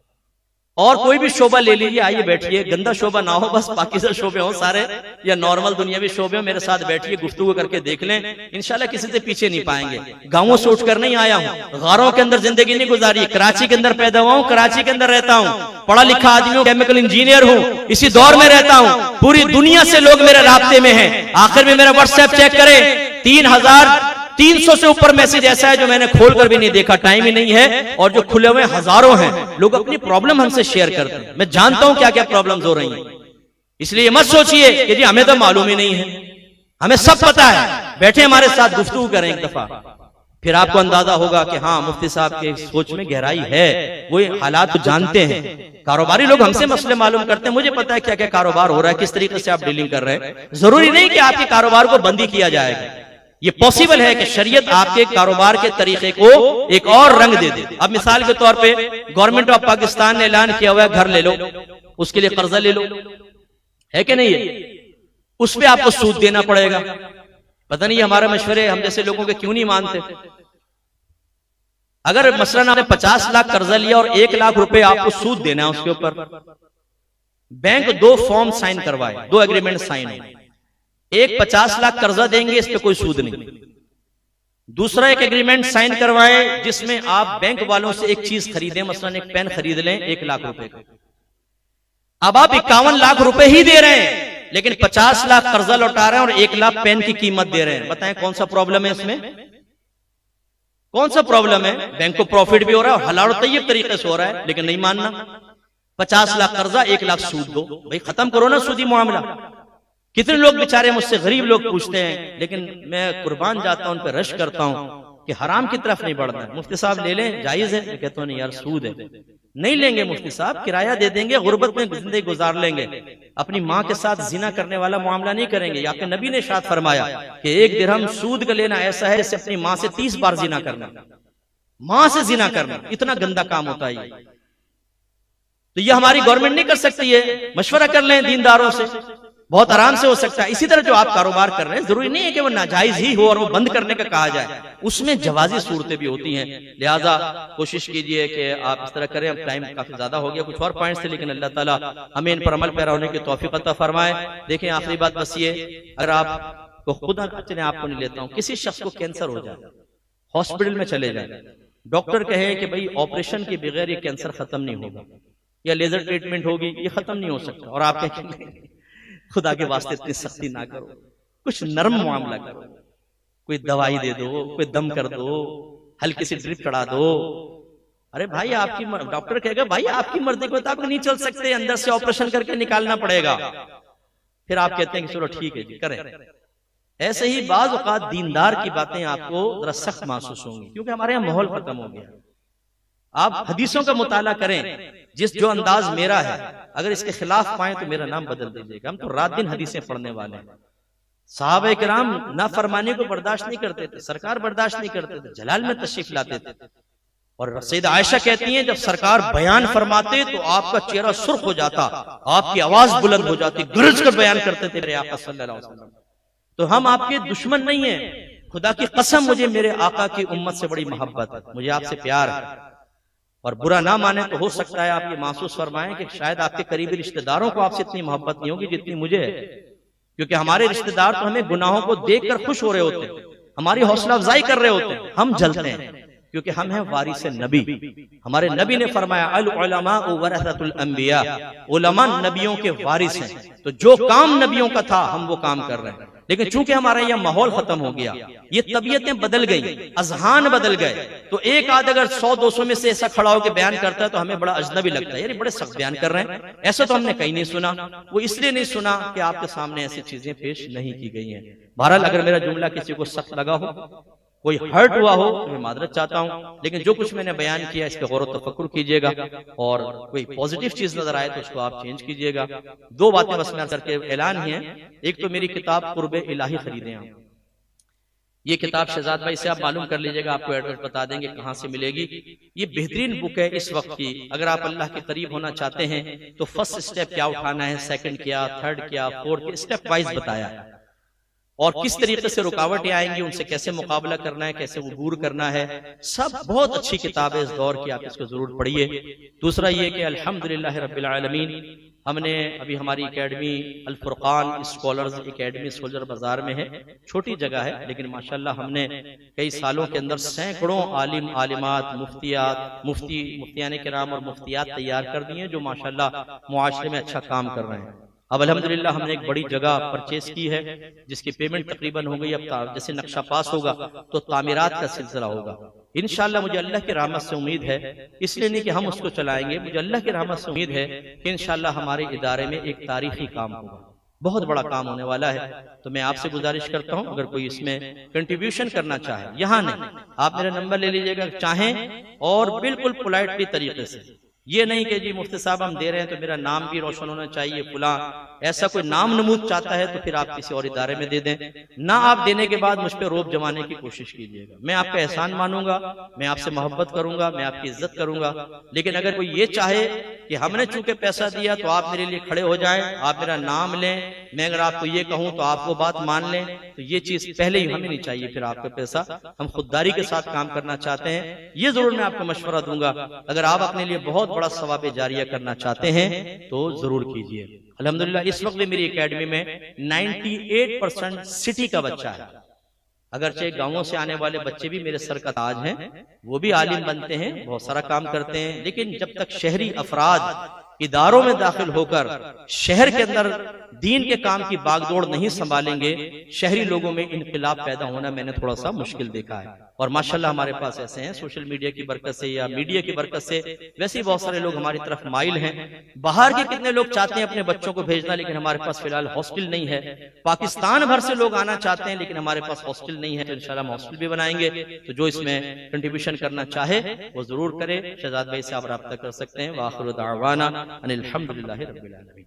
और कोई भी शोबा ले लीजिए, आइए बैठिए, गंदा शोबा ना हो, बस पाकिज़ा शोबे हो सारे, या नॉर्मल दुनियावी शोबे हो, मेरे साथ बैठिए, गुफ्तगू करके देख लें, इंशाल्लाह किसी से पीछे नहीं पाएंगे। गांवों से उठकर नहीं आया हूं, गारों के अंदर जिंदगी नहीं गुजारी, कराची के अंदर पैदा हुआ हूं, कराची के अंदर रहता हूं, पढ़ा लिखा आदमी हूं, केमिकल इंजीनियर हूं, इसी दौर में रहता हूं, पूरी दुनिया से लोग मेरे राब्ते में हैं। आखिर में मेरा व्हाट्सएप चेक करें, 3300 से ऊपर मैसेज ऐसा है जो मैंने खोल कर भी नहीं देखा, टाइम ही नहीं है, और जो खुले हुए हजारों हैं, लोग अपनी प्रॉब्लम हमसे शेयर करते हैं, मैं जानता हूं क्या क्या प्रॉब्लम्स हो रही हैं, इसलिए मत सोचिए कि जी हमें तो मालूम ही नहीं है, हमें सब पता है। बैठे हमारे साथ गुफ्तगू करें एक दफा, फिर आपको अंदाजा होगा कि हाँ मुफ्ती साहब के सोच में गहराई है, वो हालात तो जानते हैं। कारोबारी लोग हमसे मसले मालूम करते हैं, मुझे पता है क्या क्या कारोबार हो रहा है, किस तरीके से आप डीलिंग कर रहे हैं। जरूरी नहीं कि आपके कारोबार को बंदी किया जाएगा, ये पॉसिबल है कि शरीयत आपके कारोबार के तरीके को एक और रंग दे दे। अब मिसाल के तौर पे गवर्नमेंट ऑफ पाकिस्तान ने ऐलान किया हुआ है घर ले लो, उसके लिए कर्जा ले लो, है कि नहीं है, उस पे आपको सूद देना पड़ेगा। पता नहीं हमारे मशवरे हम जैसे लोगों के क्यों नहीं मानते। अगर मसलन आपने 50 लाख कर्जा लिया और 1 लाख रुपए आपको सूद देना है उसके ऊपर, बैंक 2 फॉर्म साइन करवाए, 2 एग्रीमेंट साइन हो, एक 50 लाख कर्जा देंगे, इस पे कोई सूद नहीं, दूसरा एक एग्रीमेंट साइन करवाए जिसमें आप बैंक वालों से एक चीज खरीदें, मसलन एक पेन खरीद लें 1 लाख रुपए का, अब आप 51 लाख रुपए ही दे रहे हैं लेकिन 50 लाख कर्जा लौटा रहे हैं और 1 लाख पेन की कीमत दे रहे हैं। बताएं कौन सा प्रॉब्लम है इसमें, कौन सा प्रॉब्लम है। बैंक को प्रॉफिट भी हो रहा है और हलाल तैयब तरीके से हो रहा है, लेकिन नहीं मानना। 50 लाख कर्जा 1 लाख सूद दो, भाई खत्म करो ना सूदी मामला। कितने लोग बेचारे मुझसे गरीब लोग पूछते हैं, लेकिन मैं कुर्बान जाता हूं, उन पर रश करता हूं कि हराम की तरफ नहीं बढ़ना है। मुफ्ती साहब ले लें जायज है, कहता हूं नहीं यार सूद है, नहीं लेंगे मुफ्ती साहब, किराया दे देंगे, गुर्बत में जिंदगी गुजार लेंगे, अपनी माँ के साथ जिना करने वाला मामला नहीं करेंगे। आपके नबी ने इरशाद फरमाया कि 1 दिरहम सूद का लेना ऐसा है जैसे अपनी माँ से 30 बार जिना करना। माँ से जिना करना इतना गंदा काम होता है। तो ये हमारी गवर्नमेंट नहीं कर सकती है, मशवरा कर लें दीनदारों से, बहुत आराम से हो सकता है। इसी तरह जो आप कारोबार कर रहे हैं, जरूरी नहीं है कि वो नाजायज ही हो और वो बंद करने का कहा जाए, उसमें जवाजी सूरतें भी होती हैं। लिहाजा कोशिश कीजिए कि आप इस तरह करें। अब टाइम काफी ज्यादा हो गया, कुछ और पॉइंट्स थे, लेकिन अल्लाह ताला हमें इन पर अमल पैरा होने की तौफीक अता फरमाए। देखें, आखिरी बात बस ये, अगर आपको खुद चले, आपको नहीं लेता हूं, किसी शख्स को कैंसर हो जाए, हॉस्पिटल में चले जाए, डॉक्टर कहे कि भाई ऑपरेशन के बगैर ये कैंसर खत्म नहीं होगा या लेजर ट्रीटमेंट होगी, ये खत्म नहीं हो सकता, और आप कहें खुदा के वास्ते इतनी सख्ती ना करो, कुछ नरम मामला करो, कोई दवाई दे दो, कोई दम कर दो, हल्की सी ड्रिप चढ़ा दो। अरे भाई आपकी डॉक्टर कहेगा भाई आपकी मर्जी के मुताबिक नहीं चल सकते, अंदर से ऑपरेशन करके निकालना पड़ेगा। फिर आप कहते हैं कि चलो ठीक है जी करें। ऐसे ही बाज औकात दीनदार की बातें आपको जरा सख्त महसूस होंगी, क्योंकि हमारे यहाँ माहौल खत्म हो गया। आप हदीसों का मुताला करें, जो अंदाज मेरा है, अगर इसके खिलाफ पाए तो मेरा नाम बदल दीजिएगा। हम तो रात दिन हदीसें पढ़ने वाले हैं। साहबे किराम नाफरमानी को बर्दाश्त नहीं करते थे, सरकार बर्दाश्त नहीं करते थे, जलाल में तशरीफ लाते थे। और सैयदा आयशा कहती हैं जब सरकार बयान फरमाते तो आपका चेहरा सुर्ख हो जाता, आपकी आवाज बुलंद हो जाती, गरज कर बयान करते थे मेरे आका सल्लल्लाहु अलैहि वसल्लम। तो हम आपके दुश्मन नहीं है, खुदा की कसम मुझे मेरे आका की उम्मत से बड़ी मोहब्बत है, मुझे आपसे प्यार है। और बुरा ना माने तो हो सकता है आप ये महसूस फरमाएं कि शायद आपके करीबी रिश्तेदारों को आपसे इतनी मोहब्बत नहीं होगी जितनी मुझे है, क्योंकि हमारे रिश्तेदार तो हमें गुनाहों को देखकर खुश हो रहे होते हैं, हमारी हौसला अफजाई कर रहे होते हैं, हम जलते हैं क्योंकि हम हैं वारिस नबी। हमारे नबी ने फरमाया अल उलमा वरसतुल अंबिया, उलमा नबियों के वारिस हैं। तो जो काम नबियों का था हम वो काम कर रहे हैं, लेकिन चूंकि हमारा यह माहौल खत्म हो गया, ये तबीयतें बदल गई, अजहान बदल गए, तो एक आध अगर 100-200 में से ऐसा खड़ा होकर बयान करता है तो हमें बड़ा अजनबी लगता है, यार बड़े सख्त बयान कर रहे हैं, ऐसा तो हमने कहीं नहीं सुना। वो इसलिए नहीं सुना कि आपके सामने ऐसी चीजें पेश नहीं की गई हैं। बहरहाल अगर मेरा जुमला किसी को सख्त लगा हो, कोई हर्ट हुआ हो, तो मैं मादरत चाहता हूं, लेकिन जो कुछ मैंने बयान किया इस पे गौर व तफक्कुर कीजिएगा, और कोई पॉजिटिव चीज नजर आए तो उसको आप चेंज कीजिएगा। 2 बातें बस मैं करके ऐलान ही है। एक तो मेरी किताब कुर्बे इलाही खरीदें आप, ये किताब शहजाद भाई से आप मालूम कर लीजिएगा, आपको एड्रेस बता देंगे कहां से मिलेगी। ये बेहतरीन बुक है इस वक्त की, अगर आप अल्लाह के करीब होना चाहते हैं तो फर्स्ट स्टेप क्या उठाना है, सेकंड क्या, थर्ड क्या, फोर्थ, स्टेप वाइज बताया है, और किस तरीके से रुकावटें आएंगी, उनसे कैसे मुकाबला करना है, कैसे अबूर करना है, सब बहुत अच्छी किताब है इस दौर की, आप इसको जरूर पढ़िए। दूसरा ये कि अल्हम्दुलिल्लाह रब्बिल आलमीन, हमने अभी हमारी एकेडमी अल फुरकान स्कॉलर्स एकेडमी सोल्जर बाजार में है, छोटी जगह है, लेकिन माशाल्लाह हमने कई सालों के अंदर सैकड़ों आलिम आलिमात, मुफ्तियान किराम और मुफ्तियात तैयार कर दिए हैं, जो माशाल्लाह मुआशरे में अच्छा काम कर रहे हैं। अब अल्हम्दुलिल्लाह हमने एक बड़ी जगह परचेज की है, जिसकी पेमेंट तकरीबन हो गई। अब जैसे नक्शा पास होगा तो तामीरात का सिलसिला होगा इंशाअल्लाह। मुझे अल्लाह की रहमत से उम्मीद है, इसलिए नहीं कि हम उसको चलाएंगे, मुझे अल्लाह की रहमत से उम्मीद है कि इंशाअल्लाह हमारे इदारे में एक तारीखी काम होगा, बहुत बड़ा काम होने वाला है। तो मैं आपसे गुजारिश करता हूं, अगर कोई इसमें कंट्रीब्यूशन करना चाहे, यहाँ नहीं, आप मेरा नंबर ले लीजिएगा चाहें, और बिल्कुल पोलाइटली तरीके से, ये नहीं कि जी मुफ्ती साहब हम दे रहे हैं तो मेरा नाम भी रोशन होना चाहिए, फुला ऐसा कोई नाम नमूद चाहता है तो फिर आप किसी और इदारे में दे दें ना। आप देने के बाद मुझ पर रोब जमाने की कोशिश कीजिएगा, मैं आपका एहसान मानूंगा, मैं आपसे मोहब्बत करूंगा, मैं आपकी इज्जत करूंगा। लेकिन अगर कोई ये चाहे कि हमने चूंकि पैसा दिया तो आप मेरे लिए खड़े हो जाएं, आप मेरा नाम लें, मैं अगर आपको ये कहूं तो आप वो बात मान लें, तो ये चीज पहले ही हमें नहीं चाहिए। फिर आपका पैसा, हम खुददारी के साथ काम करना चाहते हैं, ये जरूर मैं आपको मशवरा दूंगा। अगर आप अपने लिए बहुत बड़ा सवाब जारिया करना चाहते हैं तो जरूर कीजिए। अल्हम्दुलिल्लाह इस वक्त मेरी एकेडमी में 98% सिटी का बच्चा है, अगरचे गांवों से आने वाले बच्चे भी मेरे सर का ताज हैं, वो भी आलिम बनते हैं, बहुत सारा काम करते हैं, लेकिन जब तक शहरी अफराद इदारों में दाखिल होकर शहर के अंदर दीन के काम की बागडोर नहीं संभालेंगे, शहरी लोगों में इनकलाब पैदा होना मैंने थोड़ा सा मुश्किल देखा है। और माशाल्लाह हमारे पास ऐसे हैं, सोशल मीडिया की बरकत से या मीडिया की बरकत से वैसे ही बहुत सारे लोग हमारी तरफ माइल हैं। बाहर के कितने लोग चाहते हैं अपने बच्चों को भेजना, लेकिन हमारे पास फिलहाल हॉस्टल नहीं है। पाकिस्तान भर से लोग आना चाहते हैं, लेकिन हमारे पास हॉस्टल नहीं है। तो इंशाल्लाह हम हॉस्टल भी बनाएंगे। तो जो इसमें कंट्रीब्यूशन करना चाहे वो जरूर करे। शहजाद भाई से आप राब्ता कर सकते हैं। वाखिर दावाना अनिल हम्दुलिल्लाहि रब्बिल आलमीन।